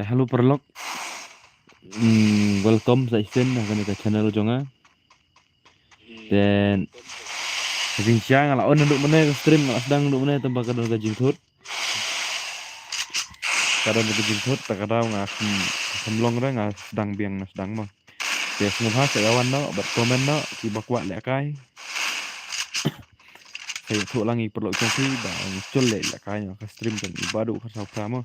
Halo Perlok, welcome sa isen na kanita channel jonga. Dan kasing siya ngalaon nanduk mana stream ngalas sedang nanduk mana tempat kadang kajing thut. Kadang kajing thut tak kadang ngasem semlong ra ngas sedang biang nas sedang mah. Des ngomha sa kawan no bat komen no ki bakwa le kai. Saya thuk langi Perlok jongki ba ngcul le kai no ka stream kan ibadu ka sa mo.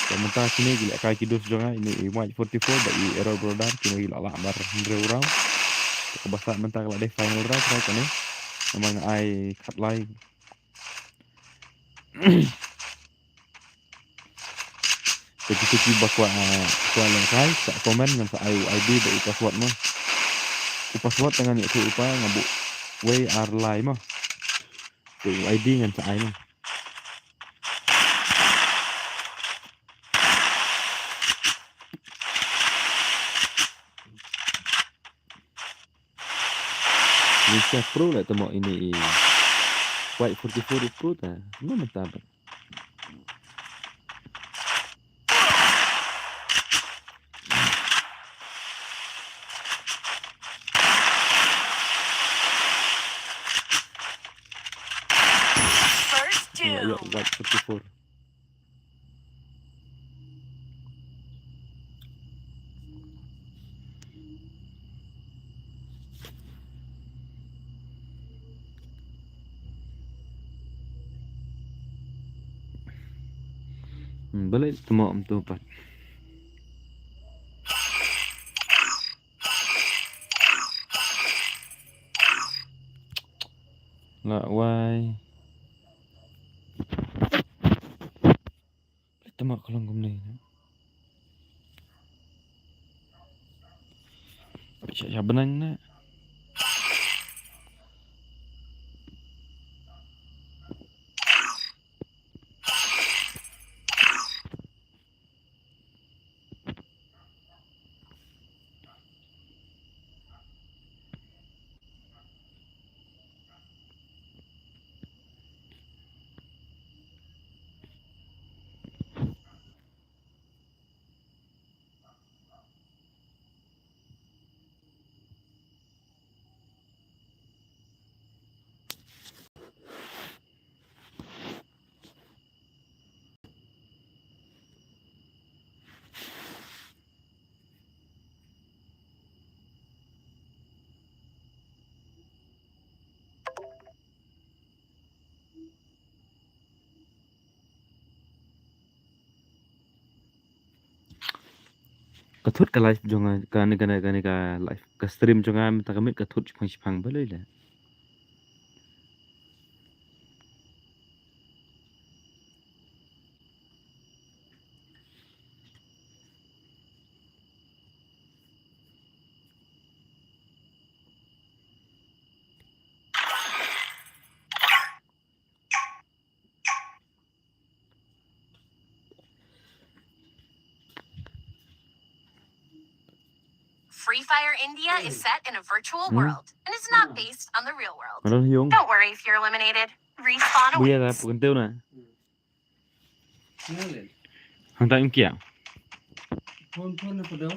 Dan mentah kini gila kai kidus jonga ini White 44 ba i error brodar kini gila la bar ndre urang. Kebasa mentah kalau deh final round right kan memang ai cut line begitu tiba kwa lengkai tak komen dengan sa ID dari password mah ku password dengan itu upaya ngabu way are lie mah tu ID dengan sa ai mah Bisa pro lah temu ini White 44 pro ta no mentah ya White 44 balik temu tu pat la wai temu kalau ngomni siya benang na Kathut ka live jonga ka live ka stream jonga minta kamit kathut chipang baloi la Free Fire India is set in a virtual world and is not based on the real world. Ano yung Don't worry if you're eliminated. Respawn buya la awaits. pukenteu na hang ta im kia Phone na po daw.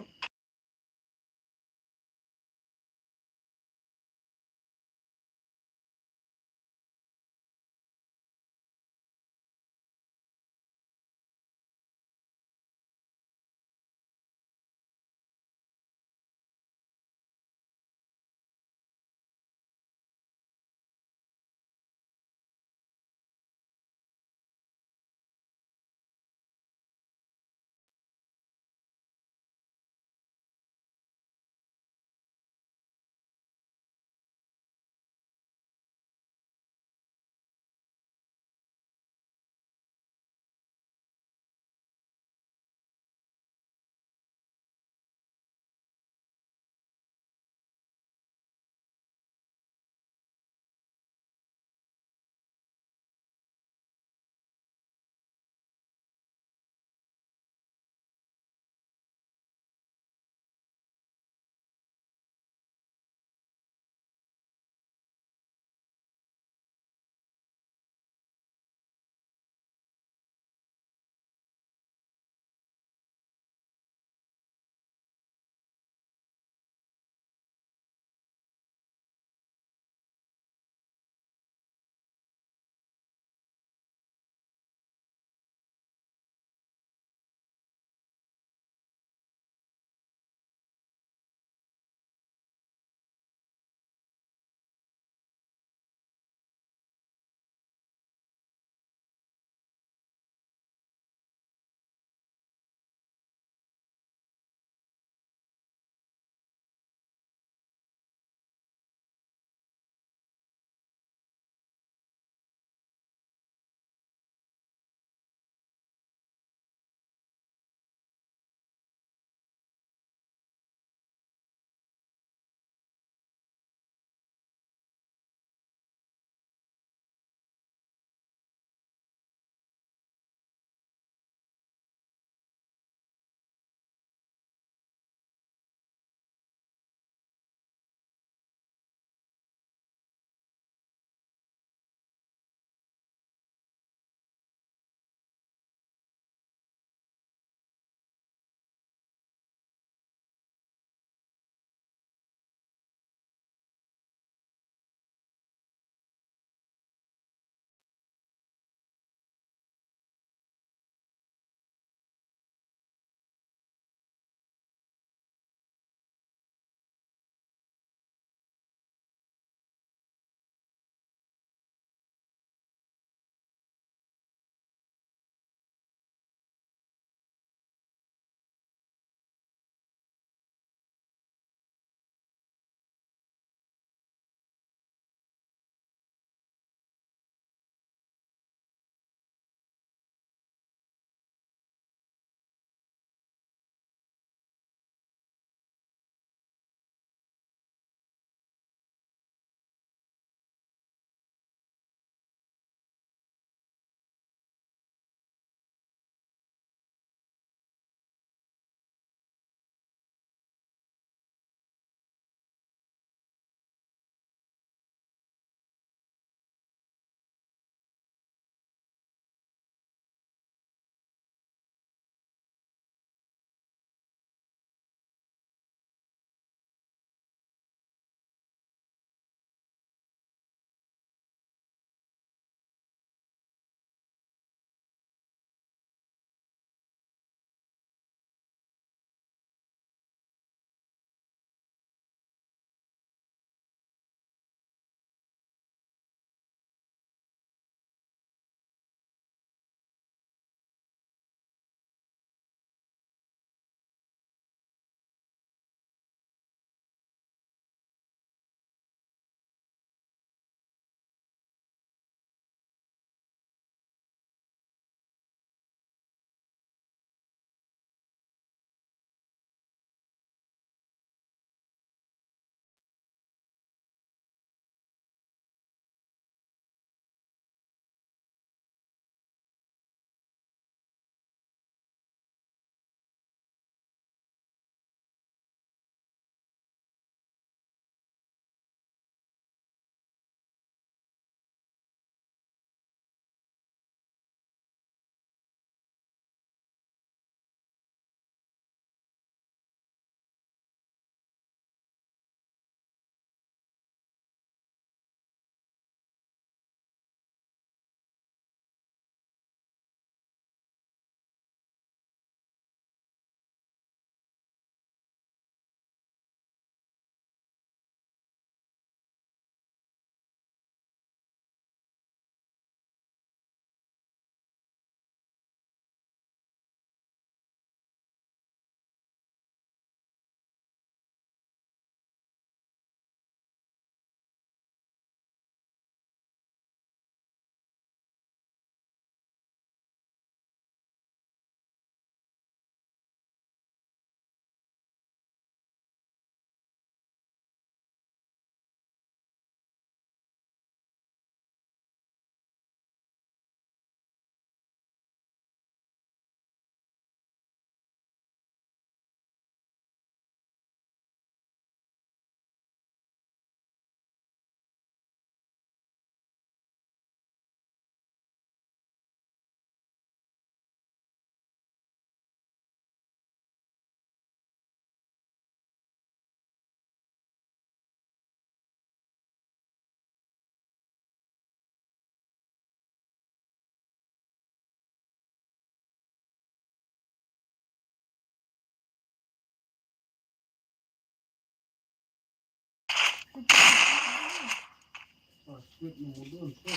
quyết một đơn tốt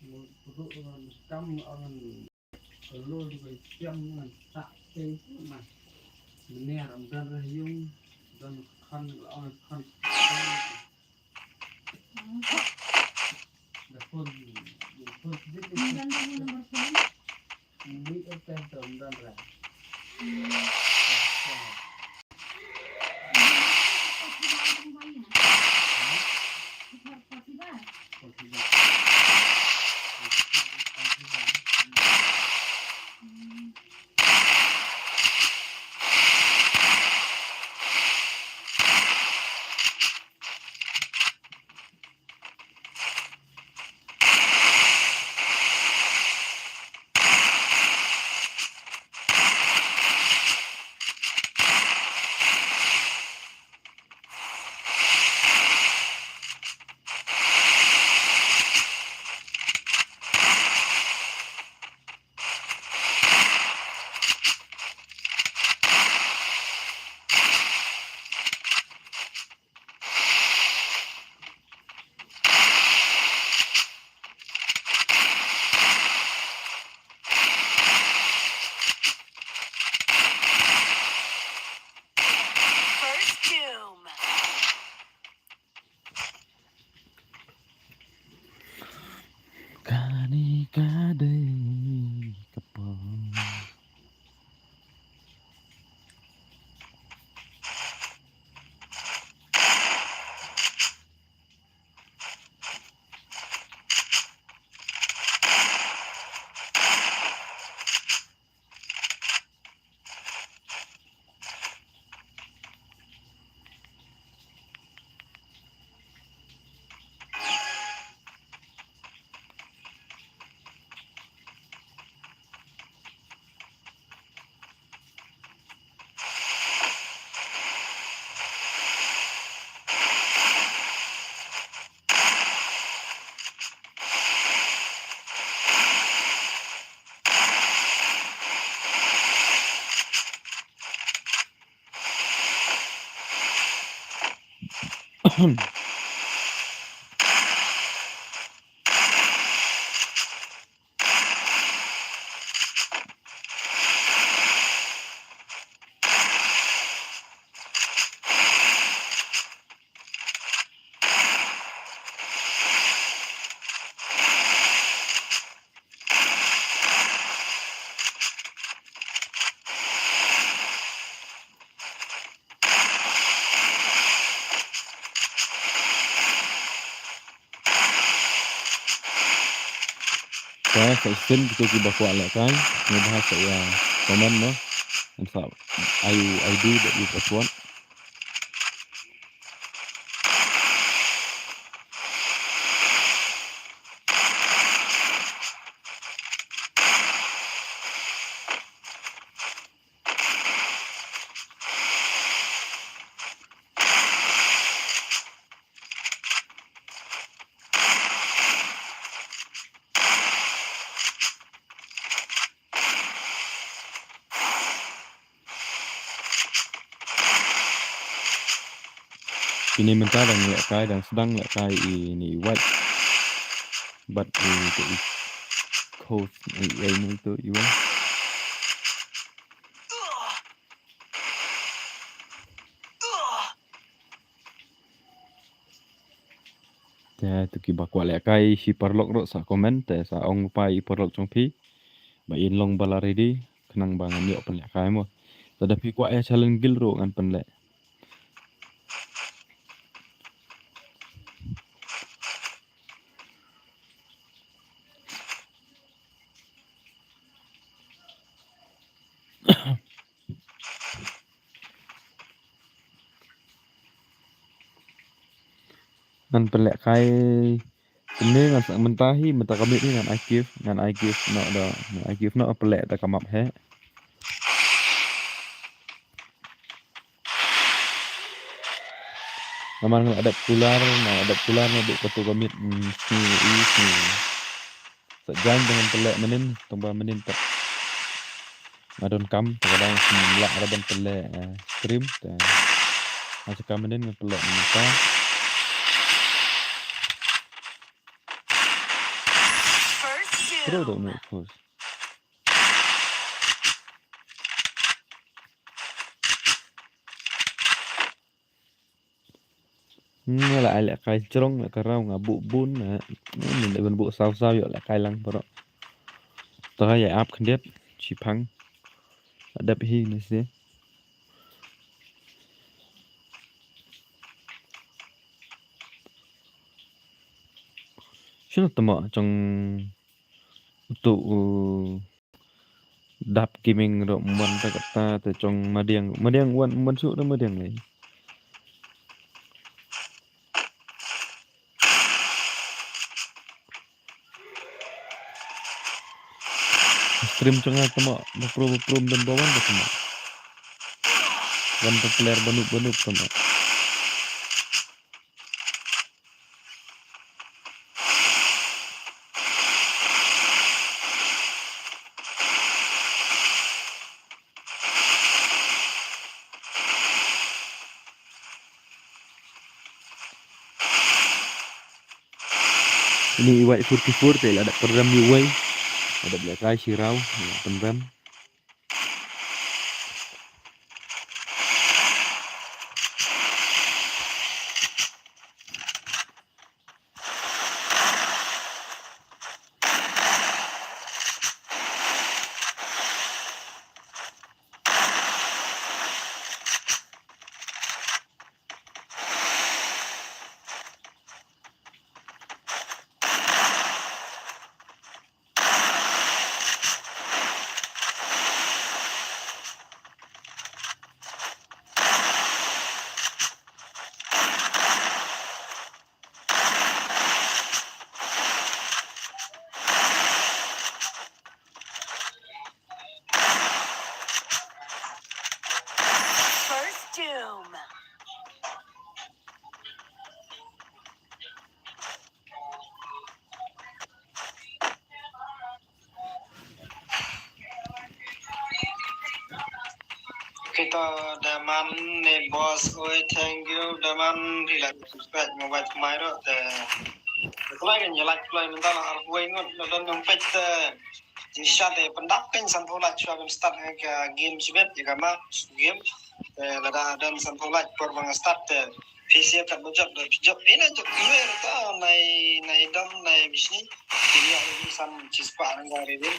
một độ trăm ở lôi về trăm là tạ tên mà nè làm ra là dùng dân khăn là khăn là con biết đi Mỹ ở trên tầm đơn là First doom. Kani kadai kapal. Saya sen kita cuba kuat lah kan, ngebahas saya komen no, and so I do that you just want. Kini mentah dan lekai dan sedang lekai ini white, but itu cold ini itu juga. Thế tụi kì bà quả lẹ cái si parlok ro sa comment te sa ong pai parlok trong phi ba in long balari di kenang bang nyo pen lẹ kai mo tadapi kwa challenge gil ro ngan pen lẹ ngan pen lẹ kai ini ngan mentahi mentah kami ni ngan I give no da I give no pen lẹ ta kamap he Naman ada pular na duk patu kami ni sejan dengan pelek menin tomba menin tak adon kam kadang semla ada ben pelek stream ta macam kam menin pelek minta Terus doom. no pause. Là ai lại cái trong lại cái rau ngà bụ bún nè, mình lại còn bộ sao sao vậy lại cái lăng bro. Tao ya ap kan dia chỉ phăng ada hi này sih. Sino tama trong tụ đạp gaming rồi muốn ta kata từ trong madiang muốn suốt đó madiang này. Stream trong nga tama pro dan bawan ba tama. Wan player banu tama. Ini white 44 thì là ada program UI, ada belakang sirau, program. First doom. Kita daman ne boss oi thank you daman relax subscribe mo wat mai ro te kelai kan jelak kelai mental har oi ngot don nang pet di shate pendak pen san thola chwa ben start ke game sibet jika ma game lada dan san thola por bang start PC kat bojok do job ina job ime ta nai dom nai bisni ini ada san cispa nang gari din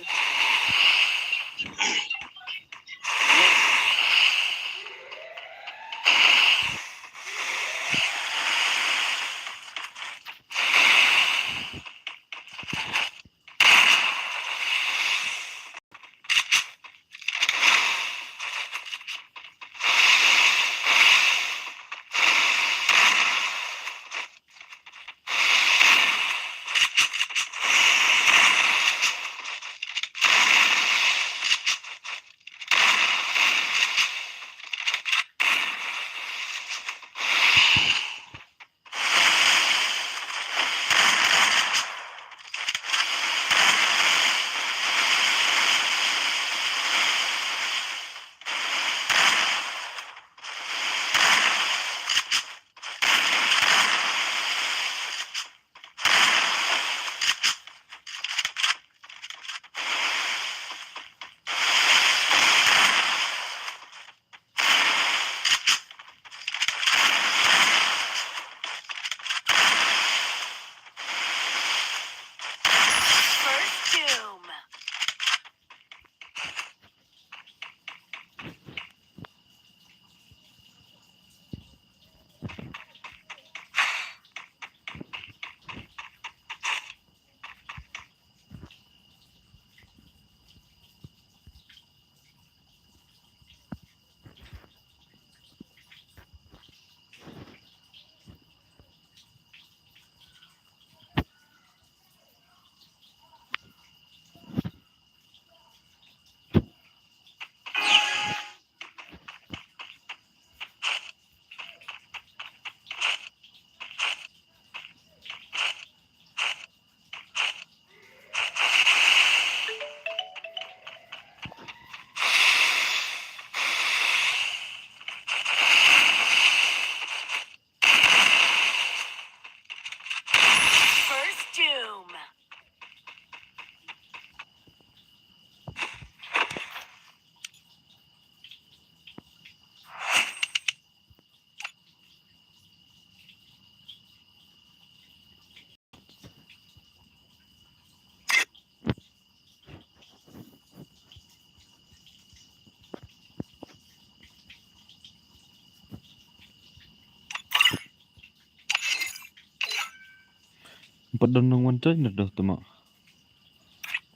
Padon nang wan join dah tama.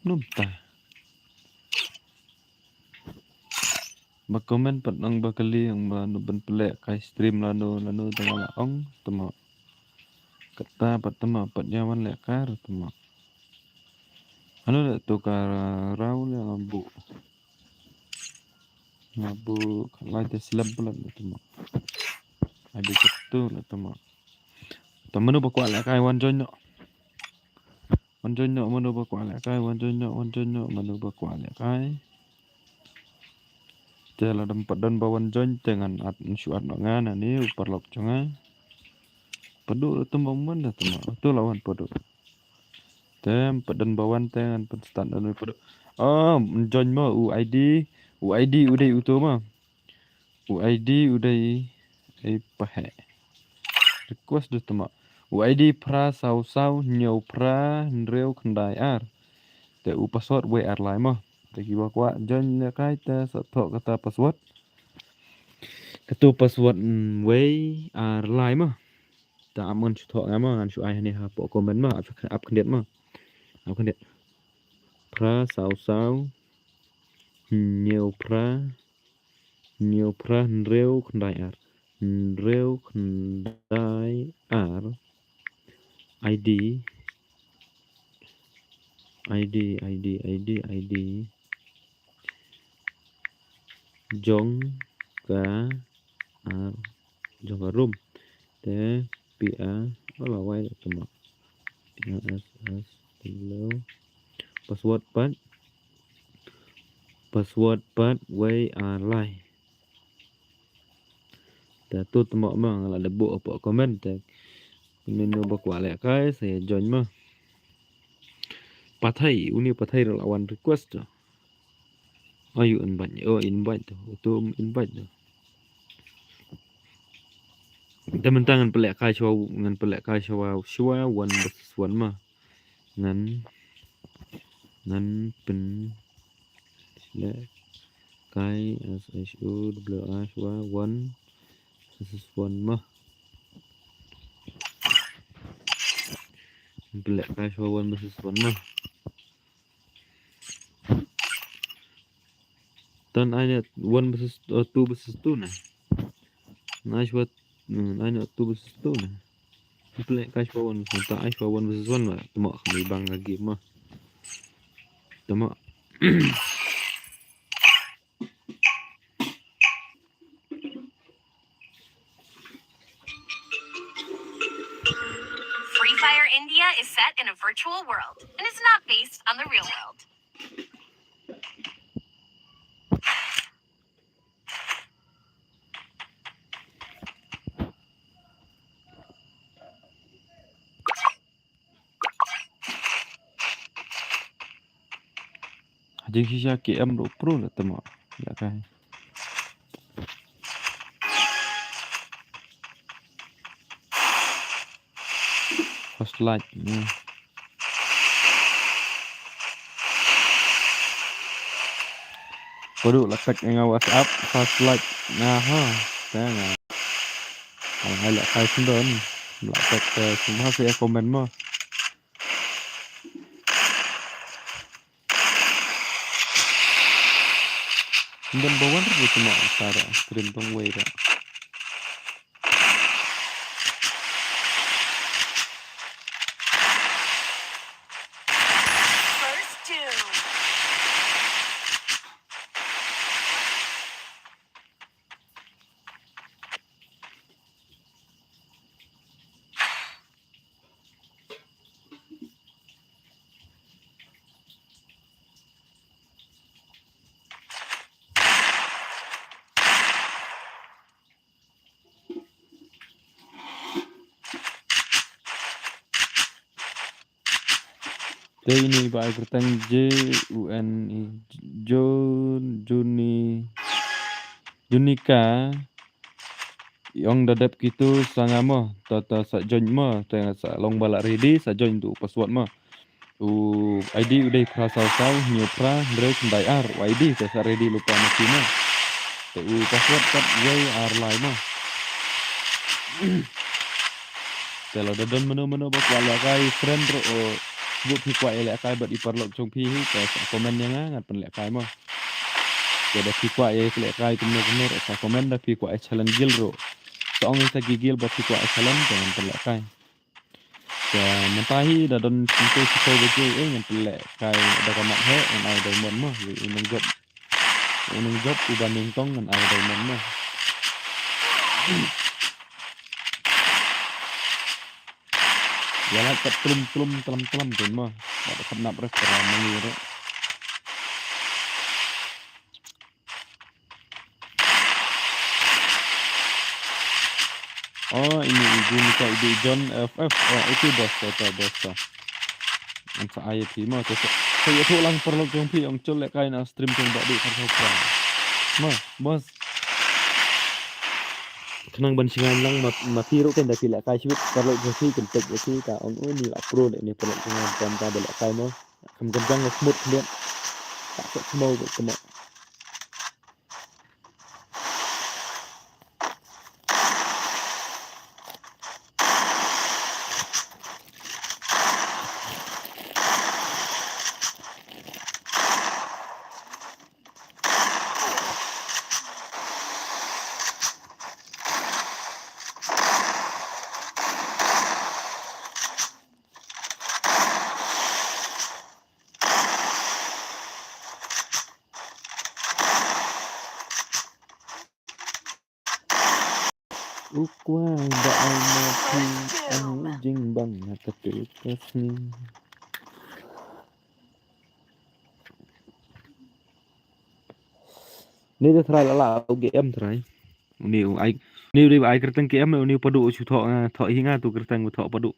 Num ta. Ba komen pat nang ba kali yang ba nu ban pelek kai stream lanu tengah laong tama. Kata pat tama pat jawan lek kar tama. Anu lek tukar rau le ngabu kalau ada silap pula tama. Ada ketu lah tama. Tama nu ba kwa lek kai wan join no. Wan join no manu ba kwa lek kai wan join no manu ba kwa lek kai. Jala dampat dan bawan join dengan at syuat ngana ni uparlok jonga. Pedu tembang mana tama. Tu lawan pedu. Tem padan bawan dengan penstan dan pedu. Join ma UID udah utama. UID udah pahe. Request tu tama. UID pra sau nyau pra nreu kendai ar. Te password WR lai mah. Tagi wakwa join le kai ta satok kata password. Ketu password WR lai mah. Ta amon chutok mah an shu ai ni ha po comment mah up kendet mah. Up kendet. Pra sau nyau pra nreu kendai ar. Nreu kendai ar. ID jong ka ar jong ka room te PA olah wai tama as below password pat wai lai ta tu tama mang la debu apa komen te menu bakwa lek kai saya join mah pathai lawan request tu. Ayo invite tu invite tu. Teman-teman pelak kai shaw ngan pelak kai shaw one versus one mah ngan pen pelak kai SHU WA shaw one versus one mah pelak kai shaw one versus one mah. Dan ayat 1 versus 2 versus 2 nah. Nice what ayat 2 versus 2 nah. Play cash for 1 versus 1 versus 1 lah. Tama kami bang lagi mah. Tama. Free Fire India is set in a virtual world and is not based on the real world. Jadi sisa KM 20 lah tama. Ya kai. First like ni. Perlu letak dengan WhatsApp first like nah ha. Tengah. Kalau lek kai sendon. Letak semua saya komen mah. Dan bawan tu cuma cara stream tong way dah. First two. Ini Pak Gertang JUNI Junika yang dadap gitu sangama tata sa join ma tengah sa long balak ready sa join tu password ma ID udah prasau nyopra ndre kendai ar ID sa ready lupa makina tu password kat way ar lai ma Telo dadon menu-menu ba kwa lek kai friend ro o bu pi kwa lek kai bat iparlok chung pi hi ka komen yang ngat pen lek kai mo. Jadi pi kwa lek kai kumur ka komen da pi kwa challenge gil ro. Soong isa gigil ba pi kwa challenge dengan pen lek kai. Ka mentahi dadon pintu siko beju ngan pen lek kai da kamat he ngan ai diamond mo unang job uban ning tong ngan ai diamond mo. Ya lah kat telam kan mah. Ada kenap restoran ni ro. Oh ini ibu nikah ibu John FF. Oh itu bos to. Ang sa ayat hi mo to. Saya tu lang perlu jong pi ang chol lek kai na stream jong ba di kan pro. Mo bos. Kenang bansingan lang mapiro kan dapil lek kaiชีวิต perlu jong pi kan tek lek ka ang ni la pro ni perlu jong kan ta lek kai mo. Kam gandang smooth liat. Tak semau ke mo. Ukwa ba ay mati ang ujing bang nakatukas ni. Ni tu try la game try. Ni ai kertang game ni padu chu tho hinga tu kertang tho padu.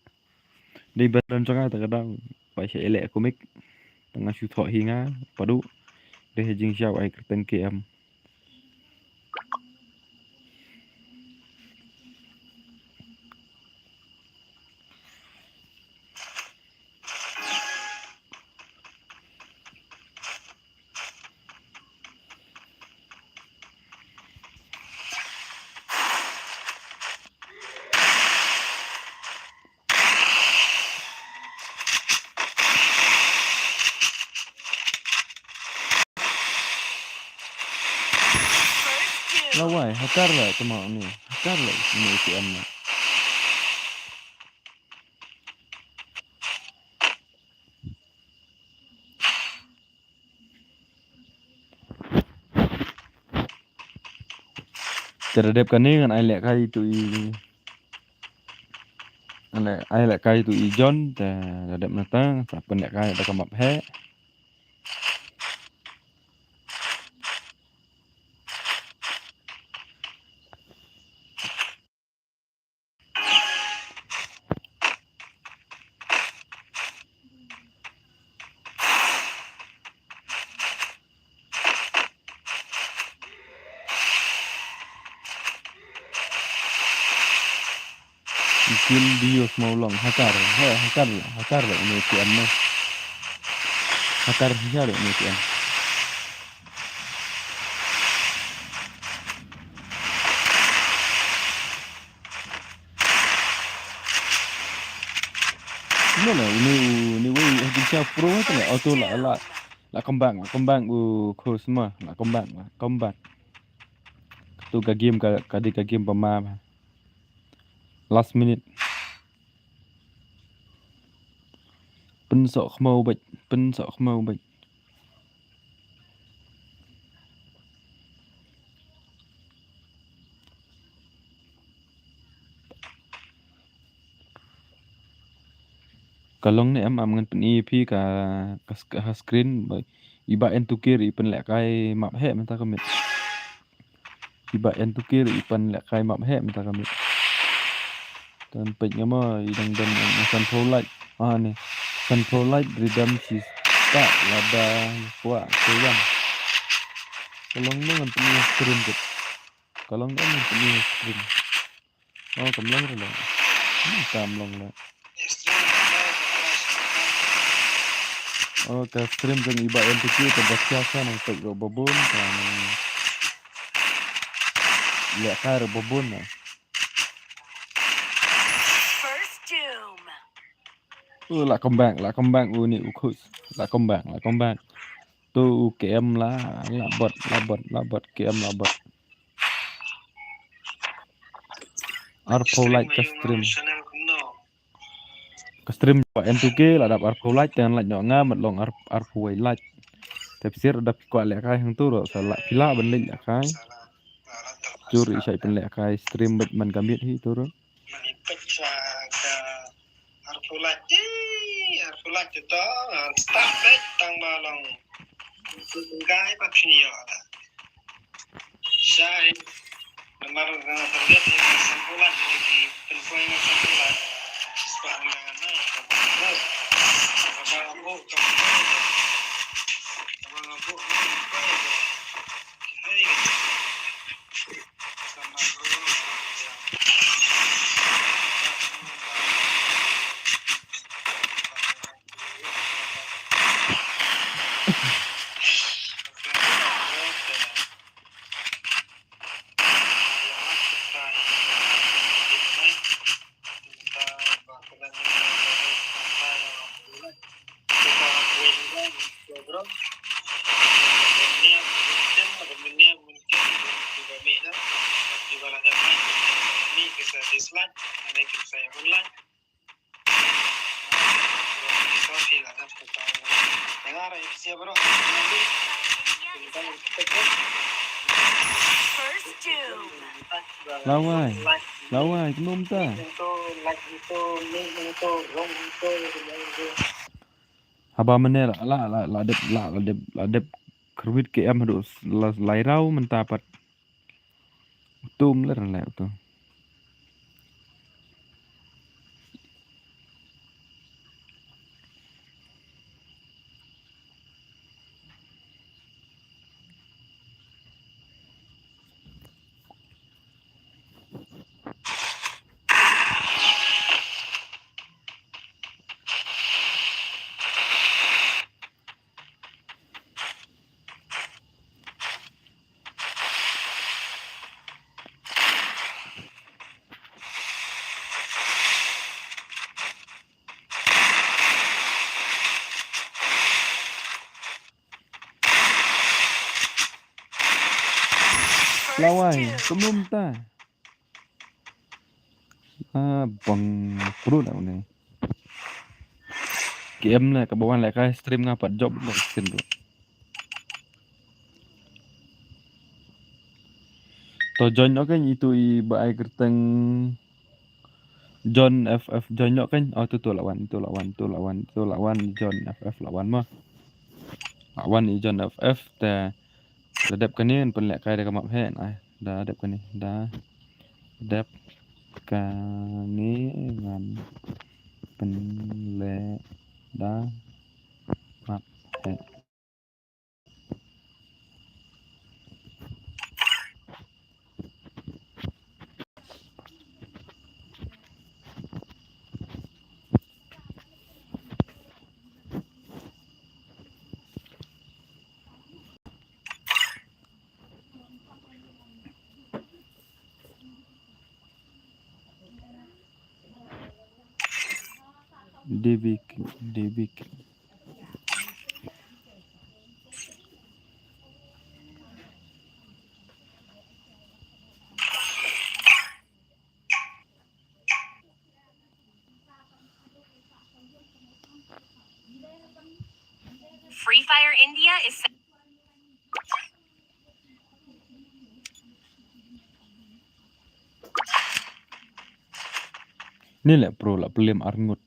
Ni badan changa ta kadang pai se elek komik tengah chu tho hinga padu de jing xiao ai kertang game. Lawai hakar lah temak ni. Hakar lah ni ATM ni. Terhadap kan ni kan ai lek kai tu ai lek kai tu John terhadap natang tak pen lek kai ada kamap he. Mungkin dia mau long hakar lah ini ATM mah. Hakar saja lah ini ATM. Mana ini wei bisa pro tu lah auto lah kembang kos mah lah kembang. Tu ka game ka game pama. Last minute. Pensok mau baik. Kalong ni am ngan pen EP ka screen iba en tukir ipen lek kai map he menta kamit. Iba en tukir ipen lek kai map he menta kamit. Dan penya mah idang dan control light. Ni. Control light redemption tak lada kuat sayang. Kalong ni ngan pen screen tu. Kalong ni ngan pen screen. Oh kamlang tu lah. Kamlang lah. Oh, ka stream jeng iba en tukir ka bakiasa nang tek ro babon kan. Lek kai ro babon nah. Lại comeback ini ukus lại comeback tu game lah bot game lah bot Arpo Stream light yung channel kuno. ke stream pak M2K lah dapat Arpo light dan light nyok ngamat long Arpo light tapi sir ada kuat lek kai hang tu ro salah pila ben lek kai Salah. curi sai pen lek kai stream bet man kamit hi tu ro Manipet sa ka Arfulat itu start date tang malong gai pa pinyo ada. Sai nomor terlihat di Arfulat di penpoin Arfulat. Sepanjang na abang-abang hai sama bro. First Doom. lawai belum ta haba menel la dep kerwit ke am harus lai rau mentapat tum ler le tu lawai belum ta bang perut aku ni game lah ke bawah lah kai stream ngapat job lah skin tu to join kan itu i bai kerteng John FF join kan oh tu lawan John FF lawan mah lawan i John FF ta dep kan ni pen lek kai dah kamap he nah dah dep kan ni dah dep kan ni ngan pen lek dah map he DB Free Fire India is set. ni lek pro lah pelem arngut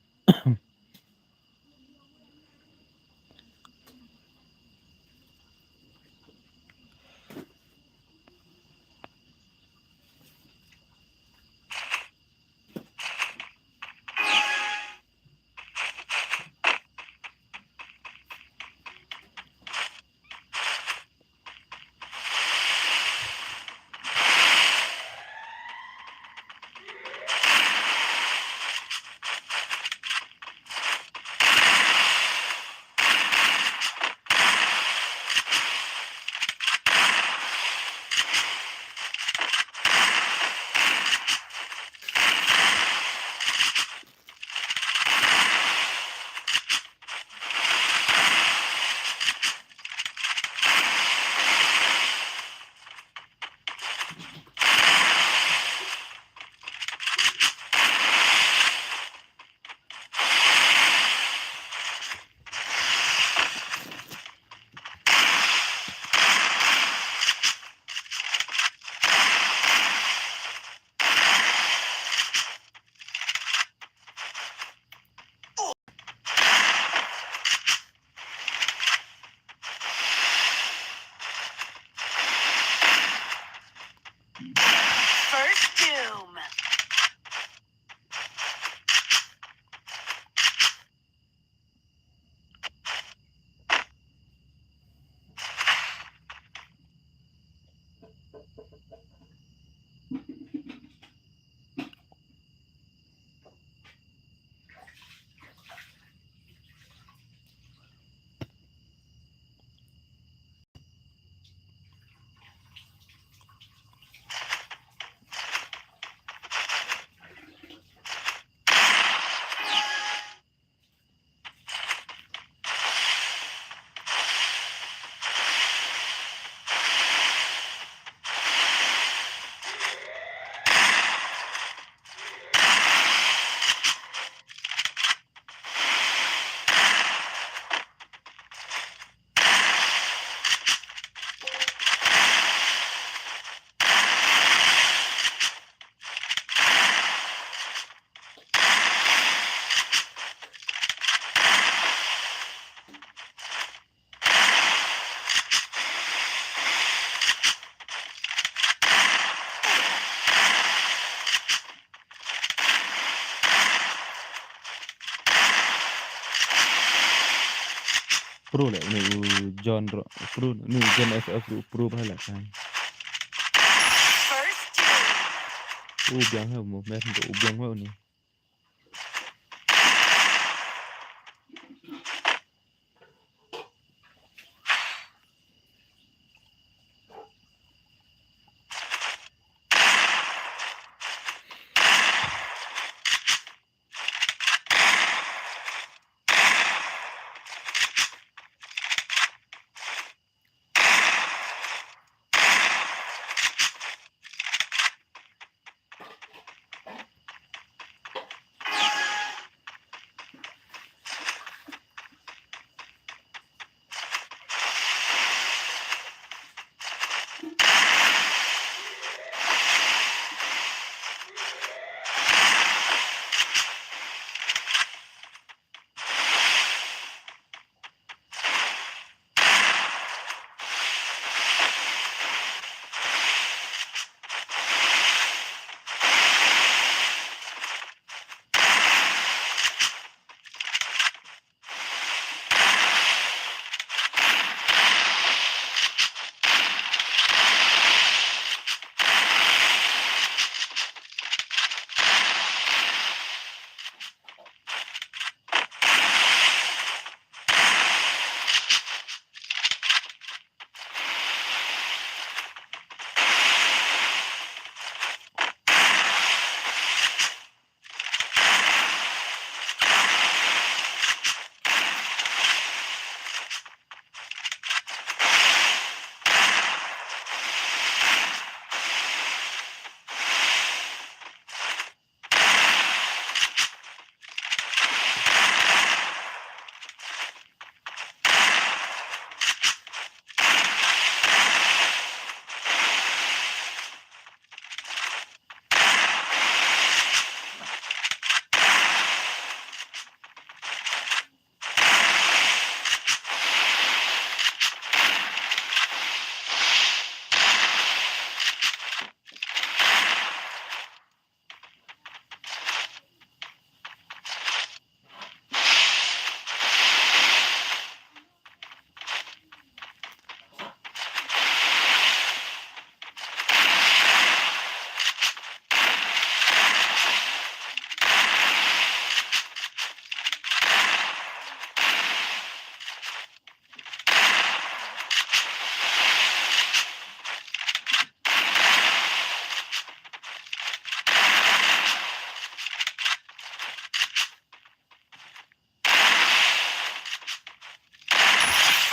pro lại này John rồi pro này John FF pro hay là cái First doom. biang hơn một mét độ biang hơn này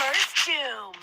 First doom.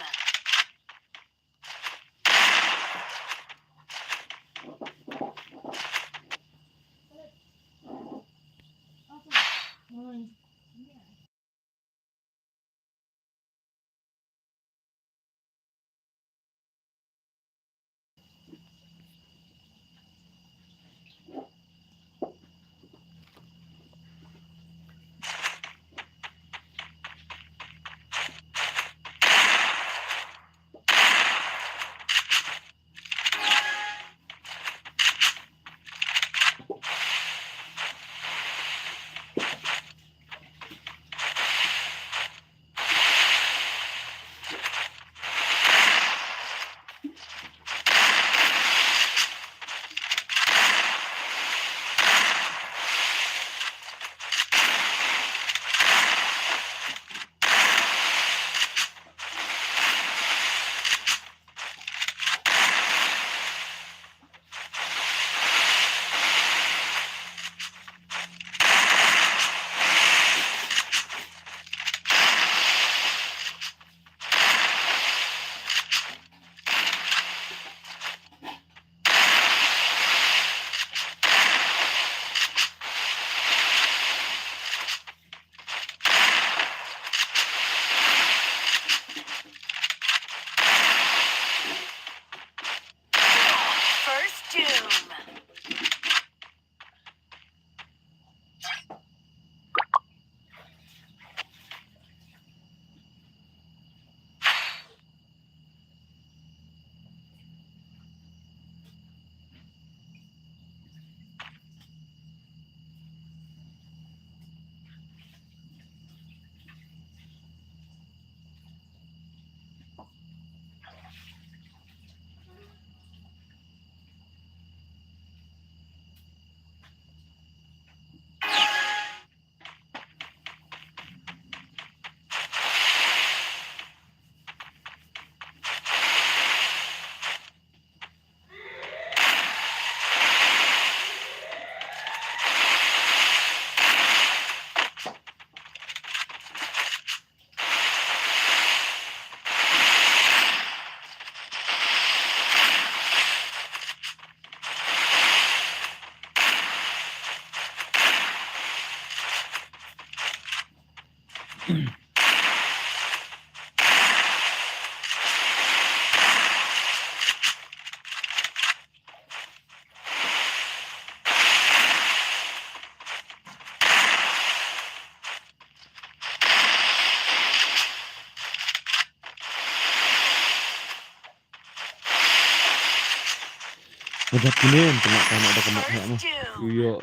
Macam kini tengok kan ada kemak hak mah. First doom. Yo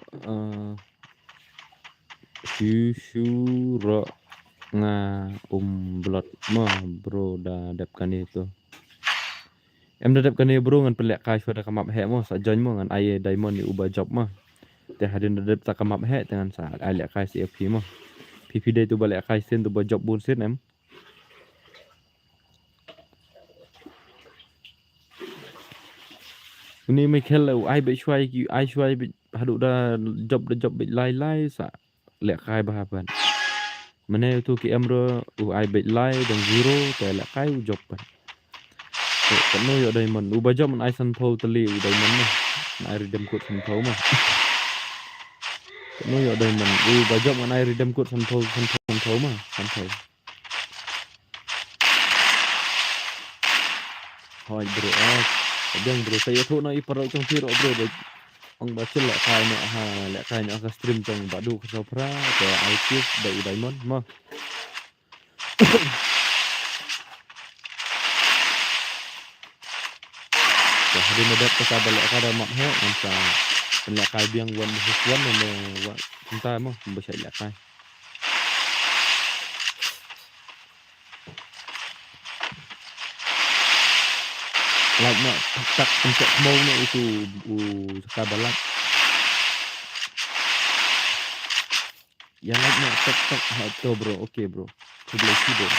Syusura nga blot mah bro dah dapkan itu. Em dah dapkan ni bro ngan pelak kai pada kemak hak mah sa join mah ngan aye diamond ni ubah job mah. Teh hadin dah tak kemak hak dengan sa alak kai CFP mah. PP day tu balik kai sen tu buat job bun sen em. Ni mai khel ai be shwai ki ai shwai be hadu dah job be lai sa lek kai bahaban. Mana tu ki amro ai be lai dan zero te lek kai job ban. So kanu yo diamond ubah job man ai san pho tali diamond mah. Ai redeem code san pho mah. Kanu yo diamond ubah job man ai redeem code san pho mah san pho. Hoi bro Abang bro saya tu nak iparau trong piro bro ông baca lek kai nak lek kai nak ke stream trong badu ke sopra ke iTunes dari diamond mah. Dah hari medat ke sabar lek kada mak he nampa lek kai biang wan huswan ne wa entah mah baca lek kai. Like nak tak pencet mau nak itu sekabalat. Yang like nak tak tu bro, okay bro. Sebelah keyboard.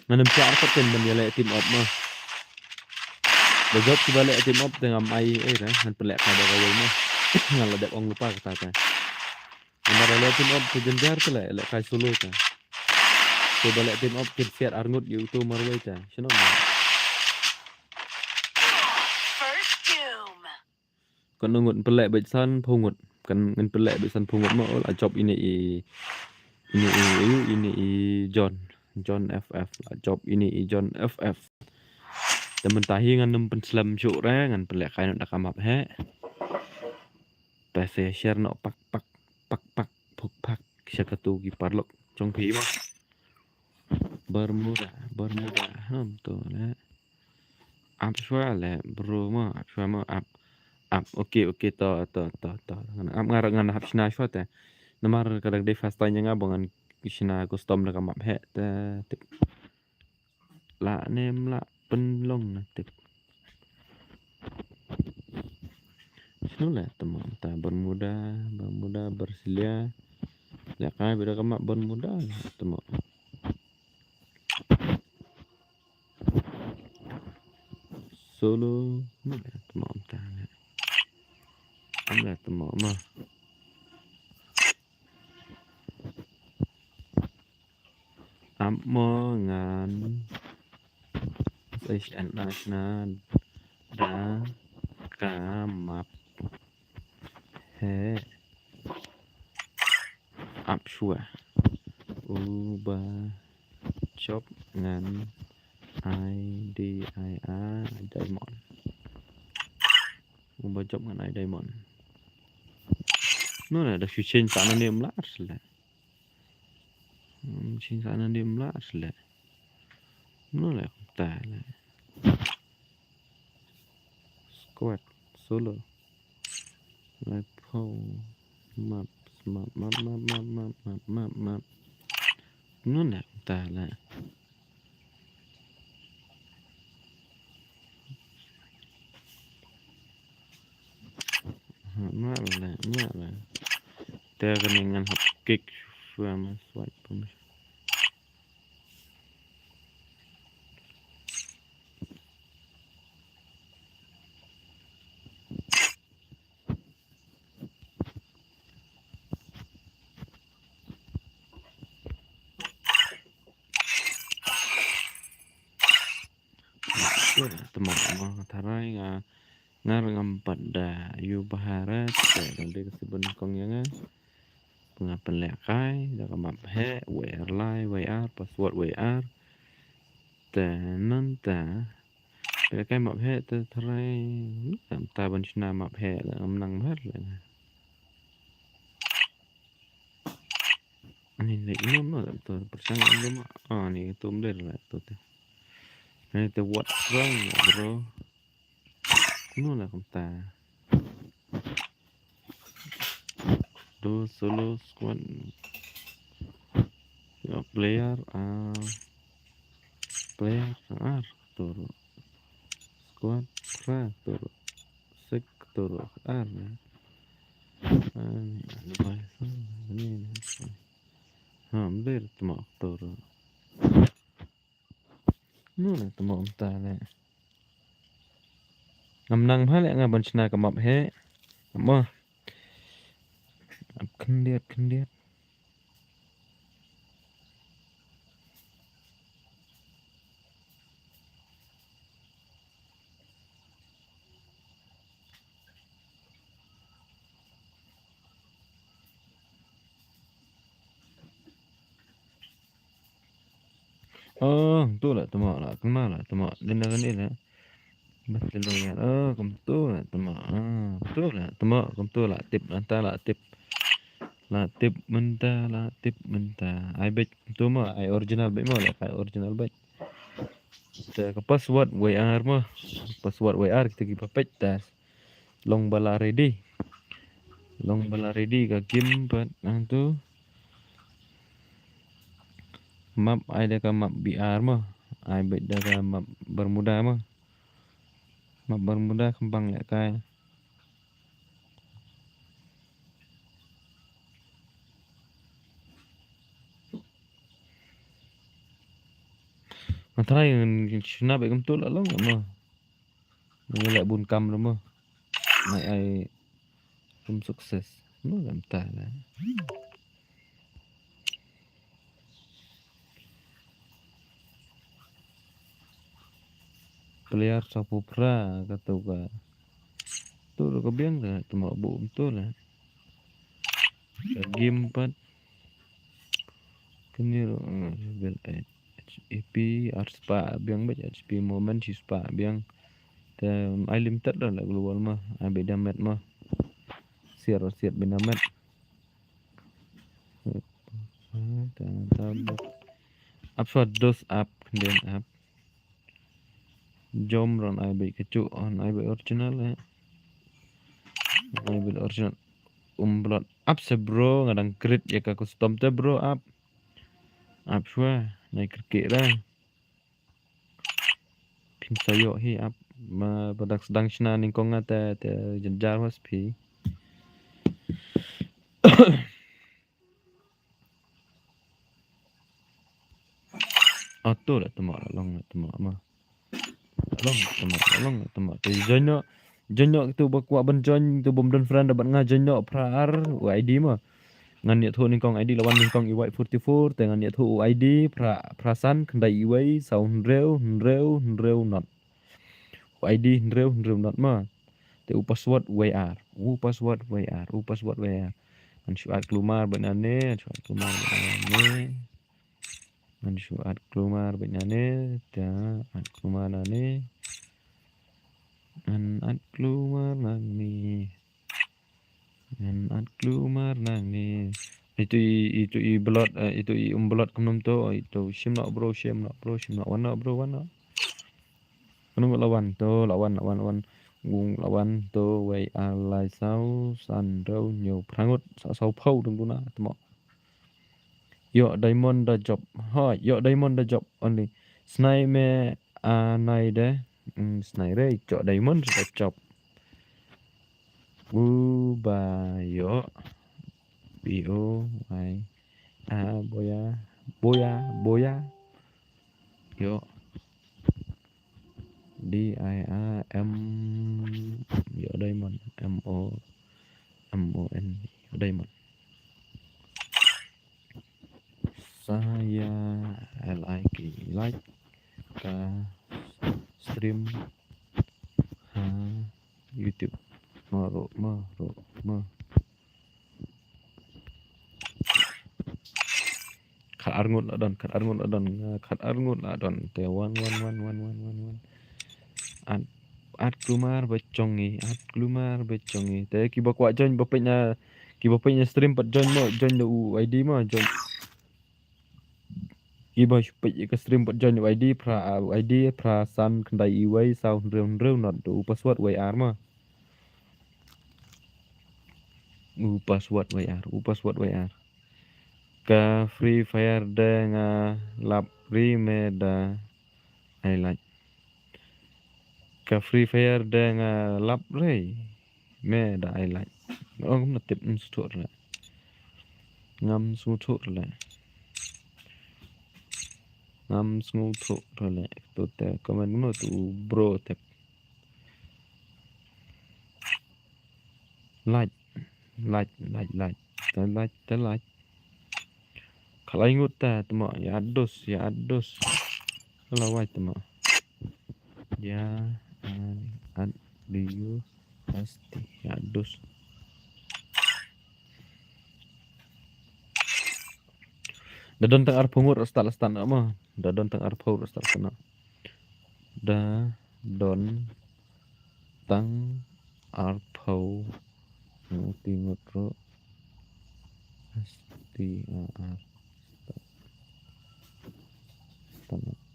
Menempel apa pun menjelek team up mah. Bajot balik team up dengan ai dah han pelak pada kawal mah. Ngan ledek orang lupa kata ta. Mara le team up tu jenjar tu lek kai solo ta. Tu balik team up kit fiat arngut yu tu marwai ta. Sino mah. First doom. Kon ngut pelak baik san pungut. Kan ngan pelak baik san pungut mah lah job ini John FF lah job ini John FF. Temen tahi ngan nempen selam syuk re ngan pelak kai nak kamap he. Pese share nak pak puk pak syakatu ki parlok trong phi mah. Bermuda tu lah. Up shwa lah bro mah up shwa mah up okay to ngam ngarang ngan hap sina shwa ta. Namar kadang de fast tanya ngabongan sina custom nak kamap he ta tip. La nem la penlong na tip. Sinolah teman ta bermuda berselia. Ya kai beda kamak bermuda teman. Solo teman ta. Amlah teman mah. Amongan Asian national da kamap he up shua ubah job ngan IDIA diamond ubah job ngan I diamond no ada change sana ni mlas lah change sana ni mlas lah no lah tak lah squad solo lepo map no lah tak lah Mak lah. Dia keningan hap kick sama swipe pun. Betul teman-teman tarai ngar ngampat da yu baharat dari kesebun kong yang pengapan lekai da kamap he WR password WR tenan ta lekai map he tarai ta ban china map he la nang bahar la ini ini mah tu persangan belum ni tu mder la tu ini tu what's wrong bro no la kumta do solo squad player turu squad turu sek turu ini hampir cuma turu nuna temo tale ngamnang hal yang ngaban china kamap he mo kendiat tu lah temo lah kenal lah temo dina kan ni lah betul ya kum tu lah temo tu lah temo kum tu lah tip anta lah tip menta ai bet tu mah ai original bet mah lah kai original bet te ke password WR mah password WR kita ki papet tas long bala ready ka game pat tu map ai dah ka map BR mah ai bet dah ka map Bermuda mah map Bermuda kembang lek kai Matrai China bet betul lah long mah ngelak bun kam mah mai ai kum sukses no entah lah player Sapupra kata ka tu ka biang dah cuma bu betul lah game pat kini bel HP Arspa biang baca HP moment si spa biang tem ai limited dah lah global mah ai beda met mah siar binamet dos up kemudian up jom ron ai baik kecu on ai baik original ai baik original blot up se bro ngadang crit ya ka custom te bro up shua naik kerkek lah pim sayo hi up ma badak sedang shna ningkong te jenjar was pi auto lah temo long temo mah long temo te jonyo tu bakwa ban jon tu bom don friend dapat nga jonyo prar ID mah ngan niat thu ningkong ID lawan ningkong EY44 dengan niat thu ID prasan kendai EY sound reu not ID reu not mah te password WR man syuat kelumar benane ta ad kelumar nane an ad kelumar nang itu belot itu belot kenom to itu sim nak bro wana kenung lawan gung lawan to wei alai sau san rau nhiều prangut sau phau dong guna temo yo diamond da job only snai me nai de snai re cho diamond da job Bubayo BOY boya yo DIAM yo diamond MON diamond saya like ka stream YouTube maro khat arngut adon te wan at glumar becongi te ki bakwa join bapenya stream pat join the ID mo join ki ba ke stream pat join ID pra san kandai iwai sau rew not do password WR mo password WR ka Free Fire dengan lap remeda highlight ka Free Fire dengan lap rei meda highlight cũng là tiếp suốt lại ngâm suốt lại tôi te comment nó tu bro te like kalau ingat teman ya ados kalau white teman ya adios pasti ya ados dadon tang arpungur start mah dadon tang arpungur start sana dadon tang arpau tingut ro pasti tanah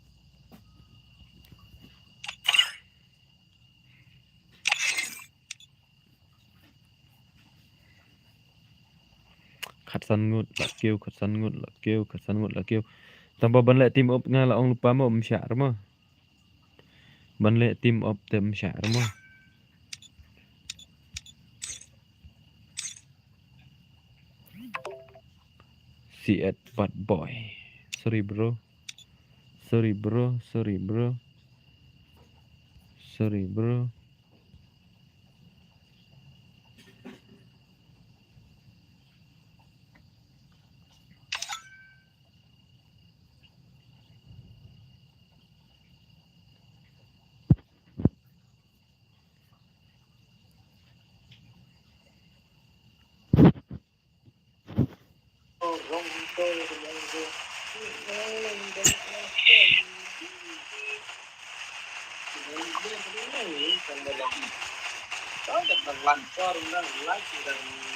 khatsan ngut la kêu tanpa ban lệ team up nga là ông lupa mà syar mà ban lệ team up tem syar mà si at bad boy sorry bro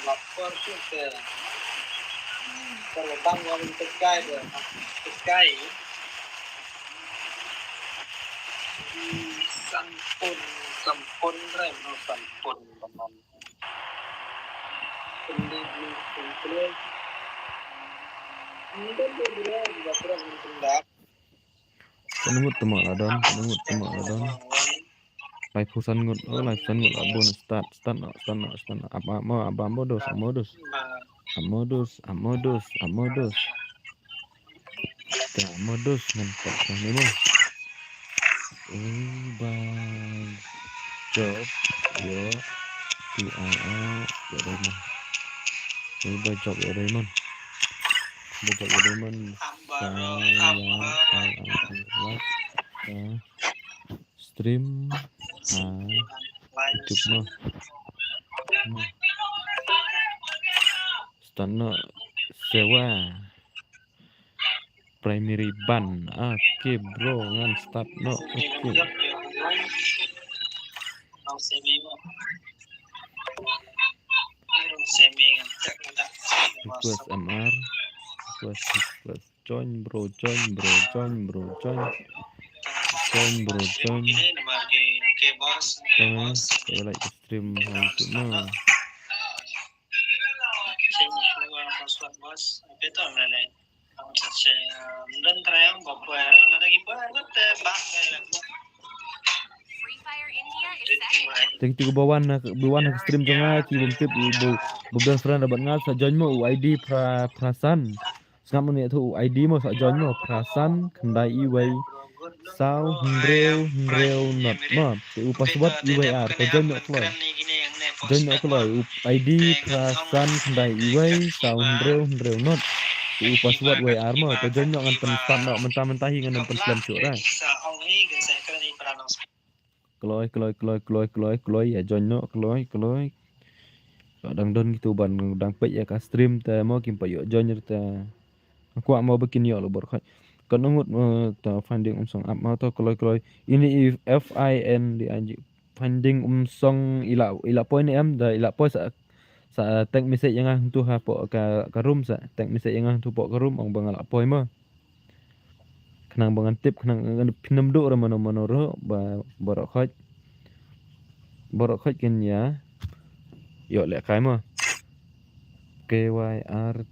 lapor kita terbang orang tekai sampun rem sampun teman ini penungut teman adon live pesan ngut abon start apa modus mantap ini mah bang job yo job ya Raymond stream YouTube mah stana sewa primary ban bro ngan start no request MR request join bro saya like stream YouTube mah Jadi tiga bawan stream jangan belum tip bukan friend dapat ngal sa join mo ID prasan ngam ni tu ID mo sa join mo prasan kendai iwai sao ngreu not ma tu password IWR ko join no kloi ID prasan kendai iwai sao ngreu not tu password WR mo to join ngan pen start nak mentah-mentah ngan pen slam shoot dah. Keloi ya join no keloi. Dang don gitu ban dang pek ya ka stream ta mo kim pa yo join ta. Aku mau bikin yo lo bor khai. Kan ngut ta finding song up mau to keloi. Ini FINDING finding song ila point em da ila point sa tag message yang tu ha po ka room sa tag message yang tu po ka room ong bang la point mo. Kenang bangan tip kenang pinam do ra mano ro ba borok ken ya yo le kai mo KYRTAN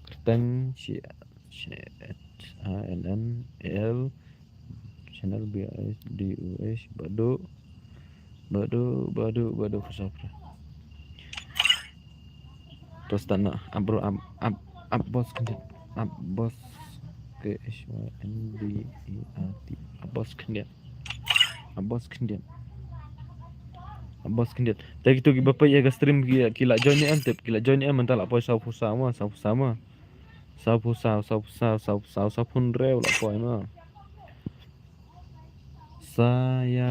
Kertang CHNNL channel BSDUS Badu kesapra terus tanah abro bos kendian bos KSYNDEAT bos kendian tapi tu bapa ya ga stream kila join ni antep kila join ni mental apa sapu sama pun rew la poi ma saya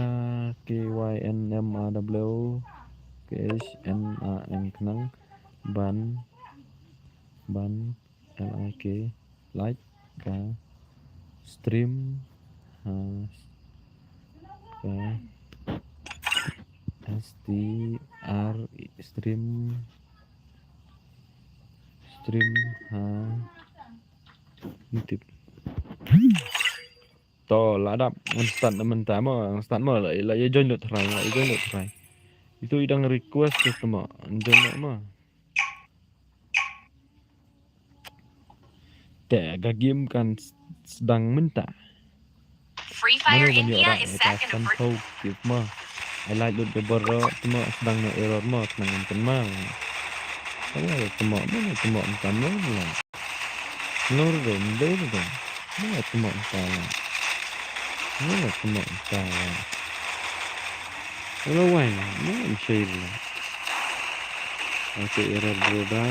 KYNMAW KSNAN kenang ban LIK like ka stream STR stream tip to ladap start mentah mo la join dot try itu idang request customer join mo te ga game kan sedang mentah Free Fire India is set in a virtual give mo I like the borro temo sedang no error mo tenang tenang kalau temo entah mo lah nur dong no temo entah kalau why no share lah okay error brother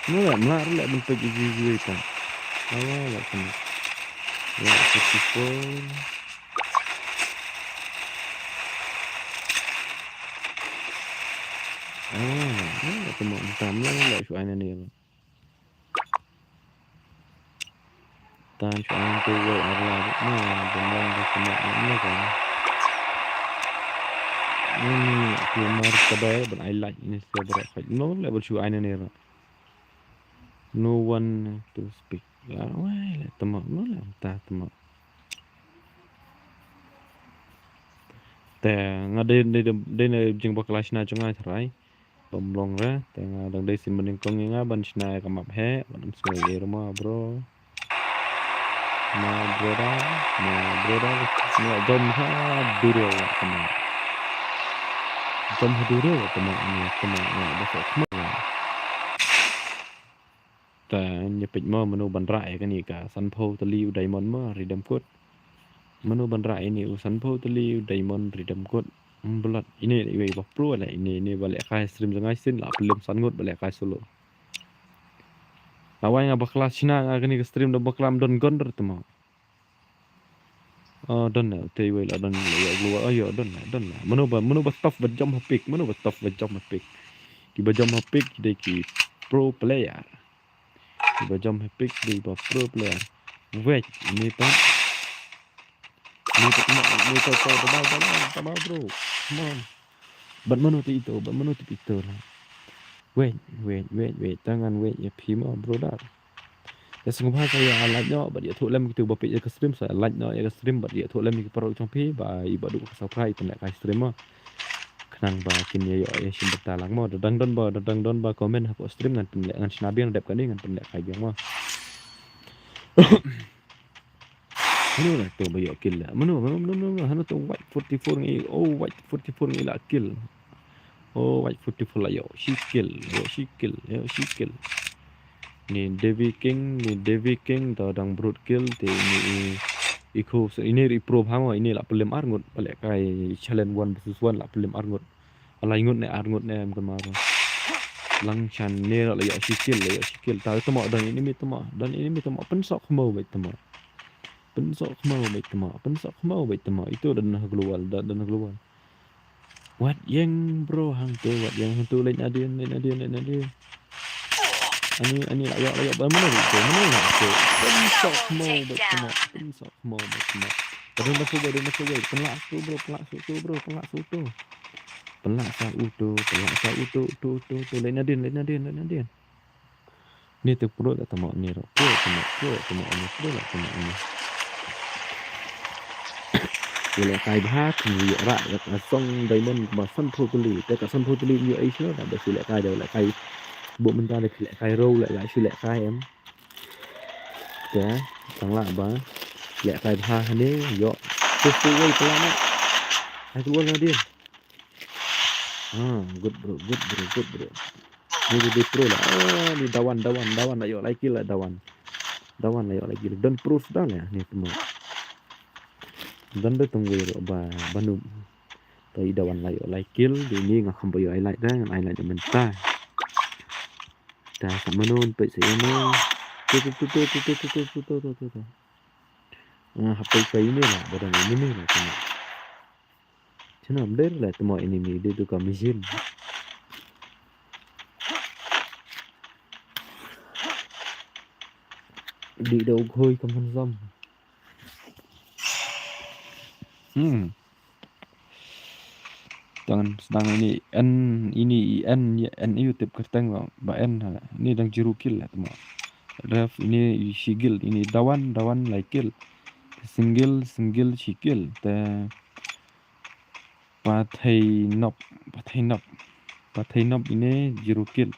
no lah bentuk giveaway kan awal kan ya people temo entah lah soalnya ni tan soalnya tu way arah ni benda semua ni kan ini keluar kabel ben I like ini seberapa no level soalnya ni no one to speak lah why lah temo no lah entah temo te ngade de jing baklas na chunga thrai bomlong ra te ngadang de sim bening kong nga ban chna ka map he ban soi ge ma bro da ni jom ha duro kama jom duro kama ni ba so ta nyepit mo manu ban rai ka ni ka san pho to liu diamond mo redem code manu ban rai ni usan pho to liu diamond redem code belat ini way ba pro lah ini balik kai stream jangai sin la belum sangut balik kai solo awai nga bakla china nga kini stream do baklam don gonder temo don na te way la don ya gua ayo don la manu ba tough ba jump pick ki ba jump pick de ki pro player ki ba jump pick de ba pro player wait ini to bro come on ban manu tu itu lah wait tangan wait ya pima bro dah ya sungguh saya like nya ba dia thu lem gitu ba pe ya stream saya like nya ya stream ba dia thu lem ki pro trong pi ba i ba du subscribe pen like stream ma kenang ba kin ya ya sim betalang mo dang don ba komen ha stream ngan pen ngan snabi ngan dep kan ngan pen like kai biang ma Manu lah tu bayar kill lah. Manu hanu tu white 44 ni. Oh white 44 ni lah kill. Oh white 44 lah yo. She kill. Ni Devi King tau dang broad kill te ni iko ini repro hama ini lah pelem arngut balik kai challenge 1 versus 1 lah pelem arngut. alai ngut ne em kan maro lang chan ne la ya sikil tahu temo dan ini mi temo pensok mau baik temo pensok mau baik temo itu dan global wat yang bro hang tu lain adin ani layak mana itu pensok mau baik temo Padahal masuk baik pelak tu bro pelak sa utu lain adin ni tu pro tak temo ni ro pro temo ni Bila kai bah thì ra là song diamond mà song totallyแต่กับ song totally như ấy chứ là để lại kai đều lại kai bộ mình ta để lại kai roll lại lại kai em cái thằng lạ bá lại kai ba này yo tôi quay pelan á hai tu lah dia good bro ni di pro lah ni dawan nak yo lagi lah dawan nak yo lagi dan pro sudah lah ni semua dan tunggu ba banum tay dawan layo lai kill di ni nga không bao giờ ai lại ra ai lại cho mình ta sa manon pe se no tu hapai kai ni lah badan ini lah cuma amder lah temo enemy dia tu ka mission đi đâu khơi không phân dâm jangan sedang ini n YouTube kerteng ba n ini dang jirukil lah teman ref ini shigil ini dawan like kill single shikil te pathai nop ini jirukil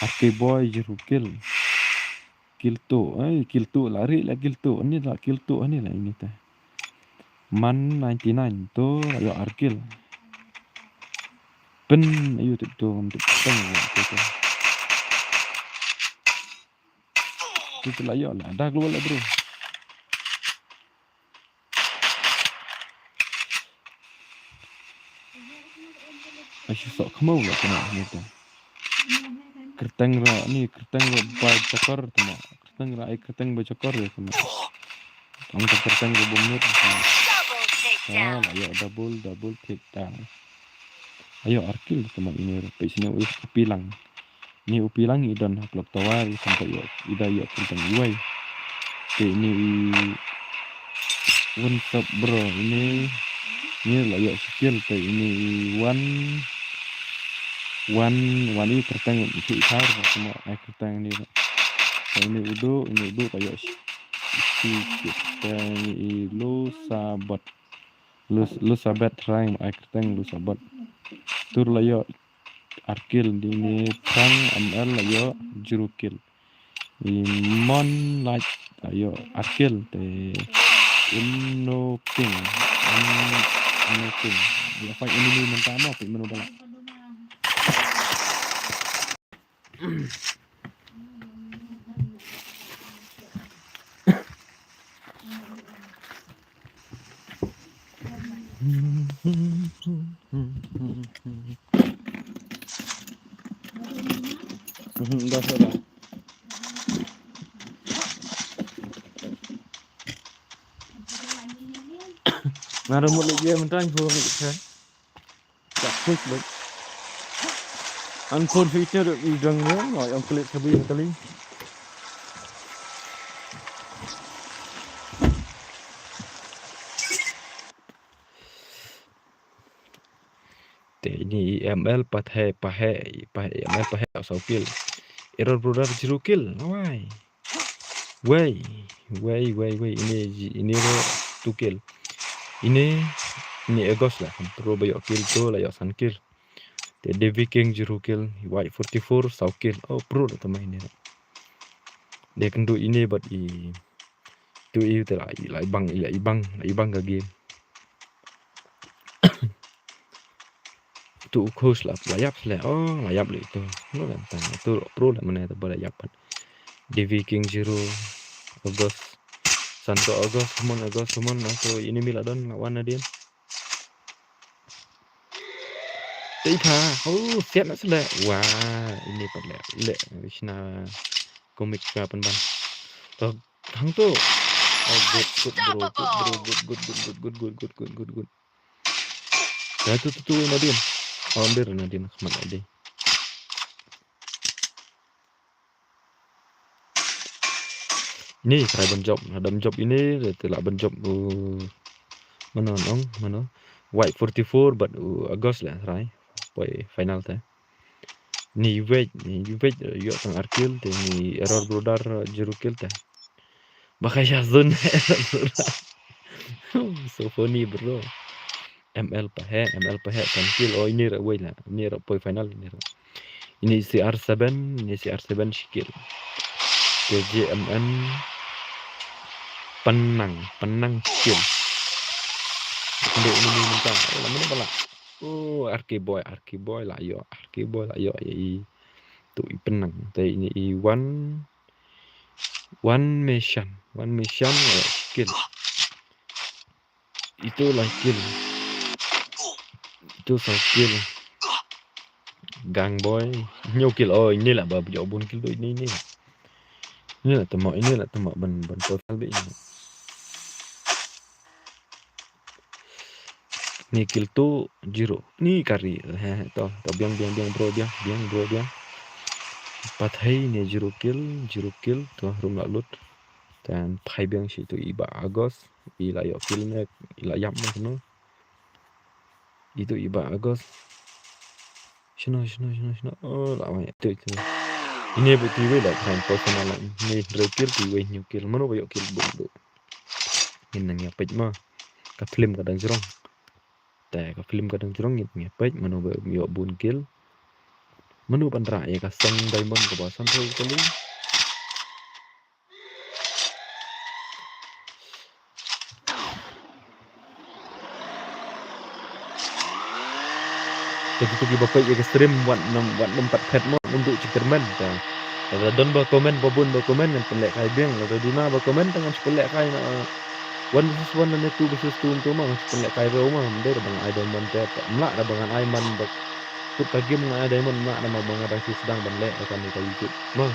arke boy jirukil kill tu lari lah kill tu ini lah ini teh man 99 tu ayo arkil pen YouTube tu untuk teng itu lah yo lah dah keluar lah bro asyik sok kemau lah kena ni tu kerteng ra ba cakar tu mak kerteng ba cakar ya kena kamu tak kerteng ba bomir lah yo double take down ayo arkil teman ini pe sini upilang ni upilang idan haklok tawar sampai yo ida yo tentang uai pe ini one top bro ini lah yo skill pe ini one ini kertang itu ikar semua kertang ini udo kayak si kertang lu sabat rhyme kertang lu sabat tur lah yo arkil di perang ML lah yo jurukil mon like ayo arkil te inno ping dia fight ini mentama pe menu bala dah sudah Ada một lệ game tranh vừa bị thế chắc quick được ăn phun feature được đi rừng nữa rồi ông clip cho pin tali ini ML pahe ML pahe asal kill error brother zero kill way ini ro 2 kill ini egos lah pro bayo kill tu lah yo san kill te Devi King zero kill white 44 sau kill pro lah teman ini dia kendu ini buat tu itu lah ibang ke game tu khusus lah layap itu lo kan tu pro lah mana tu balayapan Devi King zero August Santo August semon so ini miladon lawan dia Taipa. Oh, siap nak selek. Wah, ini pelek. Lek Krishna komik ke apa bang? Oh, hang tu. Oh, good bro. Good. Ya tu Nadine. Oh, Nadine Ahmad Adi. Ini try job ini telah job mana White 44 but August lah try boy final teh. Ni wait yo tang arkil teh ni error brodar jerukil teh. Bakaya zone so funny bro. ML pahe tankil oh ini wait lah ini boy final ini CR7 shikil KJMN penang skill untuk ini minta mana pala oh arki boy lah yo tu penang tadi ini one mission skill itulah skill itu skill gang boy nyokil oh inilah babu jawabun kill tu ini lah temak ban total be ini ni kill tu zero ni kari to biang bro pathai ni zero kill tu rum lut dan phai biang si tu iba agos ila yo kill ne ila yam ne itu iba agos shino oh la mai tu ini betul lah kan personal ni rekil tu new kill mana yo kill bu ini nang pej mah ka film kadang jerong ka film kadang jerong ni pej mana yo bun kill menu pandra ya ka song diamond ke basan tu kali Begitu bapak ya stream buat 4 pet mo untuk cikerman ta. Kalau don ba komen yang pelek kai biang, kalau dina ba komen tangan pelek kai na 1 versus 1 dan 2 versus 2 untuk mah pelek kai rumah mender bang ai diamond teh mlak dah bangan aiman bak put ka game ngai diamond mlak nama bang ada sedang ban lek akan ni kai YouTube. Mah.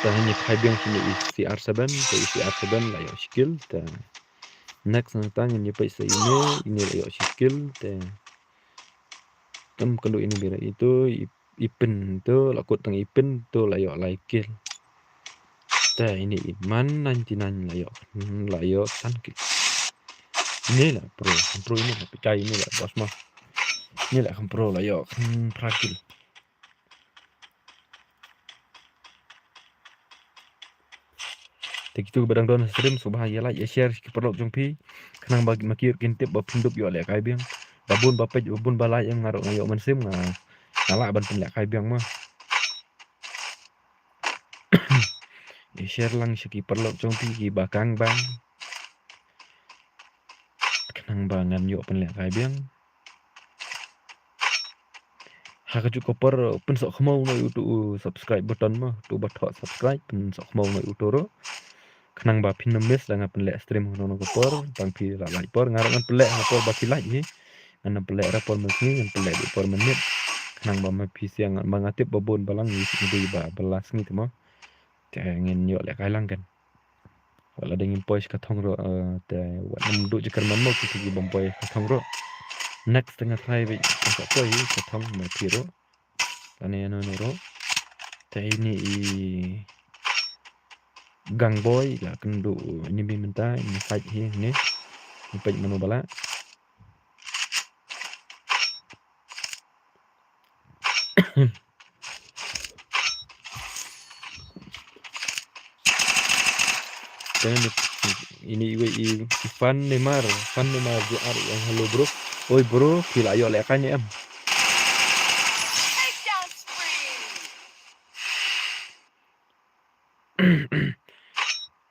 Tah ni kai biang sini CR7 lah ya skill ta. Next nantang ini paisa ini lah yo skill teh kendo ini bira itu ipin tu lakut tang ipin tu lah yo like kill teh ini iman 99 lah yo sankil ini lah pro ini lah percaya ini lah bos mah ini lah pro lah yo prakil Begitu barang don stream subhaya like ya share perlu jumpi kenang bagi makir kintip ba pindup yo le kai biang babun bapej babun balai yang ngarok ngayo mensim ngala ban penlek kai biang mah ya share lang siki perlu jumpi ki bakang bang kenang bangan yo penlek kai biang haka koper pen sok mau na YouTube subscribe button mah tu bathok subscribe pen sok mau na YouTube kenang ba pin numis dengan pelek stream hono kopor bang pi la like por ngarang pelek ngapor ba like ni ana pelek rapor mesni ngan pelek por menit kenang ba ma pi siang mangatip babon balang ni di ba belas ni temo tengen yo lek kailang kan wala dengin pois katong ro te wat ndu jekar mammo ki bompoy katong ro next tengah try be katong katong ma pi ro tane no ro te ini gang boy lah kendo ini minta ini fight ini pej mano bala ini Ivan Neymar JR yang halo bro oi bro gila ayo lekanya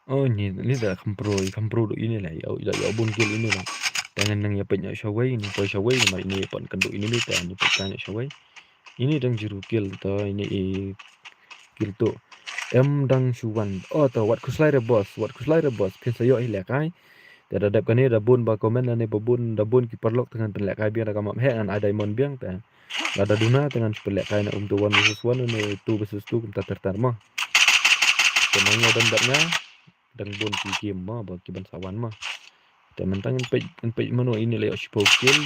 oh ini dah kampro ini lah ya bun kill ini lah dengan nang ya penyak shawai ini poi shawai ini pon kenduk ini ni tan penyak shawai ini dang jiru kill to ini kill tu dang shuwan oh to what kuslai the boss pin sayo lekai แต่ระดับกันนี้ระบุนบาคอมเมนต์ในระบุนki perlok dengan penlek kai biang agama he dengan ada diamond biang ta ada duna dengan penlek kai na untuk 1 versus 1 ini 2 versus 2 kita tertarma kenanya dan daknya dan bun ki game ma ba ki ban sawan maแต่มันตั้งไปมโนini le shipo kill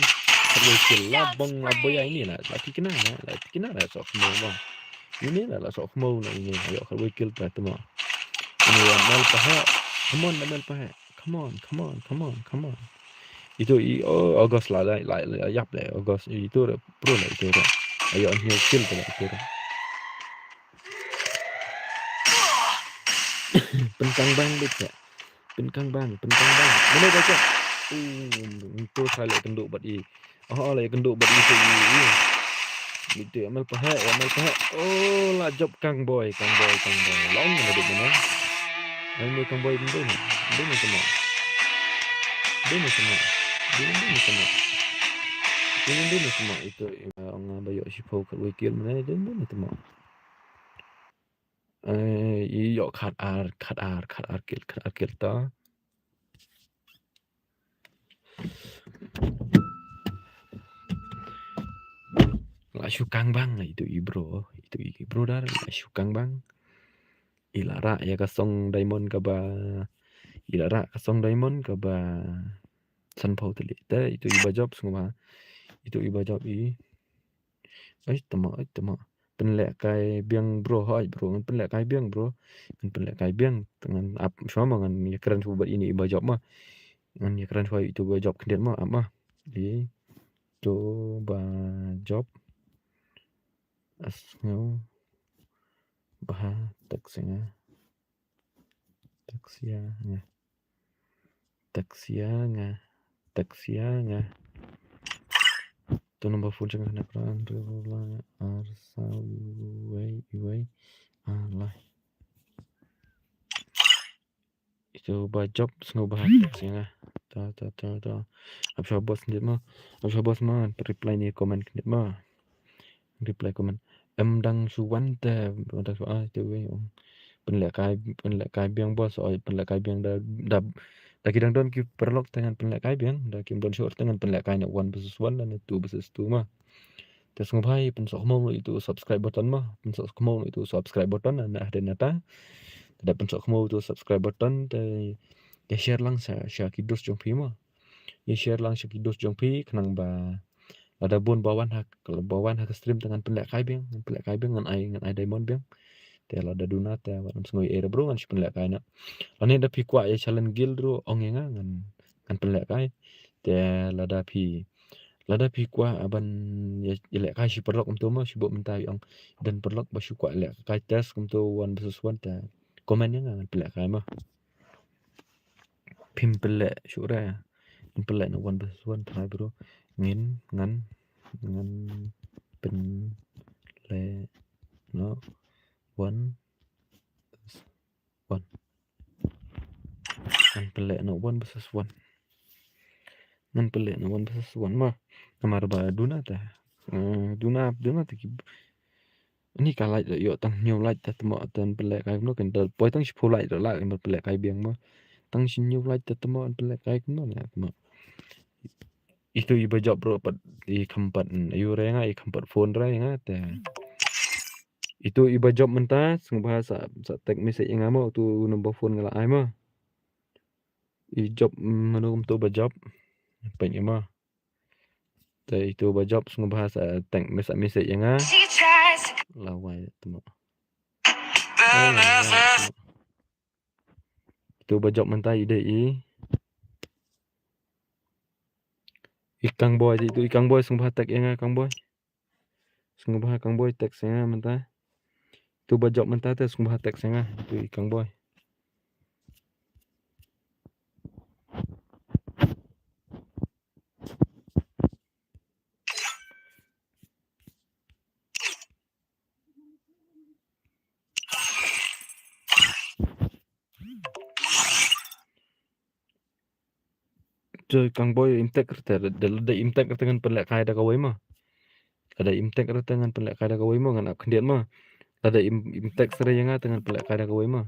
kalau kill labang labaya ini lah lagi kena lah sok mau bang ini lah sok mau na ini ayo kalau kill ta temo ini mal paha come on mal paha come on itu August lah yap lah August itu pro lah itu ayo new kill tu itu penkang bang dia penkang bang mana baca itu salah kenduk buat i lah kenduk buat i itu amal paha lah job kang boy long mana dia mana ini kang boy ini semua ini semua itu orang bayar shipo kat wikil mana dia semua iyo kat ar kill ta lah syukang bang itu ibro dar lah syukang bang ilara ya kasong diamond ka ba ilara kasong diamond ka ba sanpau tali ta itu iba job semua itu iba job i tama penlek kai biang bro kan penlek kai biang bro kan penlek kai biang dengan up sama dengan ya keren buat ini iba job mah dengan ya keren itu iba job kendian mah apa di coba job asngo bah taksia nga tu nombor phone jangan nak peran rela arsal way alai itu job sengo bah taksia nga ta absha bos ndet mah reply ni comment ndet mah reply comment dang suwan ta dang su itu we penlek kai biang bos penlek kai biang da kidang don ki perlok dengan penlek kai biang da kim don short dengan penlek kai na 1 versus 1 dan 2 versus 2 mah terus ngapai pensok mau itu subscribe button mah pensok mau itu subscribe button dan ada nata ada pensok mau itu subscribe button ya share lang share kidus jong pi mah ya share lang share kidus jong pi kenang ba ada bon bawan hak kalau bawan hak stream dengan penlek kai biang dengan ai diamond biang tela da duna ta wadam sngoi era bro ngan penlek kai na lani da pi kwa ya challenge guild ro ongenga ngan penlek kai tela da pi kwa aban ya lek kai si perlok umto ma si bok mentai ong dan perlok ba si kwa lek kai test umto 1 versus 1 ta komen ngan penlek kai ma pim pelek syura pelek na 1 versus 1 try bro ngan pen le no 1 ngan pelek no 1 versus 1 ngan pelek no 1 versus 1 mah kamar ba duna ta ini kalai yo tang nyu lai ta temo tan pelek kai no kan poi tang si pholai la kan pelek kai biang mah tang si nyu lai ta temo pelek kai no la temo itu iba job bro di kampat ayu renga i kampat phone renga ta itu iba job mentah sing bahasa sa tag message yang amo tu nombor phone ngala ai mah i job manum tu ba job pen mah ta itu ba job sing bahasa tag message yang lawai tu itu ba job mentah ide ikang boy itu ikang boy sing bahasa tag yang kang boy sing bahasa kang boy tag sing mentah tu ba job mentah ta sing bahasa tag sing tu ikang boy chơi kang boy imtek kerta da imtek kerta dengan penlek kai da kawai mah ada imtek kerta dengan penlek kai da kawai mah ngan kendian mah ada imtek sere yang dengan penlek kai da kawai mah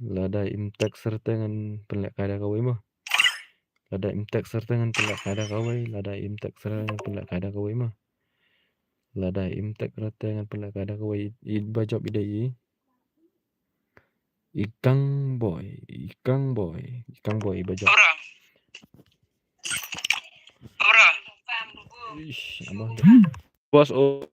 Lada imtek serta dengan pelak kada kawai mah. Lada imtek serta dengan pelak kada kawai. Lada imtek serta dengan pelak kada kawai mah. Lada imtek serta dengan pelak kada kawai. Bajop ide Ikang boy bajop. Ish, abang. Bos oh.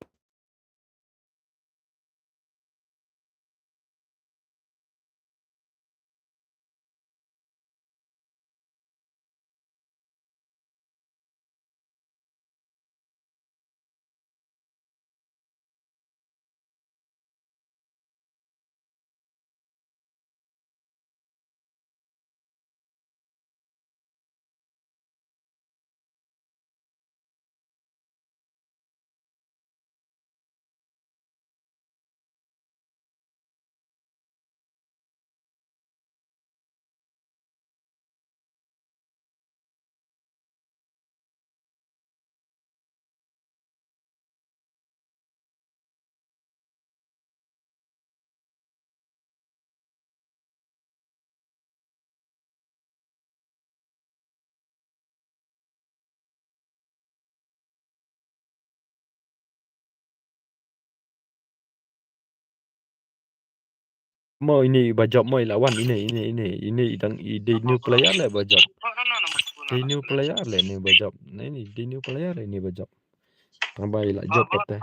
Mau ini bajop mau lawan ini idang ide new player lah bajop. Di new player lah ini bajop. Nah ini di new player ini bajop. Tambah lah job kata.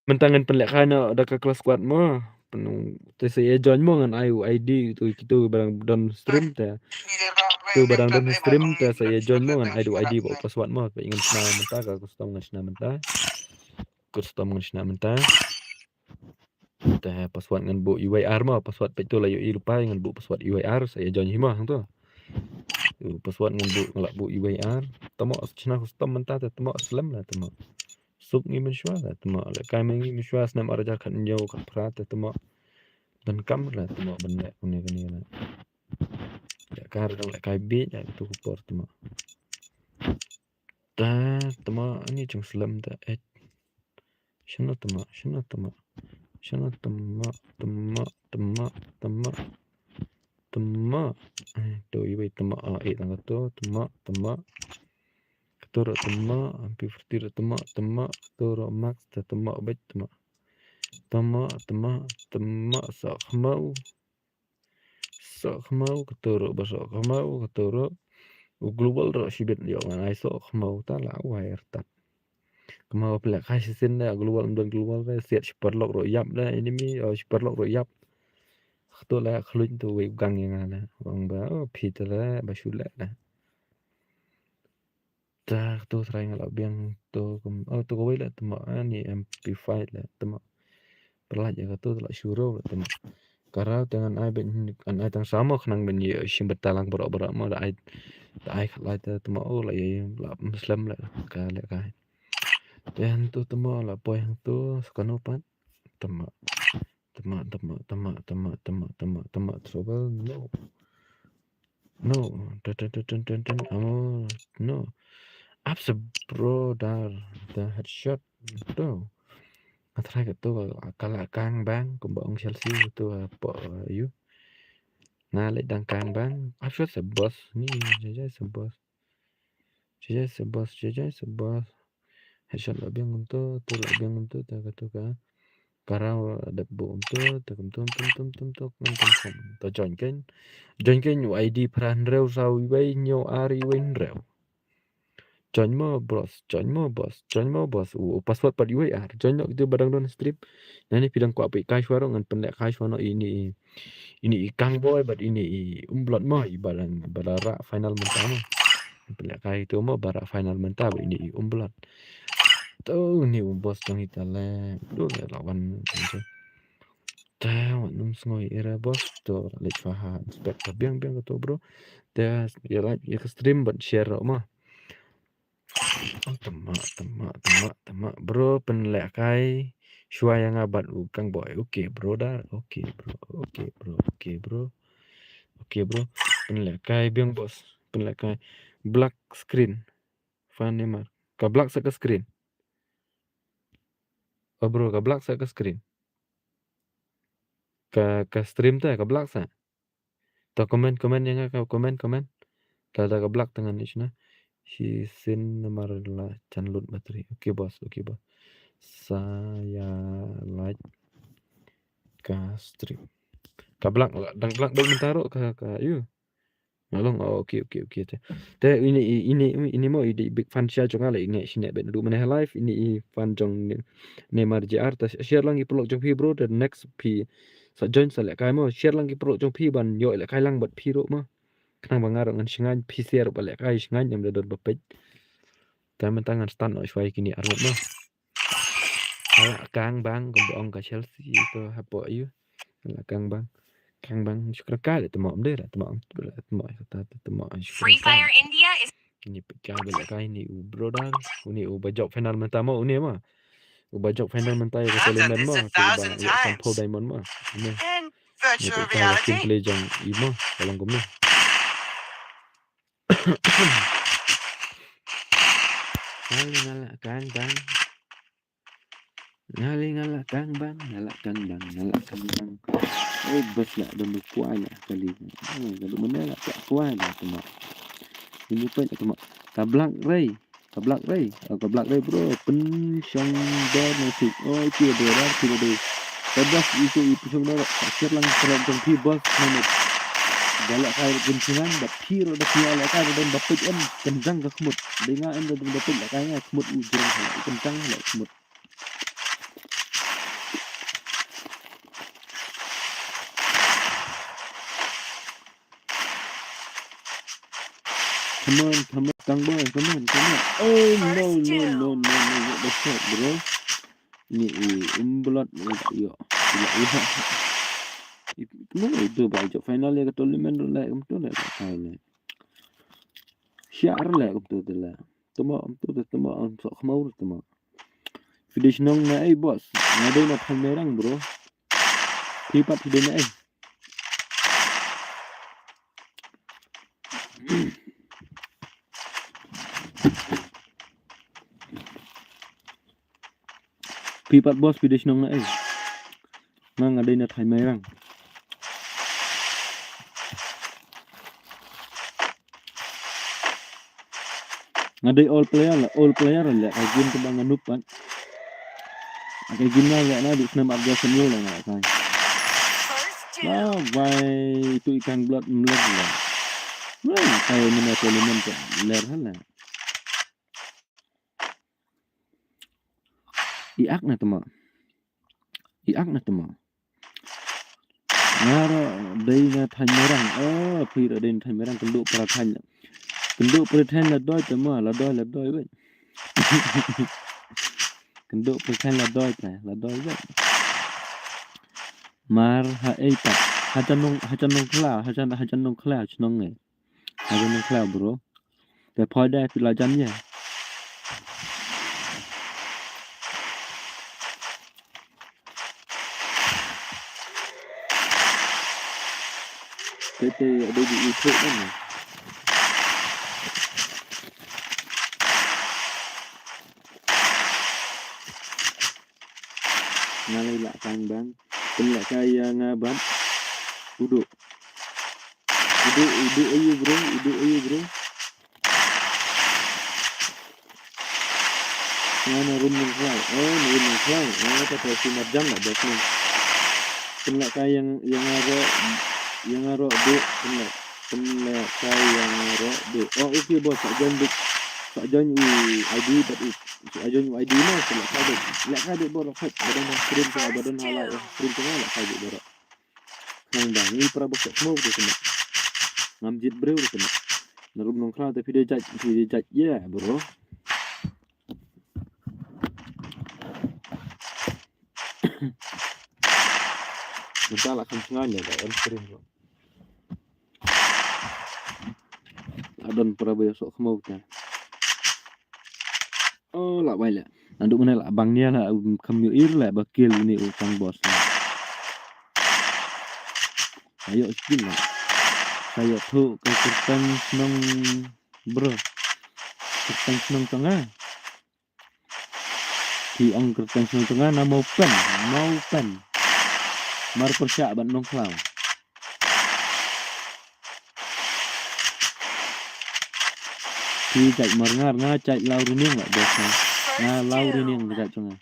Mentangan pelakana ada ke kelas kuat mah. Penuh saya join mo ngan ID itu barang down stream ta. Itu barang down stream ta saya join mo ngan ID bawa password mo ingin senang mentah ka custom ngan senang mentah. Custom ngan senang mentah. Ta password ngan bu UIR mo password itu lah lupa ngan bu password UIR saya join hima hang tu. Password ngan bu ngelak bu UIR. Tamo senang custom mentah ta tamo slam lah tamo. Sub ni mensyua lah tamo le kami ni mensyua senam araja kan jauh kan prat tamo dan kam lah tamo benda ni lah. Ya kar dong lek kai bit ya itu kupor tamo. Ta tamo ni chung slam ta Shana tama to ibai tama tangga to tama ketoro tama hampir vertir tama toro max tama bet tama sakmau ketoro basok kemau ketoro global ro sibet yo ngai sok mau ta la wire tat kemau pelak kasih sin da global dan global da siat superlock ro yap da enemy superlock ro yap to la khluin to we gang yang ala bang ba phit la ba shula la ta tu try ngala biang tu tu ko wala tama ani amplified la tama perlah jaga tu la syuro la tama karena dengan ai ben an ai tang sama khnang ben ye sim betalang berak ma da ai khala ta tama la ye la muslim la ka la ka dan tu tama la poy hang tu skano pat tama tama trouble no no abs bro dar the headshot tu atrai ka tu kala kang bang ko bong Chelsea tu po you na le dang kang bang abs se boss ni jaja se boss headshot la biang untuk tu la biang untuk ta ka tu ka karao đập bộ to join cái nhu ID pran rêu sau với nhau ari wen rêu join mo boss password pat UI join no itu barang don strip nani pidang ko api kai suara ngan pendek kai suara ini kang boy but ini umblot mo ibalang balara final mentama pendek kai itu mo bara final mentama ini umblot tuh ni boss jong itale do lawan tahu num ngoi era bos to lech faha spek biang to bro ta ya like ya stream but share mah tama bro penlek kai shua yang abat kang boy oke bro dar oke bro penlek kai biang bos penlek kai black screen fan nemar ka black sa ka screen oh bro ka black sa ka screen ka stream ta ka black sa to komen yang ka komen kada ka black tangan ni na si sin namarla chanlut bateri oke bos saya like ka stream ka black dang black bag mentaro ka you ngalong oke te ini mo ide big fan sia jong ala ini sine ben du mana live ini fan jong Neymar JR ta share lang ipolok jong pi bro the next pi sa join sa le kai mo share lang ipolok jong pi ban yo le kai lang bat pi ro mo kanang bangarang ngan singan PCR balik kai singan yang dodot bepet taman tangan stand oi fai kini arut mah ala kang bang gomboong ka Chelsea itu hapo ayu ala kang bang syukur kali temo de la temo Free Fire India is ini pecah balik kai ni bro dar ini bajok final mentama ini mah bajok final mentai ke Solomon mah sampo diamond mah ini virtual pecah simple jang imo kalau gomnya ngala kang bang bos lah dan kuat lah kali kalau mana lah tak kuat lah cuma ini pun cuma kablak ray bro pensyang dan musik oh itu ada tidak ada kablas itu pusing dah share lang terang pi bos nama galak kai kuncingan dak hero dak nyala kai dan dapat kencang ke kemut dengar dan dapat lah kayaknya kemut ujung kencang lah kemut Come on, kang boy, come on. Oh no, that's it, bro. Ini umblot yo. Gila itu baca final ya ketul men lah betul lah final. Syiar lah betul lah. Tama sok mau tama. Finish nong na bos. Ngade na merang bro. Pipat hide na Pipat bos pides nong na nang ada na thay merang ngadai all player lah agin ke bangan nupan agin na di senam arga senyo lah na kai lah vai tu ikan blood mler lah nah kai mina elemen ke ler hala iak na tama ngara dai na thay merang pira den thay merang kenduk para thay Kenduk pretend là đói tao mà là đói vậy. Kenduk pretend là đói vậy. Mar ha ei tak. Hajan nong klau chnong nge. Hajan nong klau bro. Te phoi da phi la jan ye. Tete ada di YouTube kan. Ngalai lạ càng bán Tên là cây bán Udu ayo bro Ngana room yang cloud kata si marjam lah biasanya tên là cây yang aro do tên là cây yang aro do okay bos tak join ID but join ID mah selak kade borok hat badan screen ke badan hala screen tengah lah kade borok nang bang ni pra bok smoke tu kena ngamjit bro tu kena narum nong kra tapi dia jaj ya bro masalah kan sengaja kan screen bro adon pra besok smoke ta lạ bay lẹ đụng này là bằng nha là không nhiều ít lại bậc kia này tăng boss ayo skin lah saya tu kertas nong bro kertas nong tengah thì ông kertas nong tengah na mau pen mar persyak ban nong klau thì chạy mờ nga chạy lao riêng lại được nga lao riêng chạy cho ngài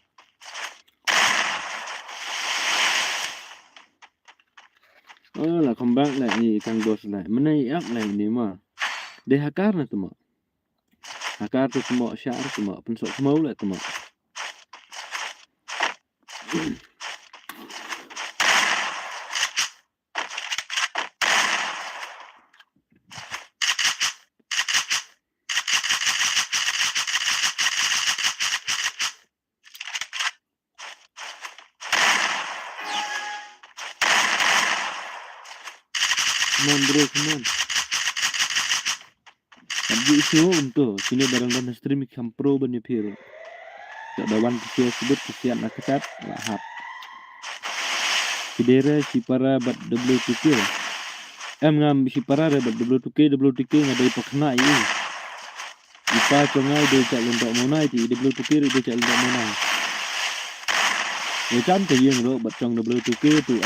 là không bác lại gì càng boss lại mà này áp này nếu mà để hakar này tụi mọ hakar tụi mọ xã tụi mọ phân số máu lại tụi mọ Come on bro, come on. Abdi isiho untuk sini barang-barang stream kam pro bani piro. Tak dawan kesian sebut kesian naketat lahap. Kidera si para bat W2K. Ngam si para bat W2K ngadai pakna ini. Ipa congai dia cak lentok monai ti W2K dia cak lentok monai. Ya can yang ro bat cong W2K tu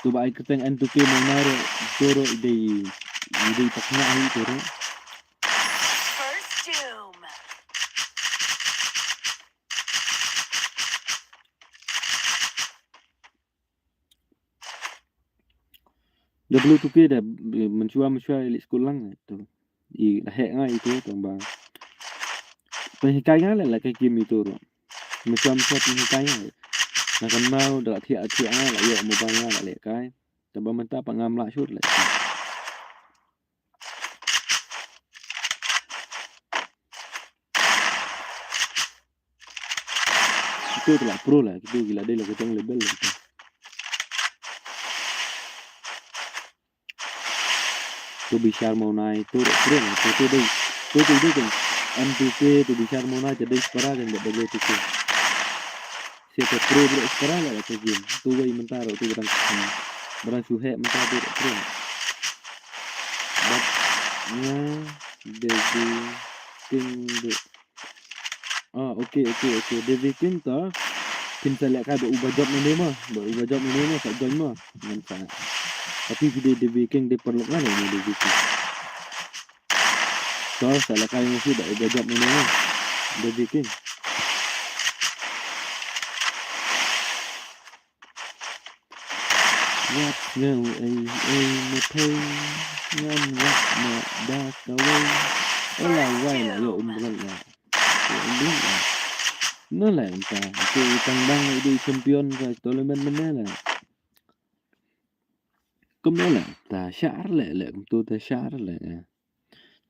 tu bai keteng N2K monaro toro ide pakna hi toro. First doom. W2K dah mencuba elit sekolah tu. I dah hack ngai itu tambah. Penhikai ngai lah kai game itu ro. Mencuba penhikai ngai. Nak kan mau dak thiak ngai lah yo mobile ngai lah lek kai. Tambah mentah pangam lah shoot lah. Itu tu lah pro lah, itu gila dia lah ketong level lah. Tu bisyar mau naik tu pro lah, tu deh kan. M2K tu bisyar mau naik jadi sekarang kan tak boleh tu. Siapa pro boleh sekarang lah tu game. Tu gay mentah tu barang suhe mentah tu pro. Batnya Devi King tu. Okay. Devi King tu Kim saya lihat kan berubah job ni mah. Tak join mah. Nampak. Tapi video Devi King dia perlu kan ni Devi King. So saya lihat kan mesti dah ubah job ni mah. Devi King. What no my pain ngan what no dark away. Lah yo umbrella lah. Nó là ta cái tăng băng đi champion rồi tournament bên là cũng nói là ta xả lại cũng tôi ta xả lại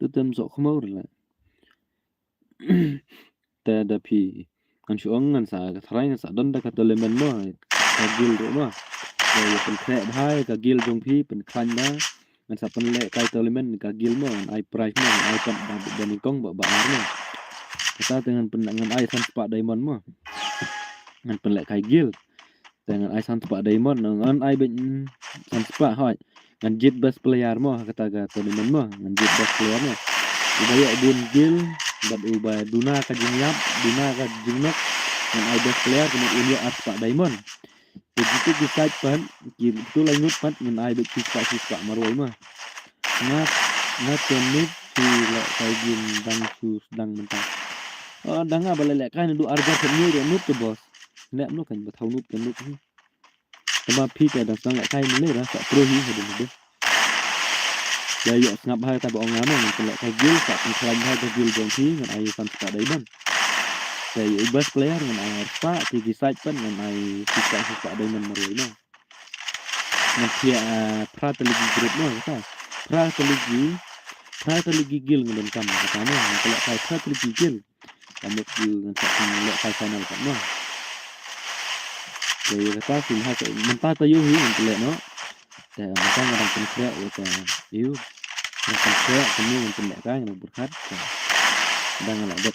tu tem sok khmau la ta da phi an chuang ngan sa ka thrai ngan sa don da ka tolemen mo ka gil ro mo ya pen kre bhai ka gil jong phi pen khan da ngan sa pen le kai tolemen ka gil mo ai price mo ai pat da ni kong ba ar mo ta dengan pen ngan ai san spa diamond mo ngan pen le kai gil dengan ai san spa diamond ngan ai ben san spa hoi ngan jet best player mo kata ga tolemen mo ngan jet best player mo ubaya bun gil bat ubaya duna ka jingyap duna ka jingnok ngan ai best player kemudian unyo at spa diamond begitu decide pan itu lanjut pan ngan ai bet spa maroi mah ngat tenit si la kai jin dang su dang mentang dang a balele kan du arga semni de nut to bos nek no kan betau nut kan nut sama pi ta da sang la kai ni ra sa pro hi hede de ya yo ngap hai ta bo ngam ngan la kai gil sa kan klan hai ta gil jong thi ngan ai san spa diamond saya best player ngan ai spa ti decide pan ngan ai spa diamond maroi no ngan dia pratoligi group no ta pratoligi gil ngan kam ka no kalau kai pratoligi gil kamu ngan sa le kai final kan no jadi kata sim ha mentah ta yu hi ngan le no ta mentah ngan kan kre o ta yu ngan kre kamu ngan le kai ngan berkat đang là đất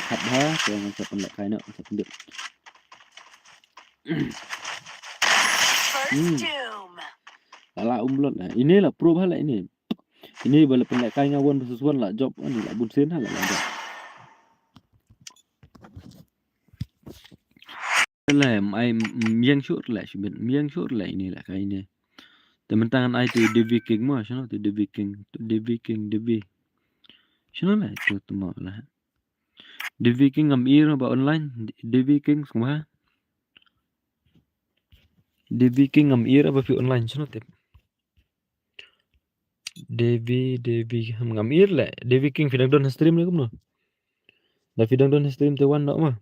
thật ha cho nên sẽ còn lại cái nữa sẽ được là luôn là ini là pro hal ini bala pendek kai ngawon versus one lah job ani lah bunsen hal lah job là ai miang short lah sibin miang short lah ini lah kai ni teman-teman ai tu DV King mah sana tu DV King sana lah itu semua lah DV King ngam ir ba online DV King semua DV King ngam ir ba fi online sana tip DV ngam ir lah DV King fidang don stream ni kumno da fidang don stream te wan no mah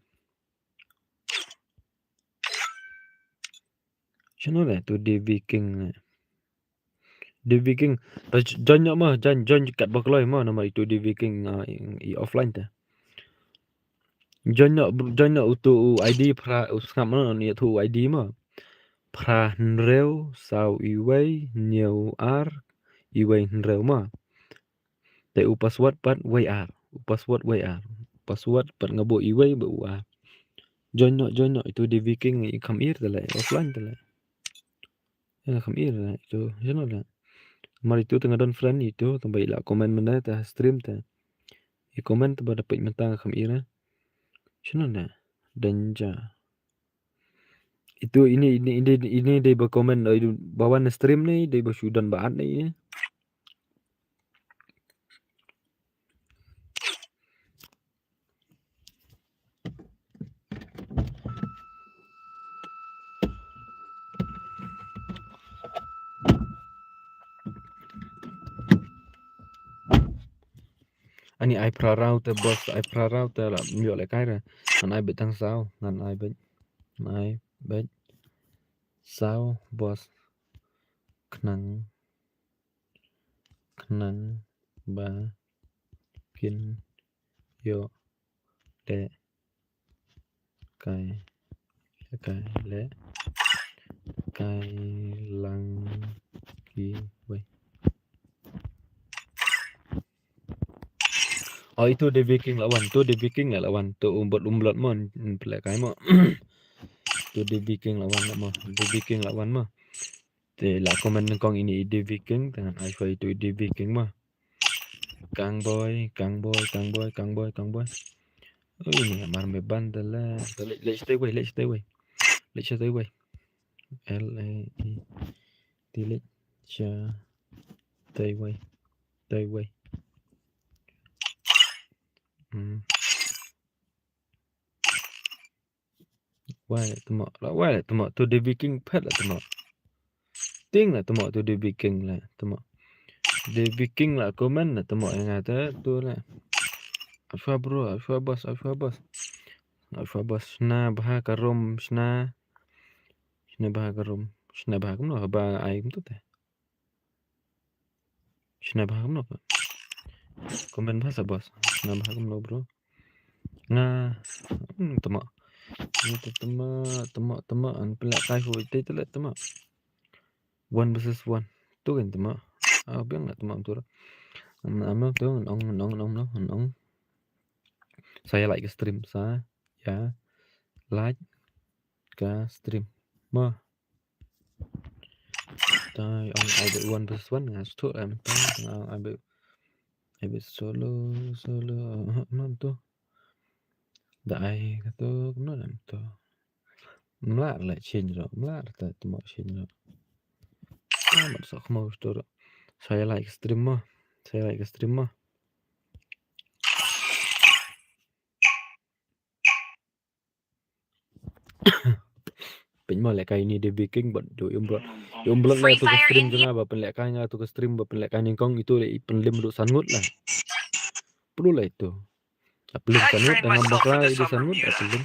sana lah tu DV King join no mah join kat bakloi mah nama itu DV King i offline ta join no utu ID pra usam no ni tu ID mah pra nreu sau iwei new r iwei nreu mah te u password pat wei r password pat ngabo iwei ba u r join no itu DV King i come here tala offline tala come here itu jono la mari itu tengah don friend itu tambai la komen mana ta stream ta i komen ta dapat mentang come here jono na danja itu ini dia berkomen bawah stream ni dia bersudan baat ni ani ai prarau te bos ai prarau te la myo le kai ra an ai betang sao nan ai bet sao bos knang ba kin yo de kai le kai lang ki wei oh itu DV King lawan tu DV King lawan tu umblot mon pelak kai mo tu DV King lawan mo te la komen kong ini DV King dengan ai fai tu DV King mah kang boy oh ini mar me bandala let's stay away L A E delete stay away why temo tu DV King pet lah temo ting lah temo tu DV King lah temo DV King lah komen lah temo yang ada tu lah Alpha boss na bah karom na bah karom na bah karom no ba ai tu teh na bah karom no Komen bahasa bos. Nambah kamu bro. Nah, temak. Ini temak an pelak kai hui teh telat temak. One versus one. Tu kan temak. Biang nak temak tu. Nama tu nong. Saya like ke stream saya. Ya. Like ke stream. Mah. Tai ông ai bị one versus one ngas tu em tang ai bị solo non tu. Đại tu nó làm tu. Mlad lại change rồi, mlad ta temak change rồi. Amat sok mau tu. Saya like stream mah. Saya like stream mah. Pin mo lại cái ini dia baking buat do umbrot lah tu ke Free Fire stream India. jangan apa pelak kanya tu ke stream apa pelak kanya kong itu le penlim duk sangut lah. Perlu lah itu. Pelim I sangut trained dengan myself for bakra this itu on sangut Bermuda. pelim.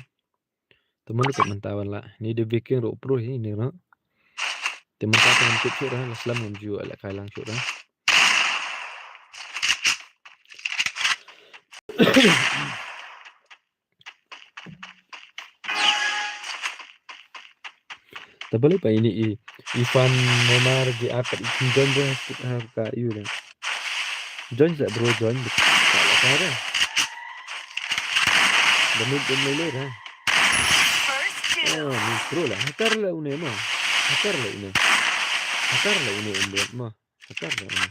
Teman ikut mentawan lah. Ni dia baking ro pro ini no. Teman tak dengan kut dah lah selam menju ala kailang cuk dah. Tak boleh pa ini Ivan Neymar di apa John ka you dah. John tak bro John. Tak lah dah. Demi dah. First kill. Ni pro lah. Hakar lah une mah. Hakar lah une umbrot mah. Hakar lah une.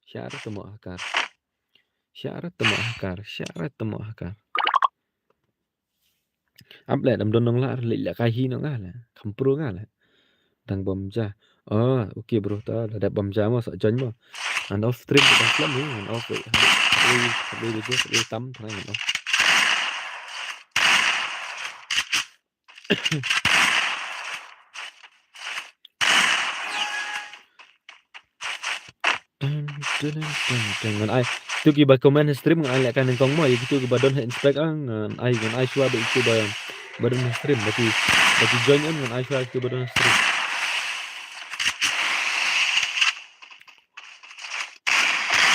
Syarat temu hakar. Syarat temu hakar. Uplet đâm đôn nong la lị là kai hi nó ngà là không pro ngà là đang bấm cha ok bro ta là đẹp bấm cha mà sợ chấn mà anh off stream thì đang lắm nữa anh off vậy đi tắm thằng này off ngan ai tu ki ba comment stream ngan ai lại kan kong mo itu ki ba don inspect ngan ai shua ba itu ba don stream bagi join ngan ai shua itu ba don stream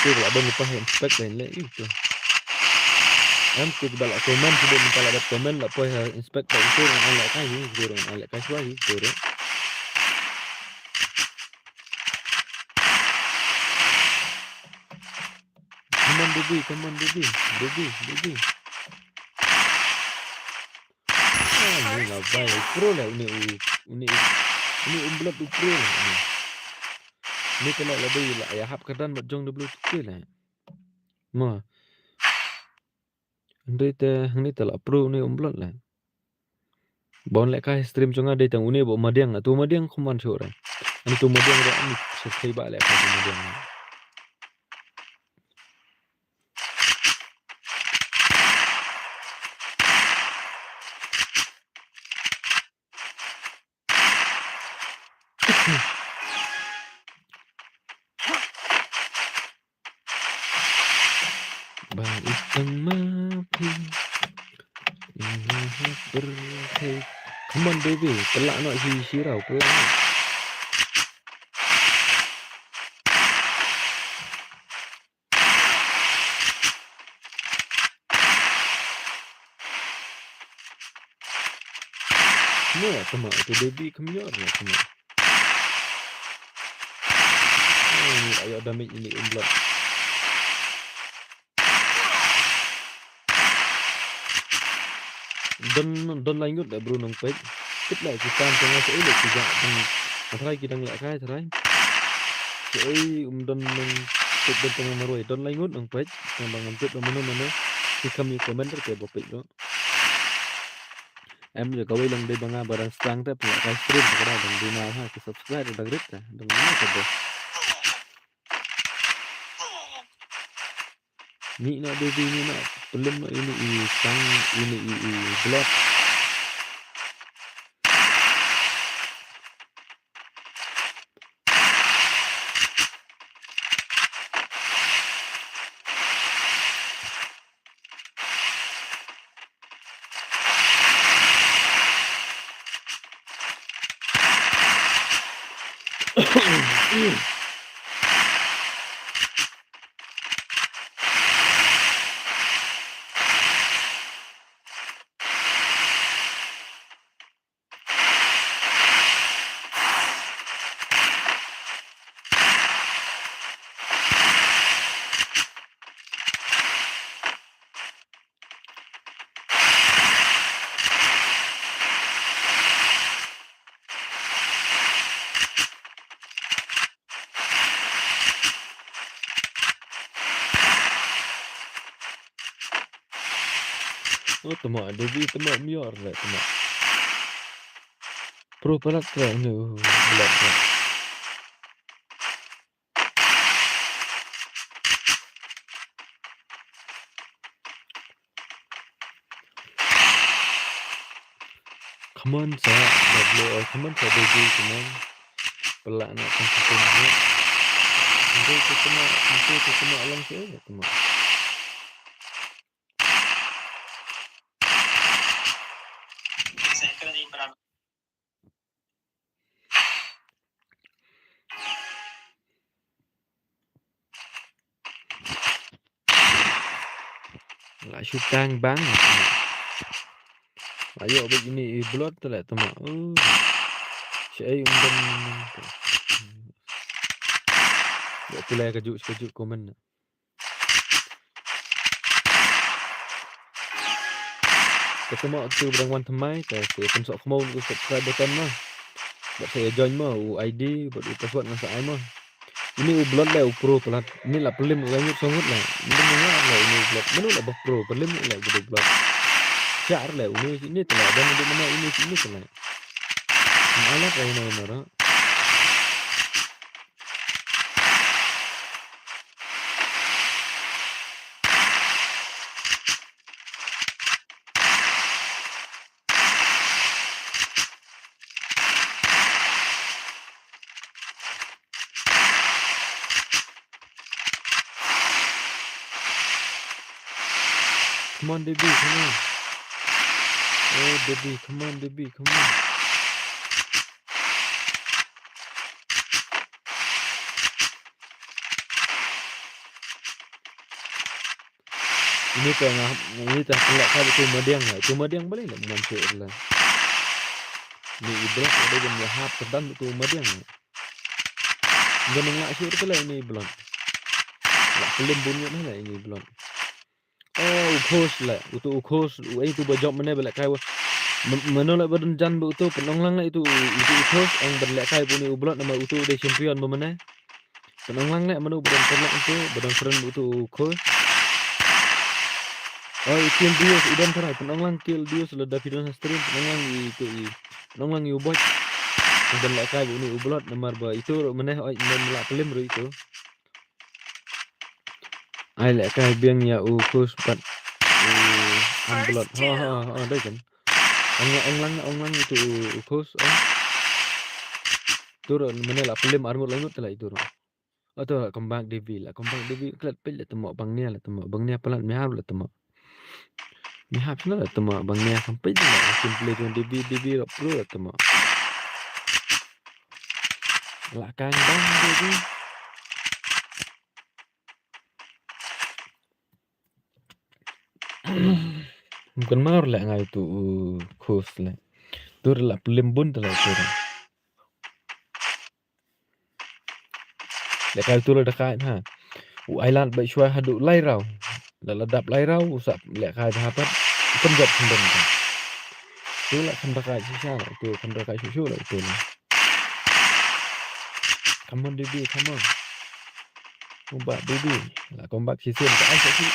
tu la don lupa inspect lain le itu am tu ba la comment tu minta la dapat comment la po inspect ba itu ngan ai lại kai itu ngan ai lại kai shua itu Come on, baby. Ni lah baik. Pro lah ini umblot tu pro lah ini. Ni kalau lebih lah ya hap kedan buat jong double tu lah. Mah. Ni telah pro ni umblot lah. Bon lek kai stream jonga dei tang uni bo madiang tu madiang kuman sore. Ani tu madiang dah ani sekai ba lek kai madiang. Baikkan maafin ini berhenti. Come on baby, pelak nak sirau pelak nak. Semua temak tu baby kemyor lah semua. Ni ayat damage ini umblot. Don lain gut dah bro nong pek. Kit lại cái tam trong nó sẽ được cái dạng thay cái đăng lại khai thay. Sẽ don nong kit don tengah maroi don lain gut nong pek. Yang bang ngam mana thì kami comment ke bopek đó. Em giờ có bây lần đây bằng barang strang tapi kai stream kada dong di na ha ke subscribe dan grit dah. Dong mana ke bos. Ni nak baby ni nak belum ini sang ini block. Oh, tama Devi tama mior lah tama. Pro palat lah ni belat lah. Come on sa, double come on sa Devi come on. Pelak nak konsisten dia. Nanti kita tama alam saya tama. Saya kira di peran. Lah syutang bang. Ayo begini blood tu lah tama. Oh. Saya undang. Betul lah kejut komen. Ketemu tu berangwan temai tak saya pensok mau untuk subscribe button mah. Buat saya join mah ID buat password dengan saya mah. Ini blood lah pro pelat. Ini lah pelim lanjut sangat lah. Ini lah ini blood. Mana lah pro pelim lah gede blood. Car lah ini telah dan di mana ini telah. Malah kayak mana. Come on, Debbie, come on. Oh, Debbie, come on, Debbie, come on. Ini tak pelak kali tu madiang lah. Tu madiang boleh lah mancuk lah. Ini ibrak ada yang lahap kedan tu madiang lah. Jangan nak syur ke lah ini belum. Lah pelim bunyi lah ini belum. Oh, ukhos lah. Itu ukhos. Itu bajak mana belak kai. Mana lah badan jan itu penonglang lah itu ukhos yang berlak kai punya ublot nama itu dia champion mana. Penonglang lah mana badan penong itu badan friend itu ukhos. Oh, kill Dios idan sarai penonglang kill Dios sudah video stream penonglang itu penonglang ubot. Dan lak kai punya ublot nomor ba itu mana melak pelim itu. Ai lak kai biang ya ukhos pat amblot. Ha đây kan. Ông itu ukhos. Tur mana lah pelim armor langut lah itu. Atau kembang Devi kelat pel temo bangnya lah temo bangnya pelat mehab lah temo. Mehab lah temo bangnya sampai lah simple tu Devi pro lah temo. Lah kang bang Devi. Bukan mar lah ngai tu khos lah. Tur lah pelim bun lah tur. Dekat tu lah dekat ha. Island baik syuai haduk lai rau. Dah ledap lai rau usap lek kai dapat penjat kendem. Tu lah kan dekat sisa lah tu kan dekat susu lah tu. Come on Debbie, come on. Kombat Debbie. Lah kombat season tak ada sih.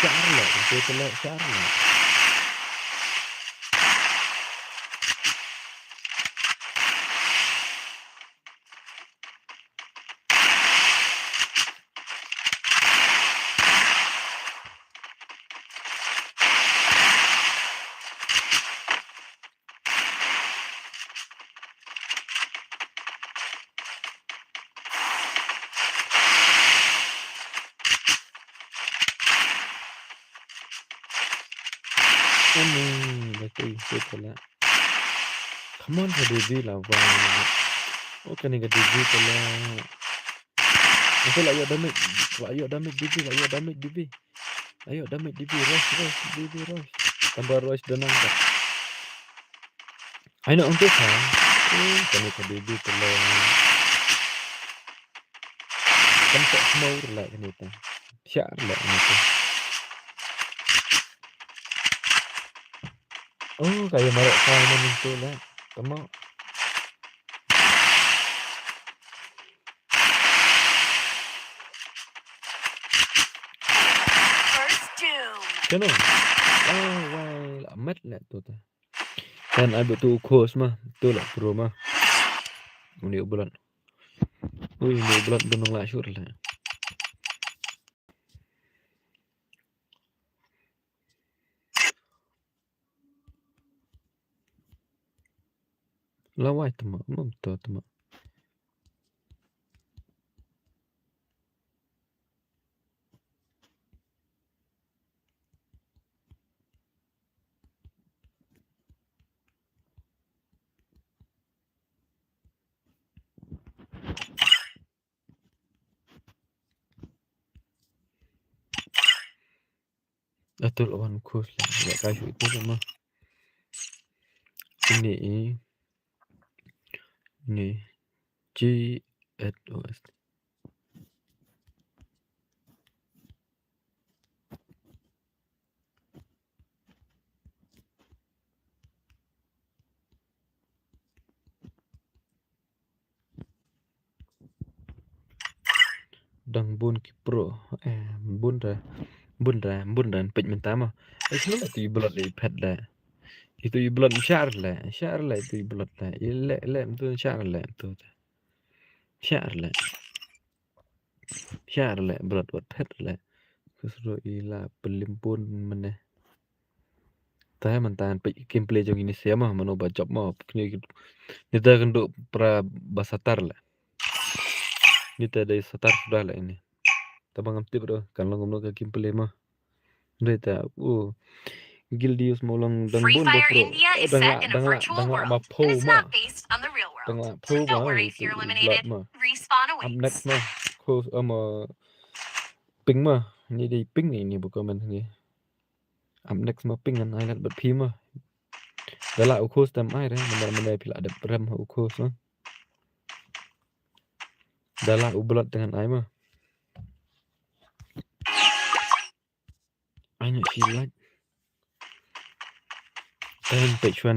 Charlotte, itu telah Charlotte. Betul lah. Come on ke Debbie lah bang. Oh kan ke Debbie telah. Betul ayo damage Debbie. Ayo damage Debbie rush Debbie rush. Tambah rush dan angkat. Ayo nak untuk ha. Kan ke Debbie telah. Kan tak semua lah kan itu. Siap lah itu. Oh, kayak marok kanan itu lah. Tama. First Chano. Oh, why amat lah tu ta. Kan ai betul course mah, tu lah pro mah. Uni bulan. Ui, uni bulan gunung lah syur lah. Lawai tama, mam tu tama. Atul lawan course lah. Ya kayu itu sama. Ini GSOS. Dang bun ki pro. Bun dan pej mentama. Itu lah tu bulat di pet lah. Itu bulat syar lah itu bulat lah. Le tu syar lah tu. Syar lah bulat buat pet lah. Kusro ila pelimpun meneh. Tah mentan pej gameplay jong ini siapa mano ba job mah. Kita kenduk pra basatar lah. Kita dari satar sudah lah ini. Tabang amtip bro. Kan long ke gameplay mah. Data. Gildius maulang dang Free bun Fire bro. India is set in a virtual Ma world, po and it's ma. not based on the real Dang world. po So don't ma. worry if you're eliminated. Respawn Up next awaits. mah. Ko ping mah. Ni di ping ni bukan man ni. Up next mah ping an island but pi mah. Dala ukos tam ai dah. Mana pila ada rem ukos mah. Dala ubelat dengan ai mah. Ai nak silat. Kan pecua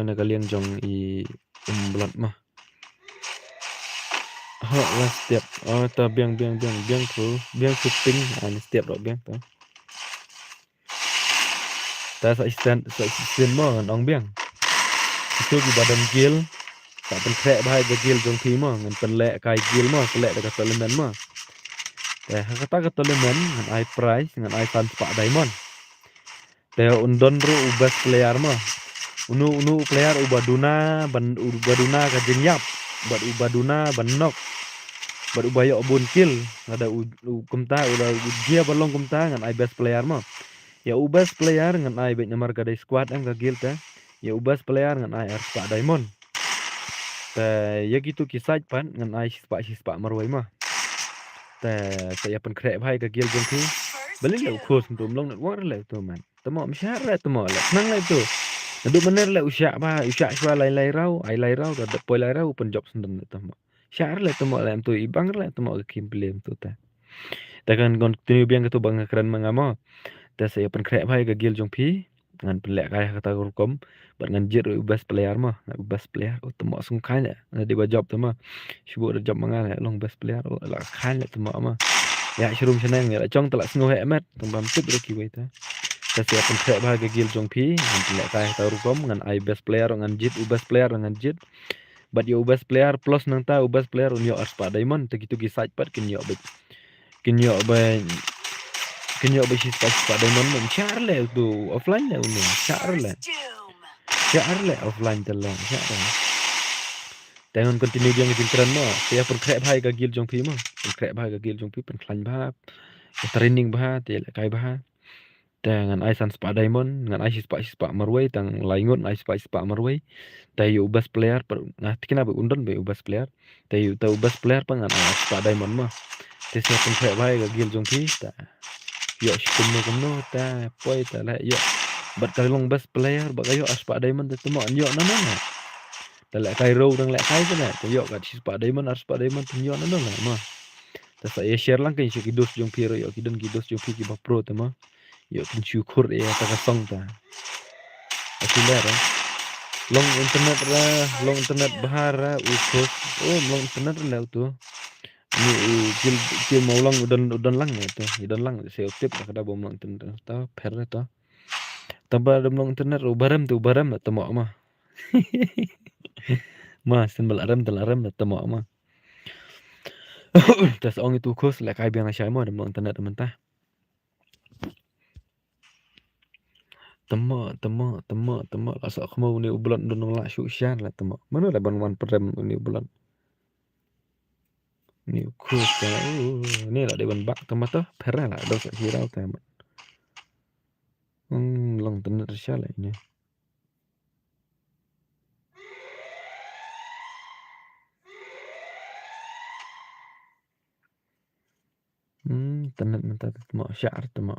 na kalian jong i belat mah. Lah setiap ta biang tu ping setiap dok biang tu. Ta sa stand mah ngan ong biang. Itu di badan gil tak pen krek bahai ke gil jong pi mah ngan pen lek kai gil mah lek dekat elemen mah. Kata elemen ngan ai price ngan ai san pak diamond. Undon ru ubas player mah. Unu player ubaduna ka jenyap. Bad ubaduna ban nok. Bad ubayo bun kill. Ada kumta udah dia balong kumta ngan ai best player mah. Ya ubas player ngan ai bet nomor gadai squad ka guild ta. Ya ubas player ngan ai pak diamond. Ya gitu kisah pan ngan ai sispak marwai mah. Saya pen krek bhai ka guild jong thi. Balik lah ukos untuk melong nak war lah tu man. Temo msyar lah temo lah. Senang lah itu. Naduk bener lah usyak syua lai rau, ai lai rau dah poi lai rau pun job senden lah temo. Syar lah temo lah tu ibang lah temo ke gameplay tu ta. Takkan continue biang ke tu bang keren mangamo. Ta saya pen krek bhai ka guild jong pi ngan pelek kaya kata rukom ngan jit ubas player mah ubas player temo sung kai lah di ba job tu mah. Syubu dah job mangan long best player lah kai lah temo mah. Ya syurum senang ya chong telak sengoh hemat tambam tip reki wei ta. Ta siap pen krek bhai ka guild jong pi ngan pelek kaya kata rukom ngan ai best player ngan jit ubas player ngan jit. But yo ubas player plus nang ta ubas player unyo aspa diamond gitu gisaj pat kinyo ba spa diamond mum char le tu offline le unyo char le offline telang char. Tangan continue yang keren mah. Saya perkrek bhai ka guild jong pi mah. Perkrek bhai ka guild jong pi pen klan bah. Training bah te kai bah. Tangan ai san spa diamond ngan ai spa marwai tang laingot ai spa marwai. Tayo ubas player ngah kenapa undon be ubas player. Tayo ubas player pa ngan ai spa diamond mah. Te saya perkrek bhai ka guild jong pi ta. Yo kumno ta poi ta la yo. Bat kalong best player ba kayo aspa diamond te mo anyo na na. Ta la kai row dang la kai ta na. Yo kat aspa diamond tunyo na na mah. Ta saya share lang kay kidos jong pi yo kidos jong pi ki ba pro ta mah. Yo kin syukur ya ta kasong ta. Asilar long internet bahara ukos long internet la tu. Ni kil mau lang udan lang itu, udan lang saya tip kada bom lang ten ta per ta. Tamba dam lang internet baram tamo mah. Mas ten balaram tamo mah. Tas ong itu kos la kai biang syai mo dam lang internet mentah. Tamo la sa khmo ni ubulan don la shu shan la tamo. Mana la ban wan perem ni ubulan. Ni kos ka ni la de ban bak tamo to per la do sa hirau tam. Lang internet syai la ini. Internet mentah tamo syar tamo.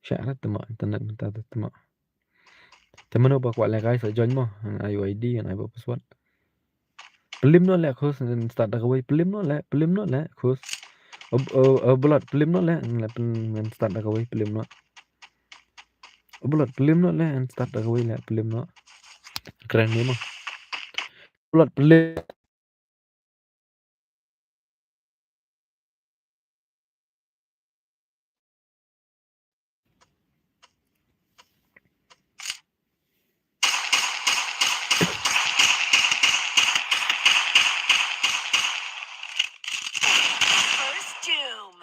Syar tamo internet mentah tamo. Temen apa kuat lek sa join mo ang ID ang password. Pelim no lek khos start dak way pelim no lek khos. Bulat pelim no lek start dak way pelim no. Bulat pelim no lek start dak way lek pelim no. Keren ni mo. Bulat pelim First doom.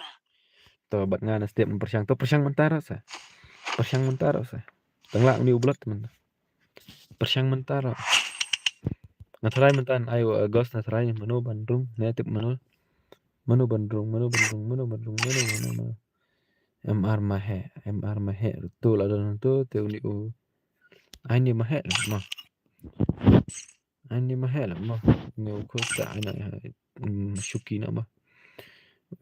to bat ngana setiap persyang mentara sa. Persyang mentara sa. Tenglah ni bulat teman. Persyang mentara. Ngatrai mentan ayo ghost ngatrai manu Bandung netip manu Bandung. MR mahe betul ada tu teori u. Ini mahe lah Ini mahe lah Ni ukur tak ana syuki nama.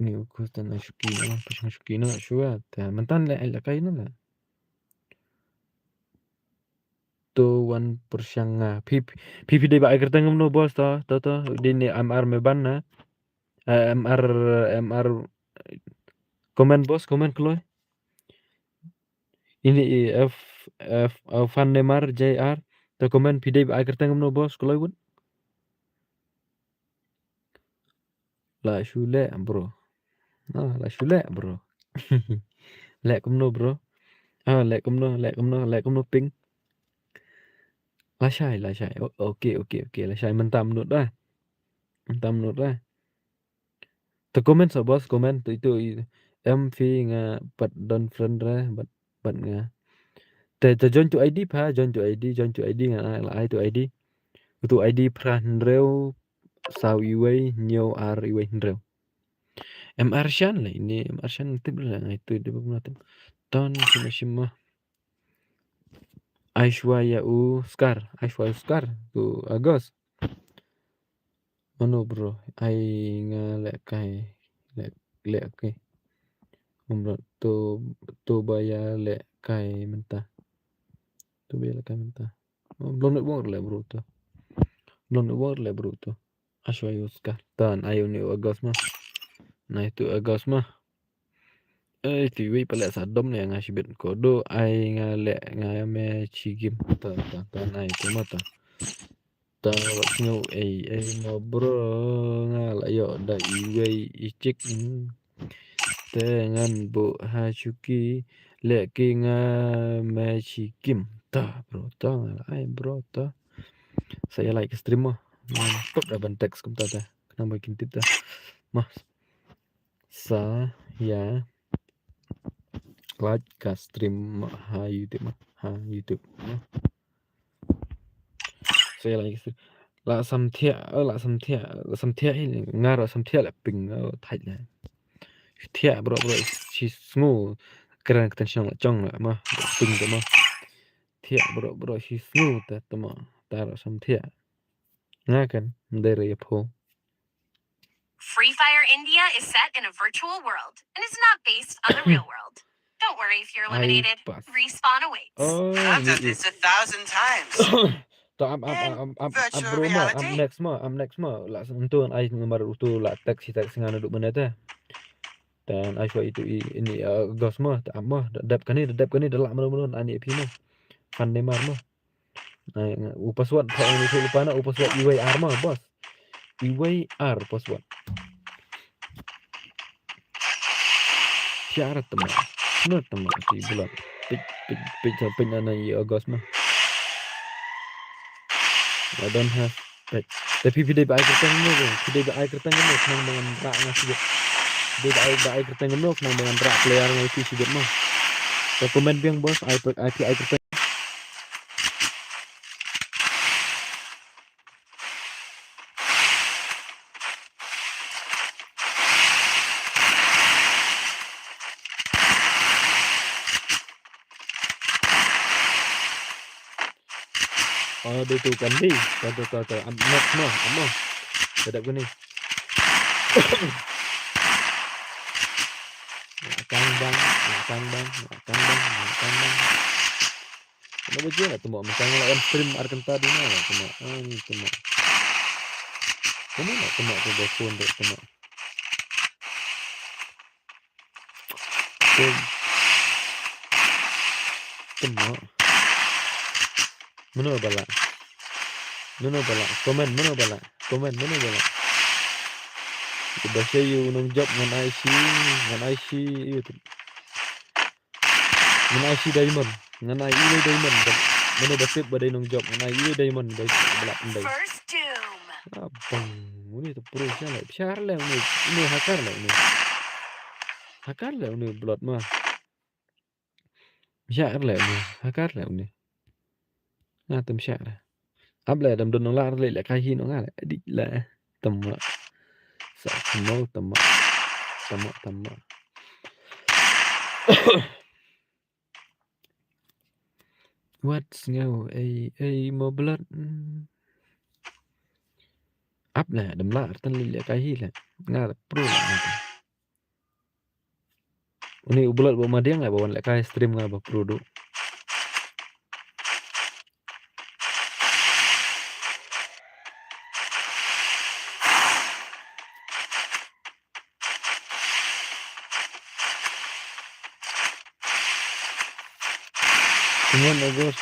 Ni ukur tak ana syuki nama. Pasang syuki nama syuat. Mentan le kai na. Tu wan persyang PP de ba agar tangam no bos ta di ni MR me ban na. MR komen bos komen keloy. Ini Fan Neymar JR ta komen pide ba agar tangam no bos keloy bun. La shule bro. La shule bro. Lek kumno bro. Lek kumno ping. La syai. Okey. La syai mentam nut dah. Ta komen sa bos komen tu itu MV nga pat don friend ra bat nga. Ta join to ID nga la ai to ID. Tu ID pran reu sau iway nyo iway ndreu. MR Shan lah ini MR Shan tip lah itu dia pun ton cuma Aishwarya Skar tu Agos mano bro ai ngalek kai lek kai umrot tu bayar lek kai mentah belum nak buat lah bro tu Aishwarya Skar tan ayo ni Agos mah nah itu Agos mah TV pala sa dom ni nga sibit kodo ai nga le nga me chigim ta nai to mata ta watnyo ai no bro nga la yo da iwei ichik te ngan bu ha chuki le ki nga me chigim ta bro ta ai bro ta saya like stream mah stop dah teks kum ta kenapa bikin tip ta mah saya like ka stream YouTube YouTube saya like stream la sam thia ini ngaro sam thia la ping thai la thia bro chi smooth keren tension la chong la ma ping ta ma thia bro chi smooth ta ma tar sam thia ngakan ndere po. Free Fire India is set in a virtual world and is not based on the real world. Don't worry if you're eliminated. Respawn awaits. I've done this 1,000 times. I'm next mo. La sentuh ai nomor itu la taxi ngana duk mana ta. Dan ai itu ini gas mo ta mo dap kani dalak mun ani pi mo. Fan Neymar mo. Password pa ini lupa na password UAR mo bos. UAR password. syarat teman. Benar teman di bulan. Penyana August mah. I don't have pet. Tapi video air kertang mo ko. Video air kertang mo nang mga rak nga sige. Video air kertang mo nang mga rak player nga itu sige mo. Recommend biang bos air kertang. Oh, itu kan di. Tuh. Amno. Sedap gini. Kang bang. Kenapa dia lah temu misalnya on stream Arkenta di mana temu. Ini temu. Temu tu phone tu temu. Temu. Mana bala? Komen mana bala? Bahasa you nung job ngan IC itu. Ngan IC diamond. Ngan IC diamond. Mana basket badai nung job ngan IC diamond bala pandai. First doom. Abang, ini tu pro siar lah ini hakar lah ini blood mah. Siar lah ini, hakar lah ini. Nah tem siar. Ab lah dam don la le kai hi no ngala di la tama. Sa mo tama. What's ngau mo blood. Ab lah dam la tan le kai hi lah. Ngala pro lah. Ini ubulat bawa madiang lah bawa kai stream ngaba pro do.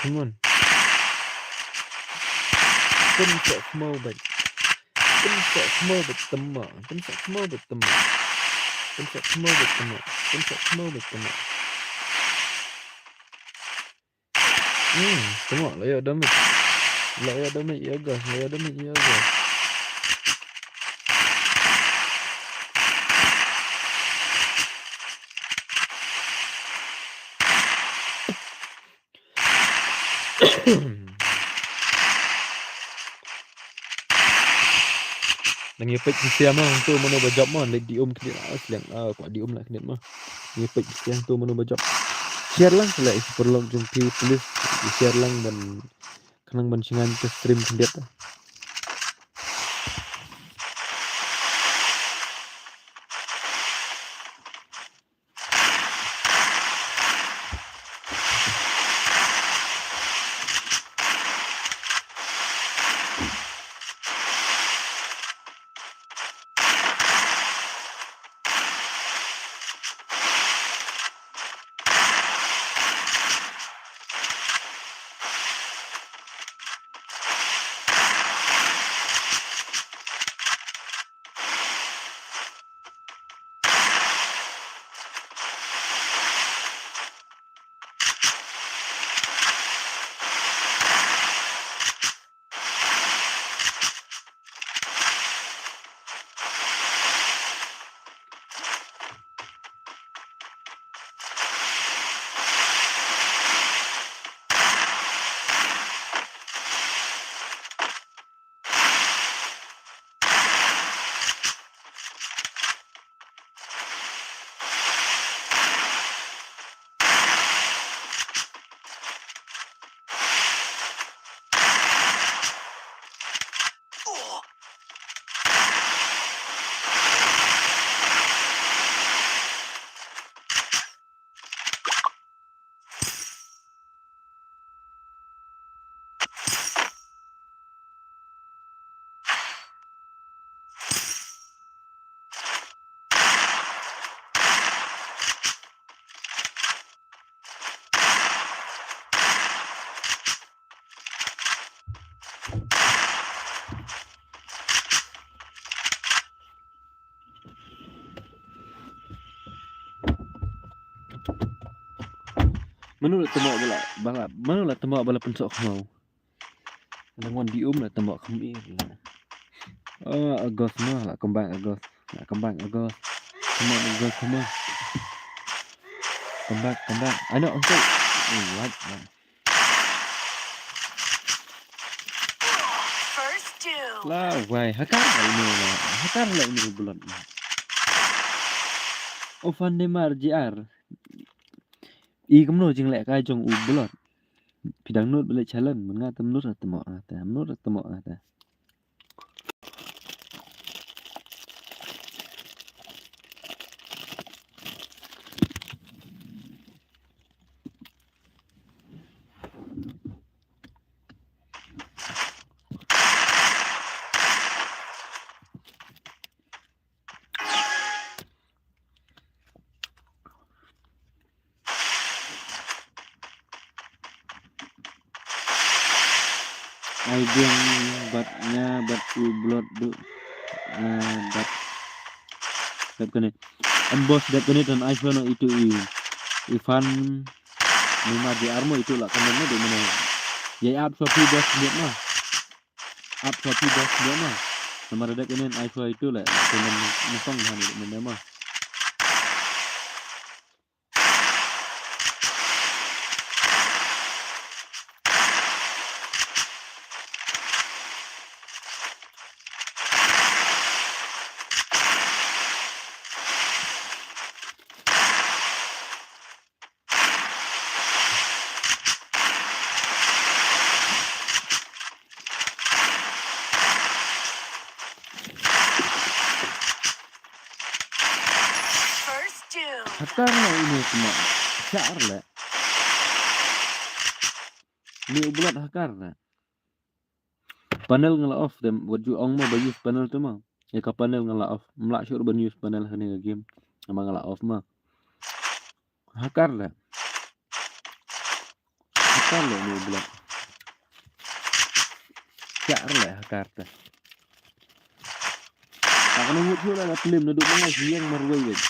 Come on. Pencet semua bet temak. Temak layak damage ya guys. Ngepek siang mah tu mana bajak mah lek dium kena siang kuat dium lah kena mah. Ngepek siang tu mana bajak. Share lang sila perlu jumpi please share lang dan kanang bansingan ke stream sendiri. Menurut tembak bala tembak bala pensok mau. Nangon dium lah tembak kemir lah. Agos mah lah kembang agos. Nak kembang agos. Kembang agos semua. Kembang. Ano untuk what? First doom. Lah, why? Hakar lah ini bulan. Van de Mar JR. Kamno jing lek ka jong bulan. Pidang nut balik challenge mengat menurut tembak ngata. Ai biang batnya batu blood du bat kene emboss dat kene dan iPhone itu Ivan Nima di Armo itu lah kanannya di mana ya up Shopee bos dia mah nama ada kene iPhone itu lah dengan musong hani di mana mah First doom. Hakarna ini semua syar lah ni bulat hakarna panel ngala off dem waju ong mah use panel tu mah ya ka panel ngala off melak syur ban use panel hani game ama ngala off mah hakar lah ni bulat syar lah hakar ta tak kena wujud lah film duduk mana siang marwai wet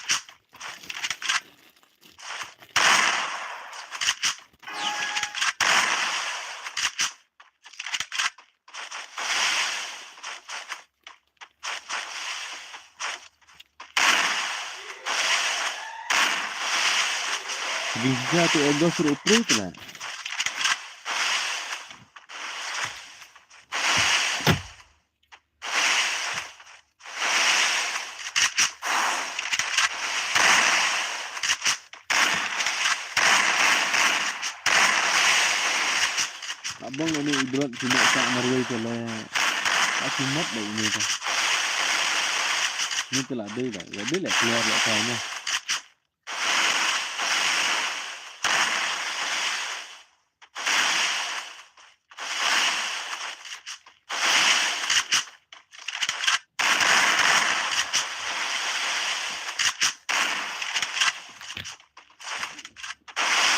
bisa tu ego suruh print lah abang ini ibarat cuma tak marwai tu lah aku mat dah ini tu ni telah dia dah ya dia lah keluar lah kau mah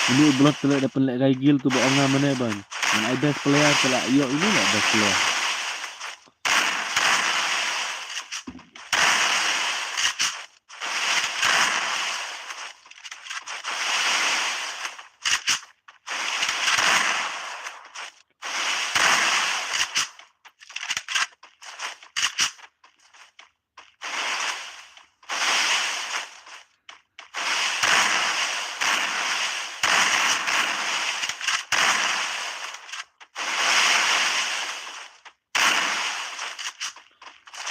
ini blot telah dapat lek kai gil tu bawa ngam mana bang dan best player telah yo ini lah best player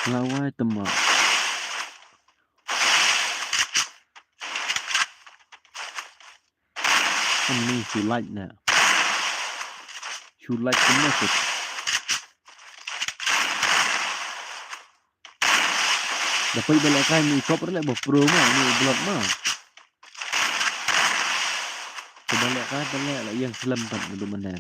lawai temak ini like nak like semua tu dapat balik kan ni cover lek pro mah ni blot mah balik kan balik lah yang selempat dulu mana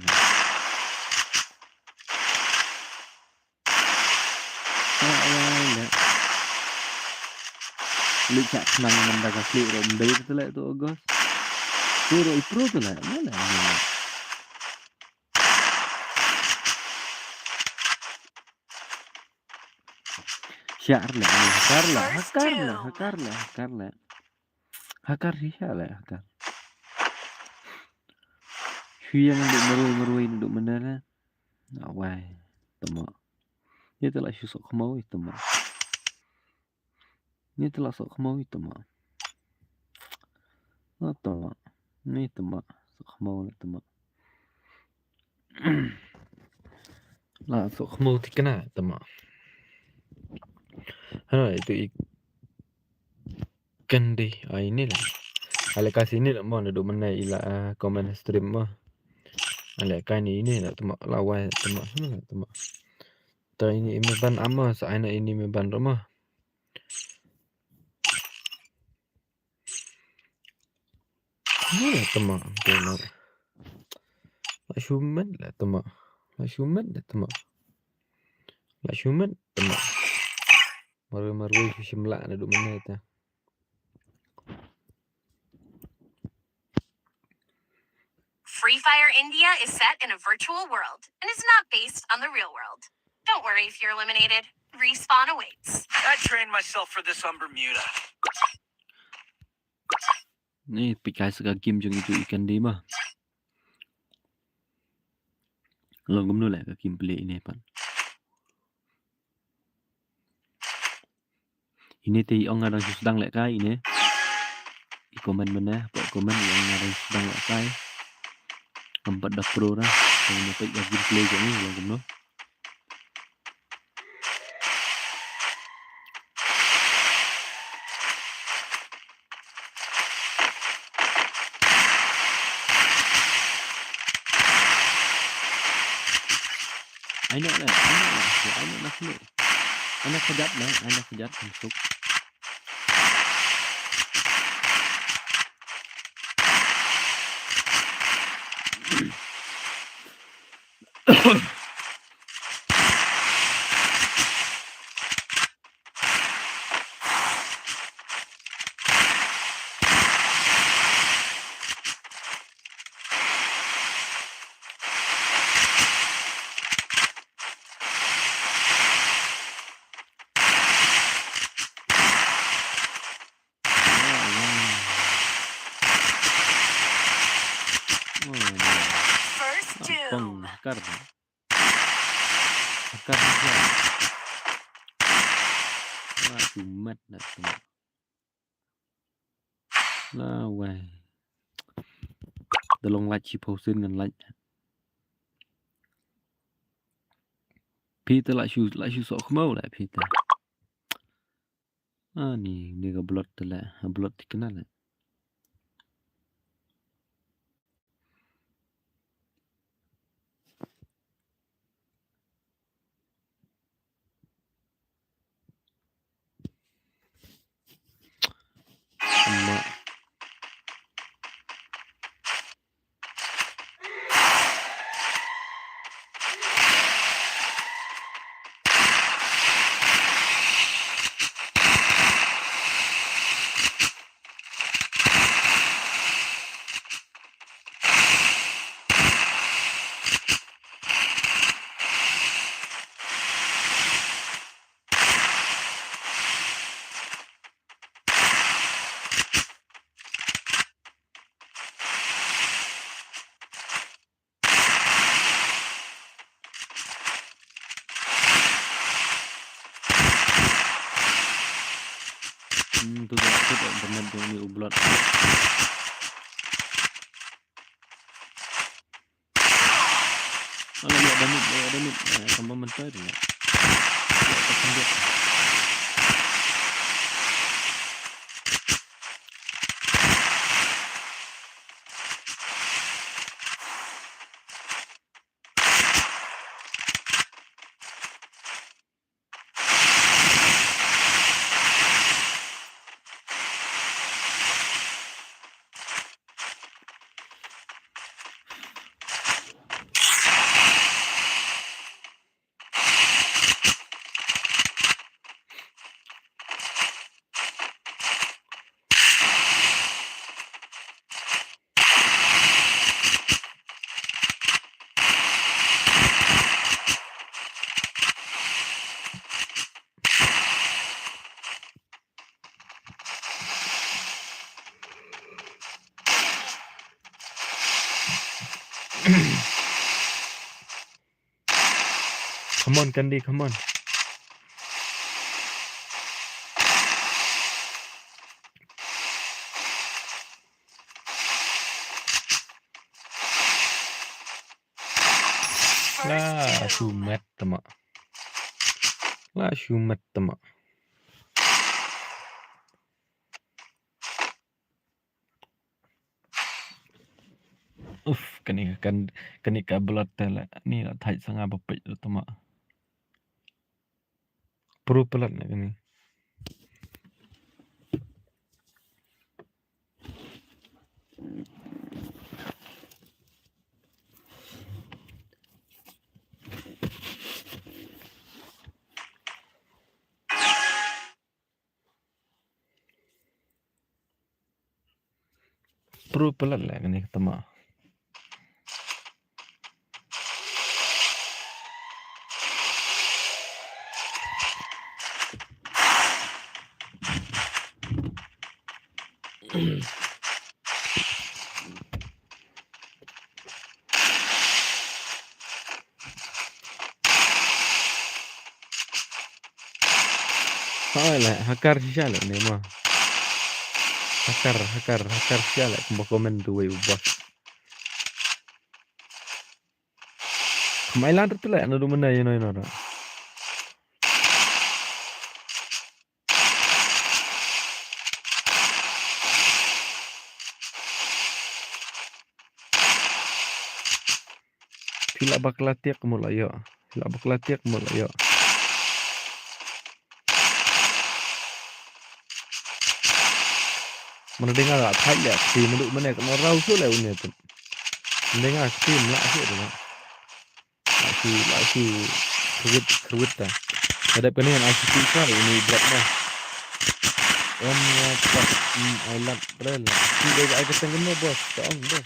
Licak senang mendaga slik romday tu lah tu Agos. Tu pro tu lah mana ni? Syar lah ni, hakar sih lah hakar. yang duk merui duk menara. Awai, tama. Ni telah susuk kemau itu mah. Ni telah sok kemau itu mah. Tama. Ni tama. Sok kemau ni tama. Lah sok kemau tikena tama. Itu ikan deh. Ini lah. Ale kasih ini lah mau duk menai ila komen stream mah. Ale kan ini lah tama lawai tama sana tama. Ta ini meban ama sa aina ini meban rumah. Tama benar. La shuman lah tama. La shuman lah tama. La shuman tama. Maru shimla na duk menai ta. Free Fire India is set in a virtual world and is not based on the real world. Don't worry if you're eliminated. Respawn awaits. I trained myself for this on Bermuda. Ni pikai sega game jong itu ikan dia mah. Long gum lah ke game play ini pan. Ini ti ong ngadang sedang lek kai ini. I komen mana, pak komen yang ngadang sedang lek kai. Empat dah pro dah. Yang dapat game play je ni long gum Anak kejap masuk. First doom. Akar dia. Wah, cumat dah tu. Lah, wah. Tolong like si posin dengan like. Peter like shoes sok mau lah Peter. Ni dia blot lah, blot dikenal lah. Emak. Tu dah internet tu ni ublot. Kalau lihat damit tambah mentah dia. Come on, Candy, come on. Lah, Shumet temak. Lah, Shumet temak. Kani kabelot tele. Ni lah thai sanga bapet temak. Perlu pelat nak kani. Perlu pelat lah kani temak. Hai lah, hakar siya lah ni mah. Hakar siya lah. Kung komen tu way bos. Kumailan tu lah, ano duman na yun. Sila baklatiak mulayo. Mana dengar tak thai ya, si menurut mana kena rau tu lah unya tu. Dengar steam lah asyik tu lah. Laki kerut dah. Ada pening ICT kar ini berat dah. Pas island rel. Tidak ada air keteng gemno bos. Taong bos.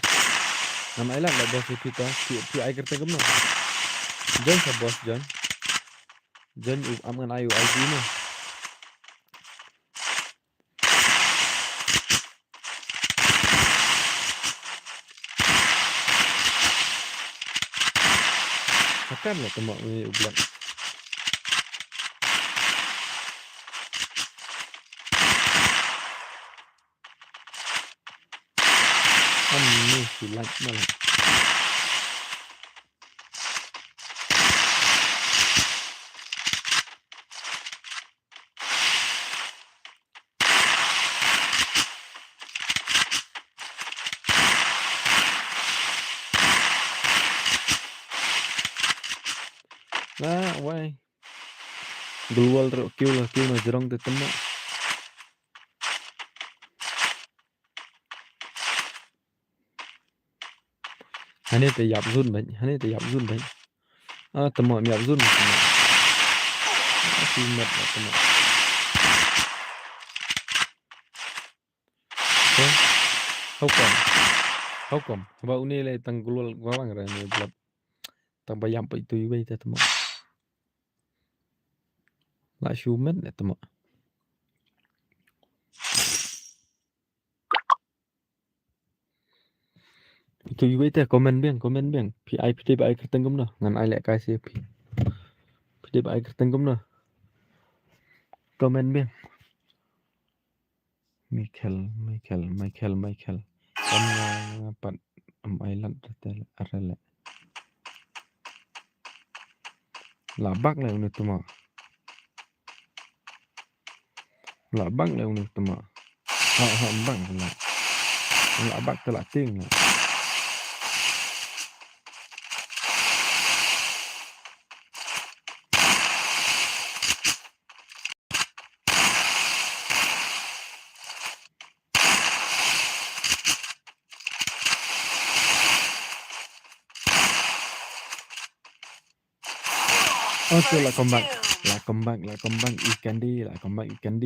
Nama island lah bos itu tu. Ti air keteng gemno. John sa bos John. John aman ayu IG ni. Makan lah temak ni ublak. Ni silat malah. Lah, why? Global kill na jerong te temak. Hani te yap zun baik. Temak yap zun. Simat lah temak. Okay. How come? Sebab ini lah tang global gawang ra ni blab. Tang bayam pa itu ibai te temak. Lah Shumet lah temak. Itu ibai te komen biang. PI pide ba ai kerteng gum na. Ngan ai lek kai se pi. Pide ba ai kerteng gum na. Komen biang. Michael. Kamu pat island te arale. Labak lah unit temak. Labak lah unit temak. Bang lah. Labak telah ting lah. Okay, lah kembang ikan di, Lah kembang ikan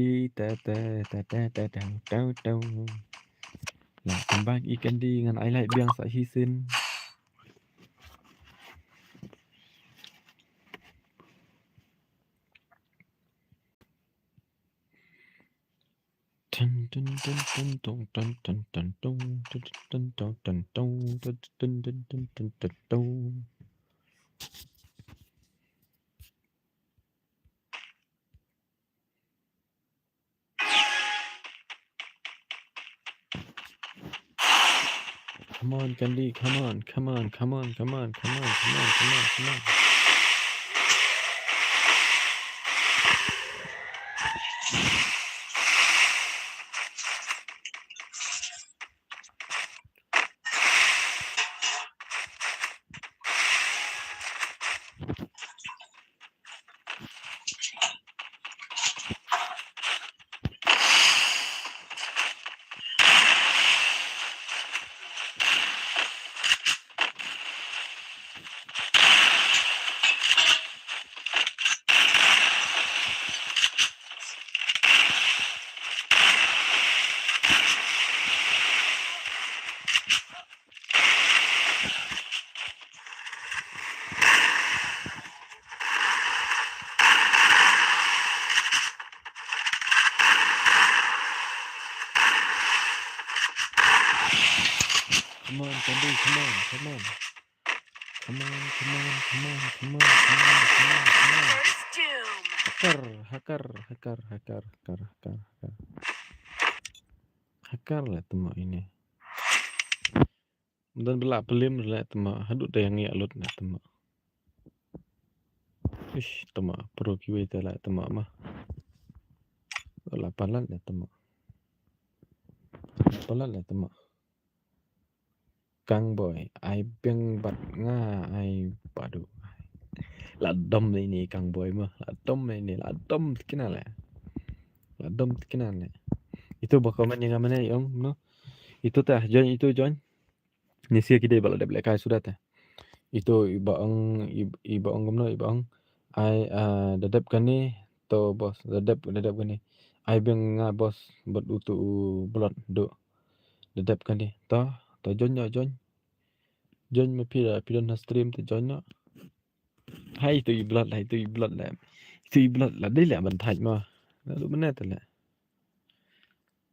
di dengan I like biang sak hisin. Dun dun dun dun dun dun dun dun dun dun dun dun dun dun dun dun dun dun dun dun. Come on, Candy, come on, come on, come on, come on, come on, come on, come on, come on. Come on, Candy, come on, come on. Come on, come on, come on, come on, come on, come on, come on. First doom. Hacker. Hacker lah temak ini. Dan belak pelim lah temak. Hadut dah yang ngiak lut nak temak. Ish, temak. Pro kiwi tak lah temak mah. Lapalan lah temak. Lapalan lah temak. Kang boy, ai biang bat nga ai padu. La dom ini Kang boy mah. La dom kenal lah. La dom kenal lah. Itu bakal mana yang mana yang no. Itu tah join itu join. Nisia kita balak dah belakang sudah tah. Itu ibaang gumno ibaang ai dadap kani to bos dadap kani. Ai biang nga bos buat utu blot do. Dadap kani to join me pidon na stream to join no. Hai itu iblat lah. Itu iblat lah đây là mình thành mà. Nó lúc mana tu lah.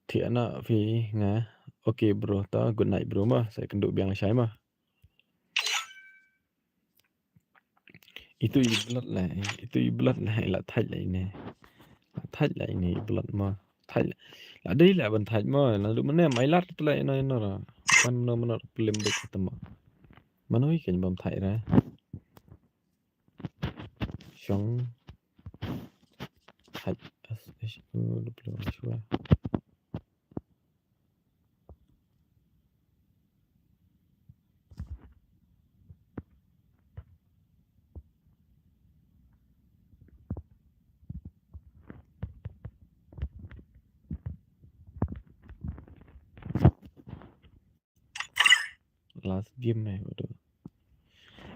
Thì anak fi nga. Okay bro, ta good night bro mah. Saya kenduk biang saya mah. Itu iblat lah là thành lại nè. Thành lại nè iblat mah. Thành là đây là mình thành mah. Nó lúc mana mai lat tu lah nó ra. Mana pelim dek ketemu. Mana ikan bam thành ra. Xong hạch lúc đó chưa last game này udah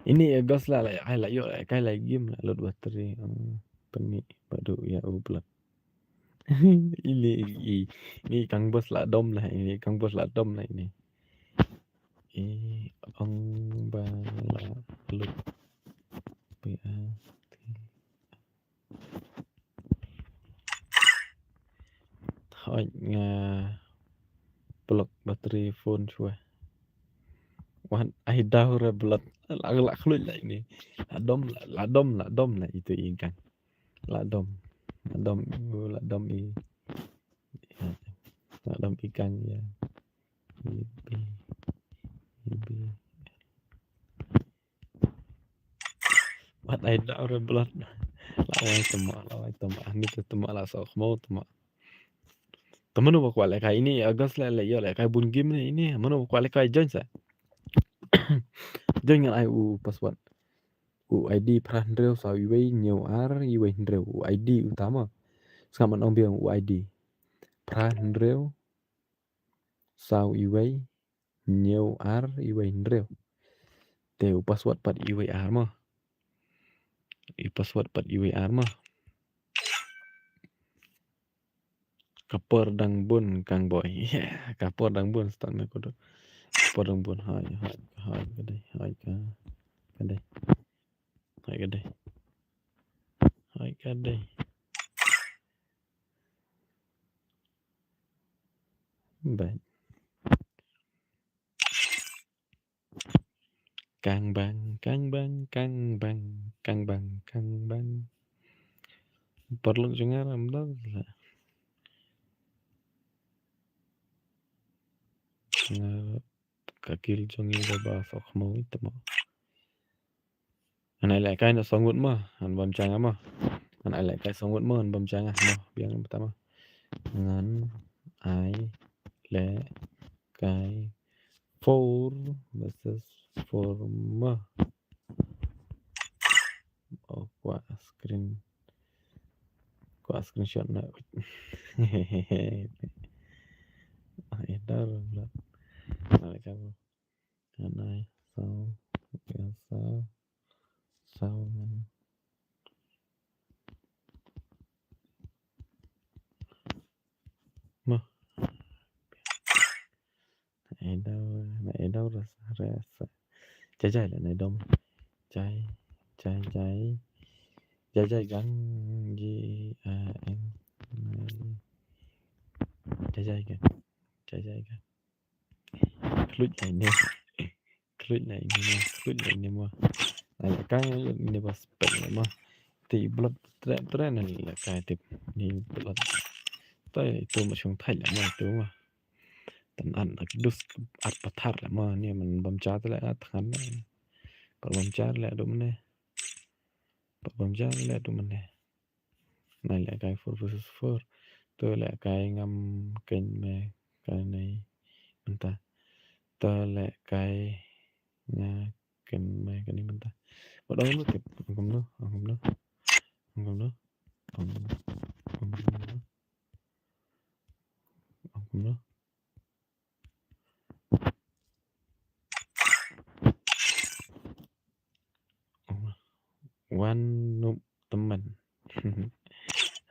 ini gas lah ai lại yuk cái lại game lah load battery peni baru ya ublat ini Kang bos lah dom lah ini Kang bos lah dom lah ini ông ba là lục pa hỏi block battery phone chua wan ai đau ra blood lạc lùi lại ini là dom là itu ikan là dom ikan ya what ai đau ra blood lawai temak ni tu temak lah sok mau temak temen mau kuat kayak ini Agas lah ya lah kayak bun game ni ini mana kuat kayak join sa join dengan IU password UID Prandrel sau iway nhiều ar iway Ndrel UID utama sekarang ông bilang UID Prandrel sau iway nhiều ar iway Ndrel teu password pat iway ar mah password pat iway ar mah kapor dang bun Kang boy yeah kapor dang bun start me kodo kapor dang bun hai cái đây Vậy càng bằng perlu juga ramlah kakil jongi ba sok mau itu mau anh lại cái nó xong nguồn mà anh bấm trang mà anh lại cái xong nguồn mà anh bấm trang mà biang pertama ngắn ai lệ cái for versus forma oh qua screenshot này ai đó là lại cái anh này sao mà này đâu ra trái là này đông trái gắn gì em trái kìa click này mà là cái này bas pengen mà thì blood trend này là cái tip ni blood tới tôi mà chúng thấy là mà tôi mà tận ăn là cái dus ắt bắt thar là màเนี่ยมันบำจ้าแต่ละทันปะบำจ้าแหละดูมันเนี่ยปะบำจ้าแหละดูมันเนี่ยnày là cái 4 versus 4 tôi là cái ngâm kênh mẹ cái này mình ta tôi là cái nhà kênh mẹ cái này mình ta ở đó nó kịp không nó one núp teman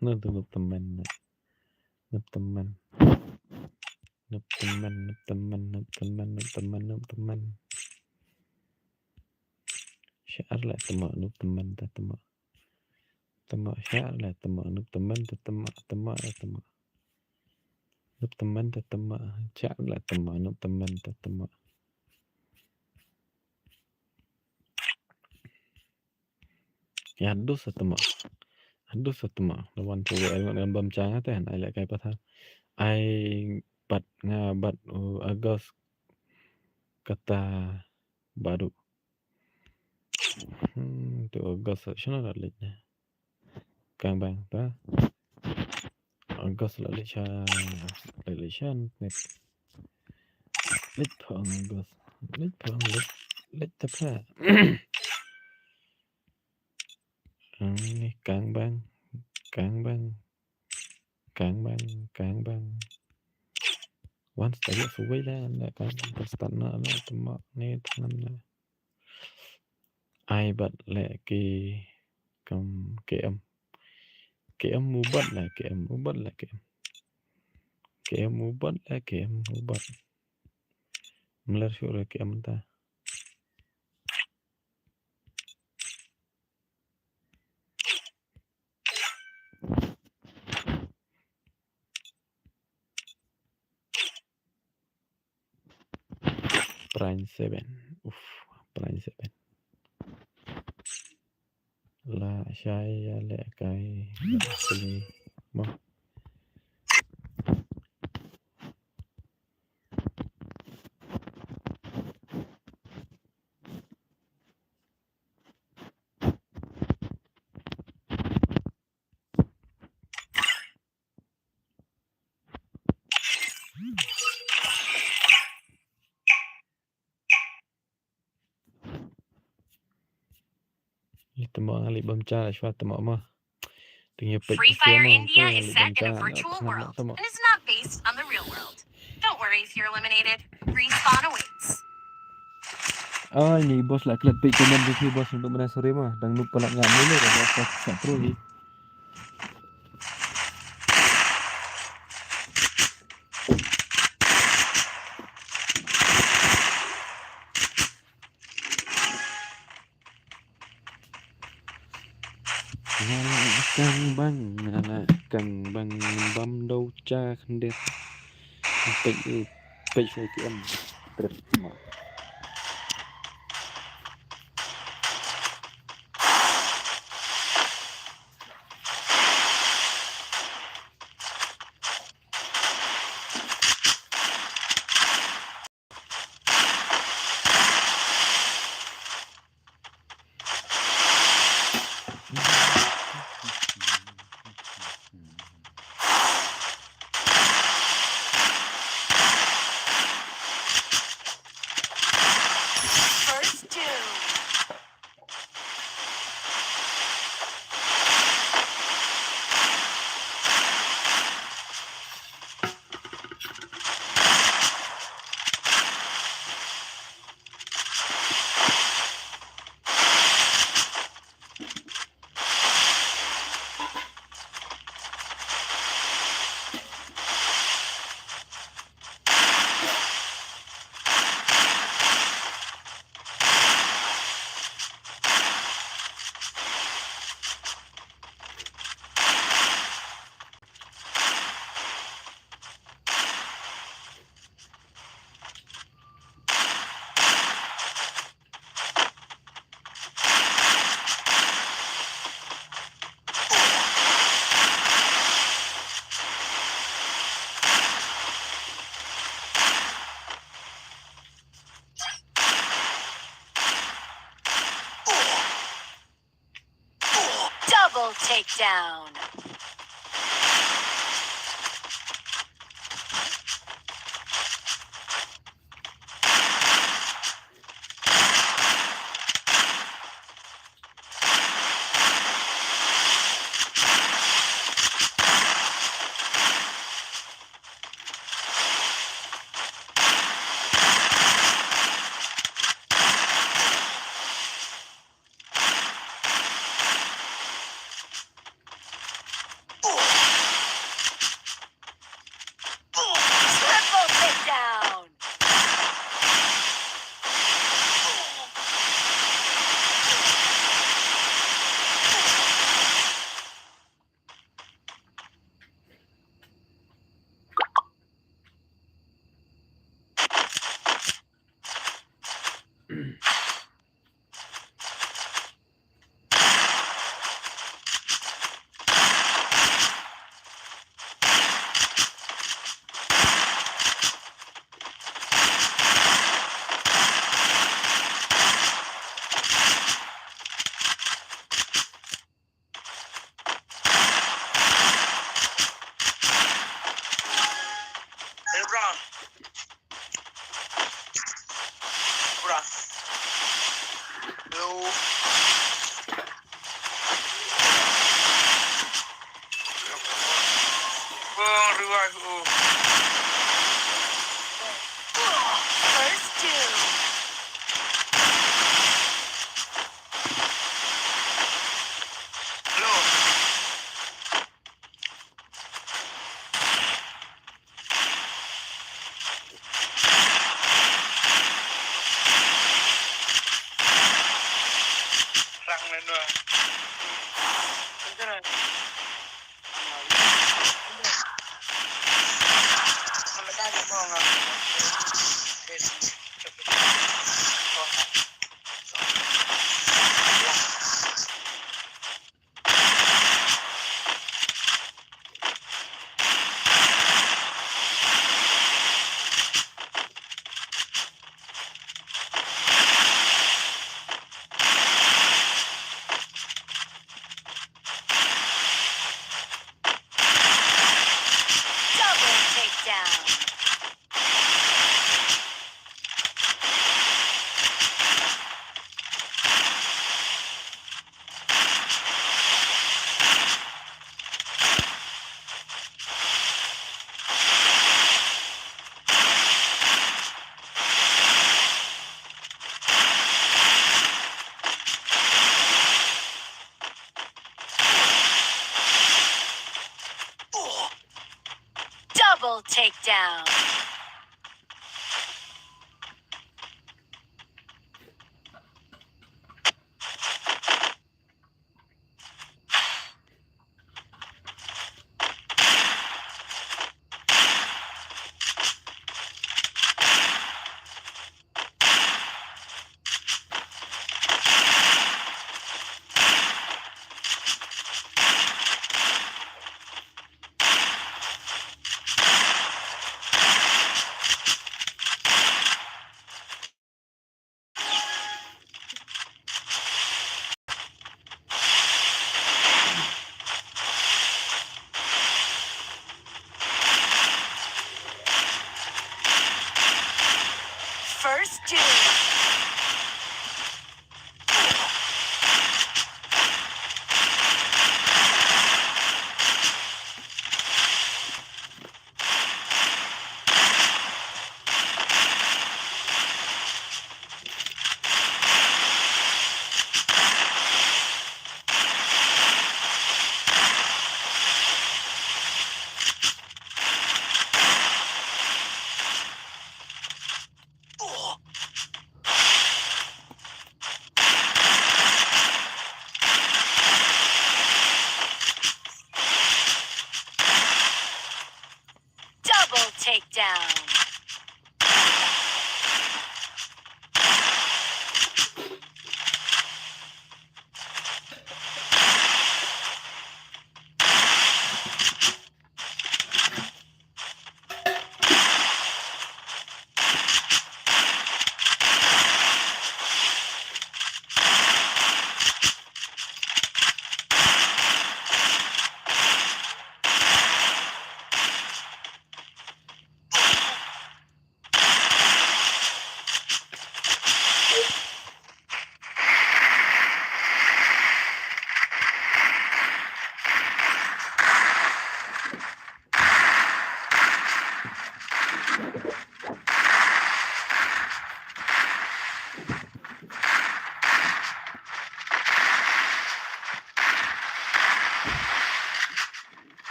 nó từ núp teman share lại núp teman ta share lại núp teman ta núp teman ta share lại núp teman ta ya hadus atma lawan coba dengan bam canga teh ai lại cái patah ai bat ngabat agos kata baru tu agos sana là lịch càng bang ta agos là lịch net lịch thong agos lịch tập ha càng bang once tadi suwe lah kan pastana lah tama ne tanam lah ai bat le kam kem mubat lah mubat melar syura kem ta Prime 7 Prime 7 là sai lệ cái gì mà Free Fire India is set in a virtual world and is not based on the real world. Don't worry if you're eliminated. Respawn awaits. Ini bos lah klik komen di bos untuk menasuri mah dan lupa nak ngambil ni dah bos tak perlu ni. Kang bang bam đâu cha khandet Page ATM trade semua. First doom. Double takedown. Triple takedown. Hey, Brown. Brown. Hello. Bang, revive. Oh. First doom. Hello. Răng lên rồi. Cái này. Nó mới đa được không ạ? Double takedown. Double takedown. takedown.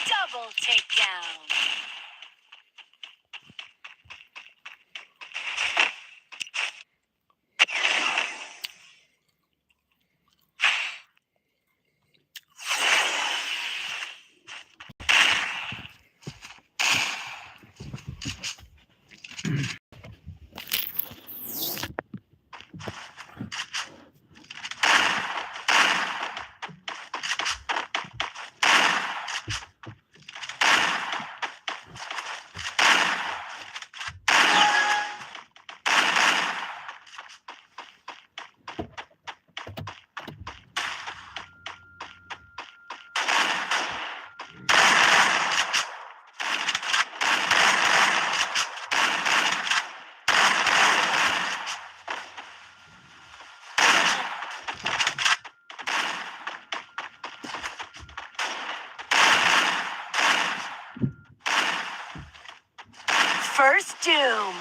Double takedown. First doom.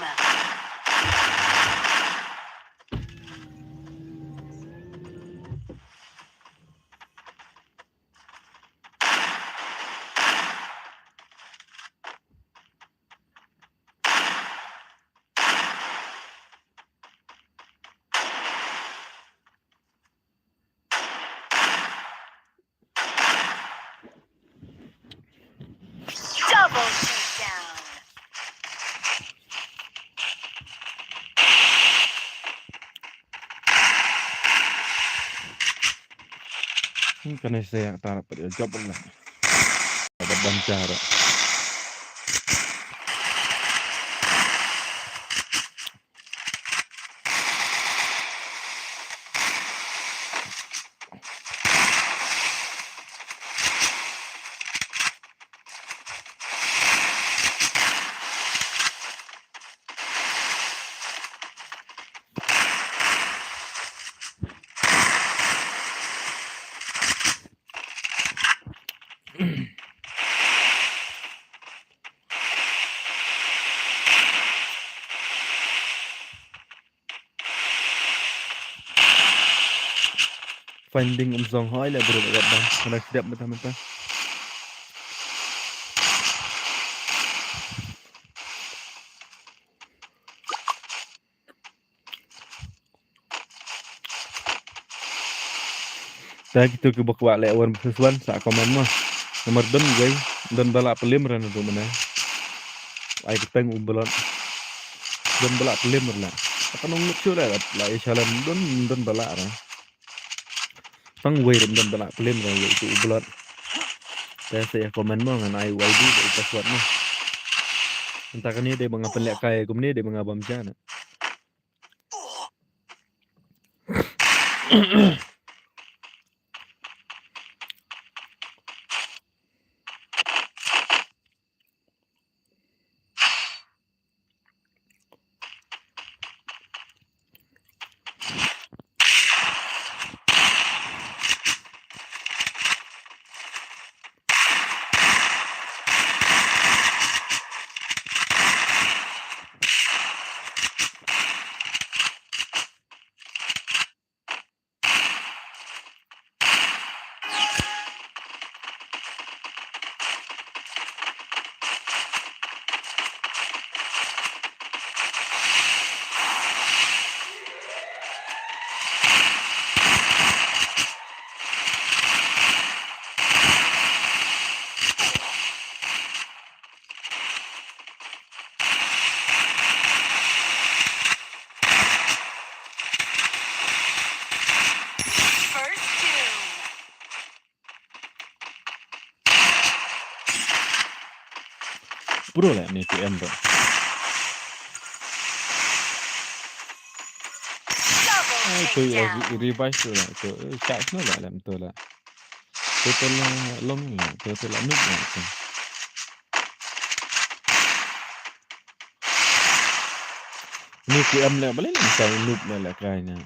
Double takedown. Karena saya tarap pada job lah. Ada bancara. Finding Song Hai lah bro kat bang. Kena sedap mentah-mentah. Saya gitu ke buat lek wan sesuan sak komen mah. Nomor don guys, don balak pelim ran tu mana. Ai keteng umbelan. Don balak pelim lah. Apa nong lucu lah jalan don balak lah. Pang way don balak pelim ran itu umbelan. Saya komen mah ngan ai YD dari sesuan mah. Entah kan ni dia mengapan lek kai kum ni dia mengabam jana. pro lah ni TM tu. Double Tu lagi takedown. revive tu lah tu. Charge tu lah dalam tu lah. Total long lah. Total noob lah tu. Ni TM lah boleh ni macam noob lah kayaknya.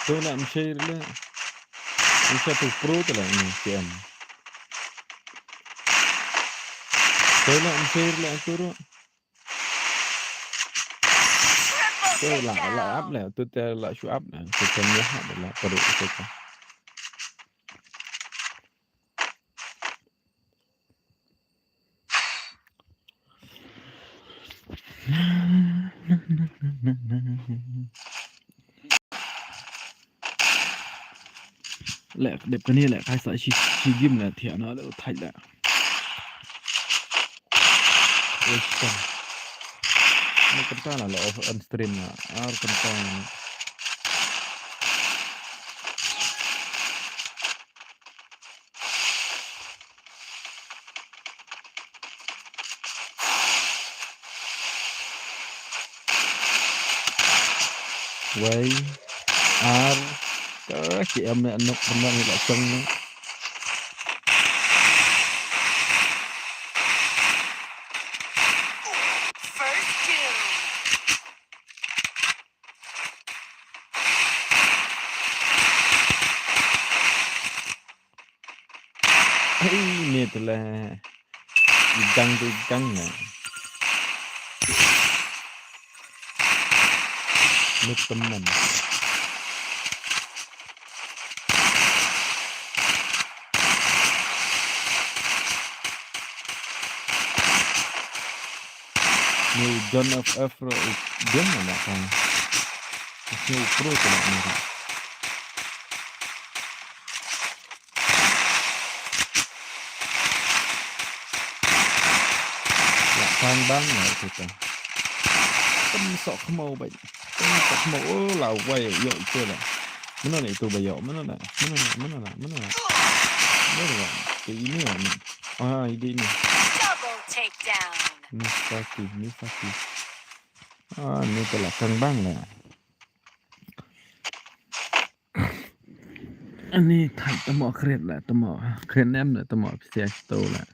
Tu nak share lah. Bisa tu pro tu lah ni TM. Tu nak share lah tu. Tu Triple lah up takedown. lah. Tu lah show up lah. Tu tanya lah perut tu. Lẹ đẹp cái này lại khai sợ chi game là thiệt nó lại thành lại. Ôi trời. Nó cần ta là lọ unstream là cần ta. Vậy các chị em này nó còn đang lại trong nữa. First doom. Ini telah ikan nè. Nước tâm mình. New John of Afro John là kan. New Pro tu lah ni. Lah sang bang lah kita. Tâm sok mau vậy. Tâm sok mau là quay dội chưa là. Mana ni tu bayar? Mana lah? Cái ini lah ni. Ini ni. Double takedown. Ni Fati. Ni telah sang bang lah. Ini thay tamo kret lah, tamo kret nem lah, tamo siap tu lah.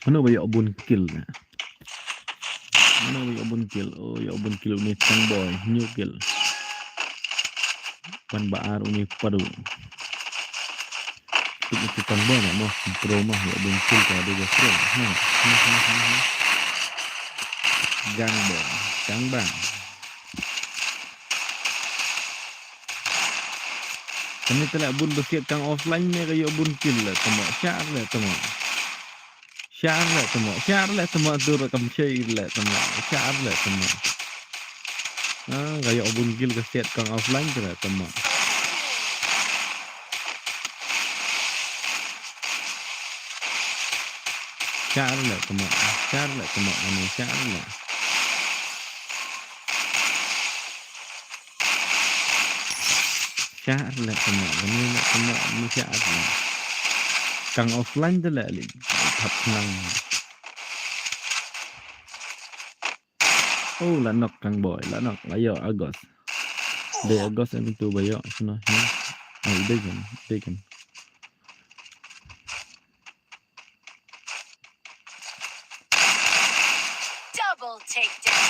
Mana bayar bun kill lah. Mana bayar bun kill? Oh, ya bun kill ni tang boy, new kill. Pan baar ni padu. Itu tang boy nak mau pro mah ya bun kill ka ada pro. Gang boy, gang bang. Kami telah bun bersiap kang offline ni kaya bun kill lah, tamo syar lah tamo. Syar lah tamo tu rakam syar lah tamo. Syar lah tamo. Kaya bun kill bersiap kang offline tu lah tamo. Syar lah tamo. Ini syar lah. Syar lah tamo. Ini syar lah. Kang offline tu lah li. Thật năng. Oh là nọc càng bội là nọc là giờ August. Để August em tu bây giờ nó nhé. Đây gần. Double takedown.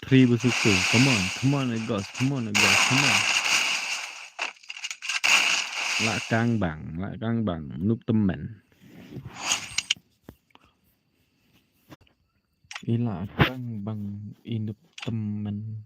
3 versus 2. Come on August. Lại căng bằng nút tâm mình. Ý là căng bằng nút tâm mình.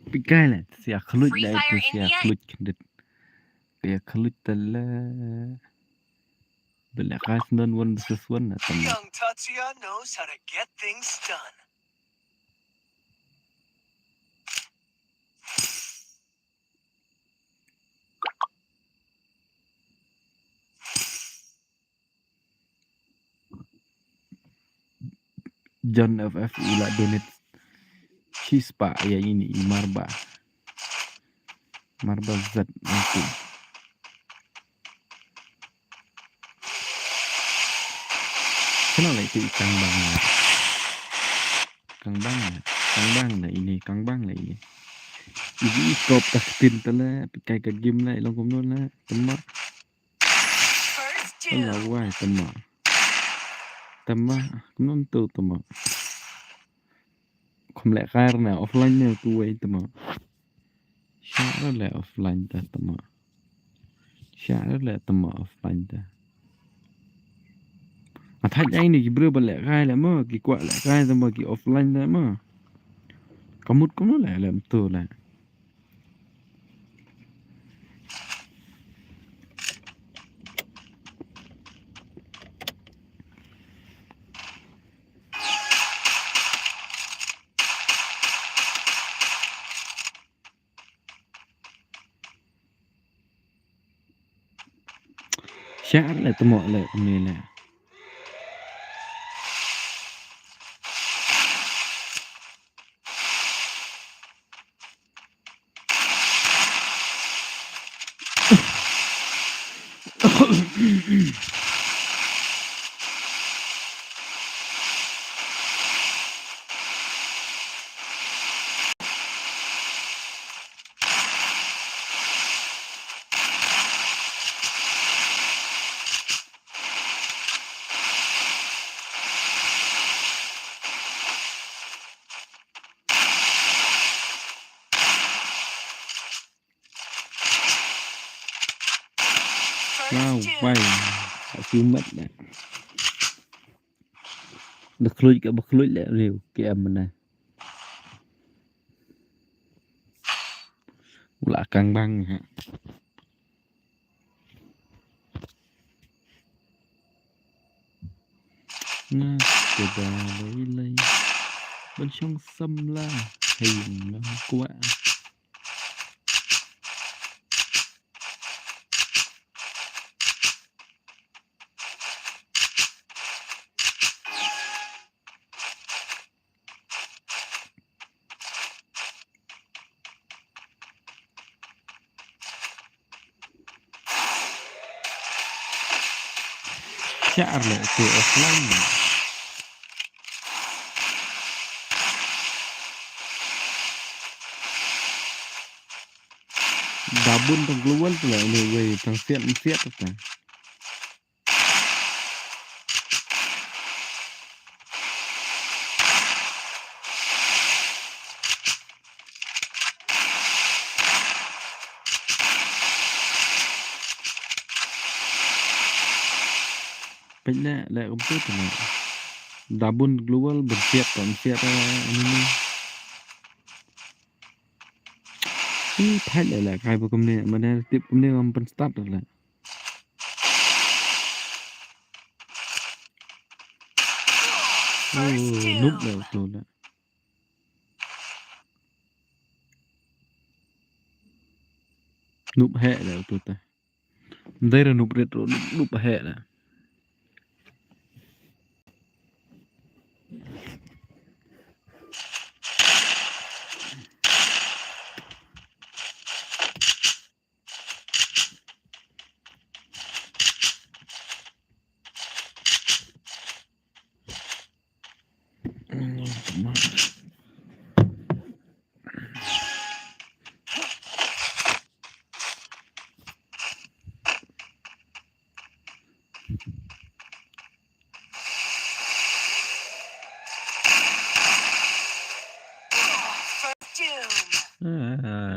Pikailah siya kelut Free lah Fire itu siya India kelut kendet. Kayak kelut telah. Bela kas non one versus one na teman. Young Tatsuya knows how to get things done. John FF ulah donate chispa ya ini marba zat itu. Kenapa itu Kang Bang lah ini Kang Bang lah ini. Ini kop tak pintar pikai ke game lah ilong kumno lah temak. First Lah doom. wah temak kumno tu temak. Không lẽ karena offline nya tu wei temak. Siapa lah offline ta temak. Siapa lah temak offline ta. Thách anh này bữa bật lẹ gai là mơ kỳ quạ lẹ gai ra mà kỳ offline ra mơ có một cũng nó lẹ làm từ là sát lại tôi mọi lại này nè wow vay cứ mất nè được lùi cả bậc lùi lẹ liều kia mình này là căng băng hả nga từ đà lấy bên trong xâm la hình nó quá chả lại từ offline này. Dabun tang keluar tu lah ni way tang siap tu kan. Banyak lah komputer tu lah. Dabun keluar bersiap ini. Ini thay lại cái bộ công nghệ mà đây tiếp công nghệ ông start được lại núp đều rồi đó núp hệ đều tụt ta đây là núp retro núp hệ là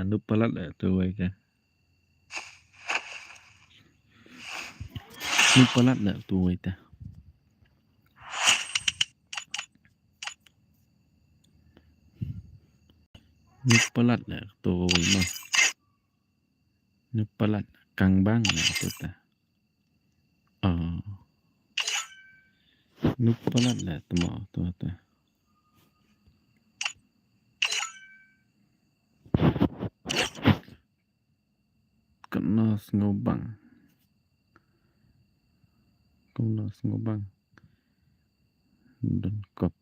núp pelat lah tu kan núp pelat lah tu ta นึกประหลัดแหละตัวไว้มานึกประหลัดกังบ้างนะตัวตานึกประหลัดแหละตัวหมอตัวตากันนอสงบังกันนอสงบังดันกบ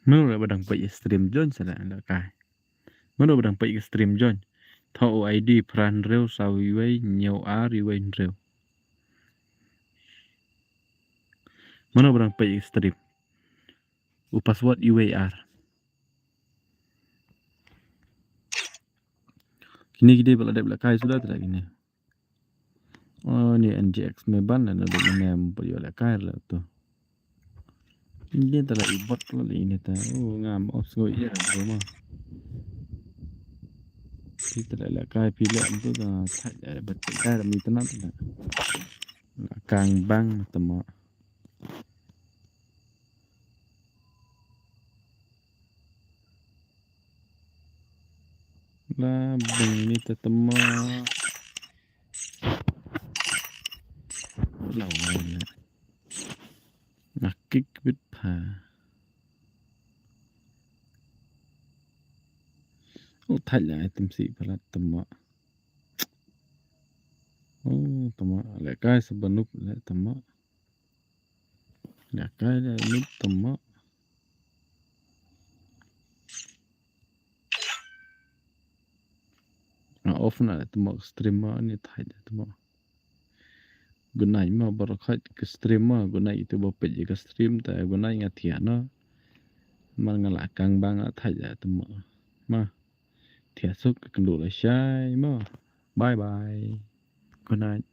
Menurut badang pa extreme John sa la kai. Menurut badang pa extreme John. Thao ID pran reu sawiwei nyau riwei reu. Menurut badang pa extreme. Password UAR. Kini gede bala dek kai sudah tidak gini. Oh ni NGX meban dan ada menem pergi oleh kai lah tu. Ini telah ibot lah ini ta. Oh ngam off ngoi ya rumah. Kita lại kai pilih itu dah thay betul kai mi tenang lah. Kang bang temo. Lah bang ni tetemo. Lau lah. Nakik bit pa. Oh thay lại tem si pala temo. Oh temo lại kai sebenuk lại temo. Lại kai lại nút temo. Off na temo streamer ni thay temo. Gunai ma barakat ke streamer gunai itu bapet je ke stream ta gunai ngatiana man ngalakang bang thay temo. Ma thiệt sức kendul sai ma. Bye bye. Good night.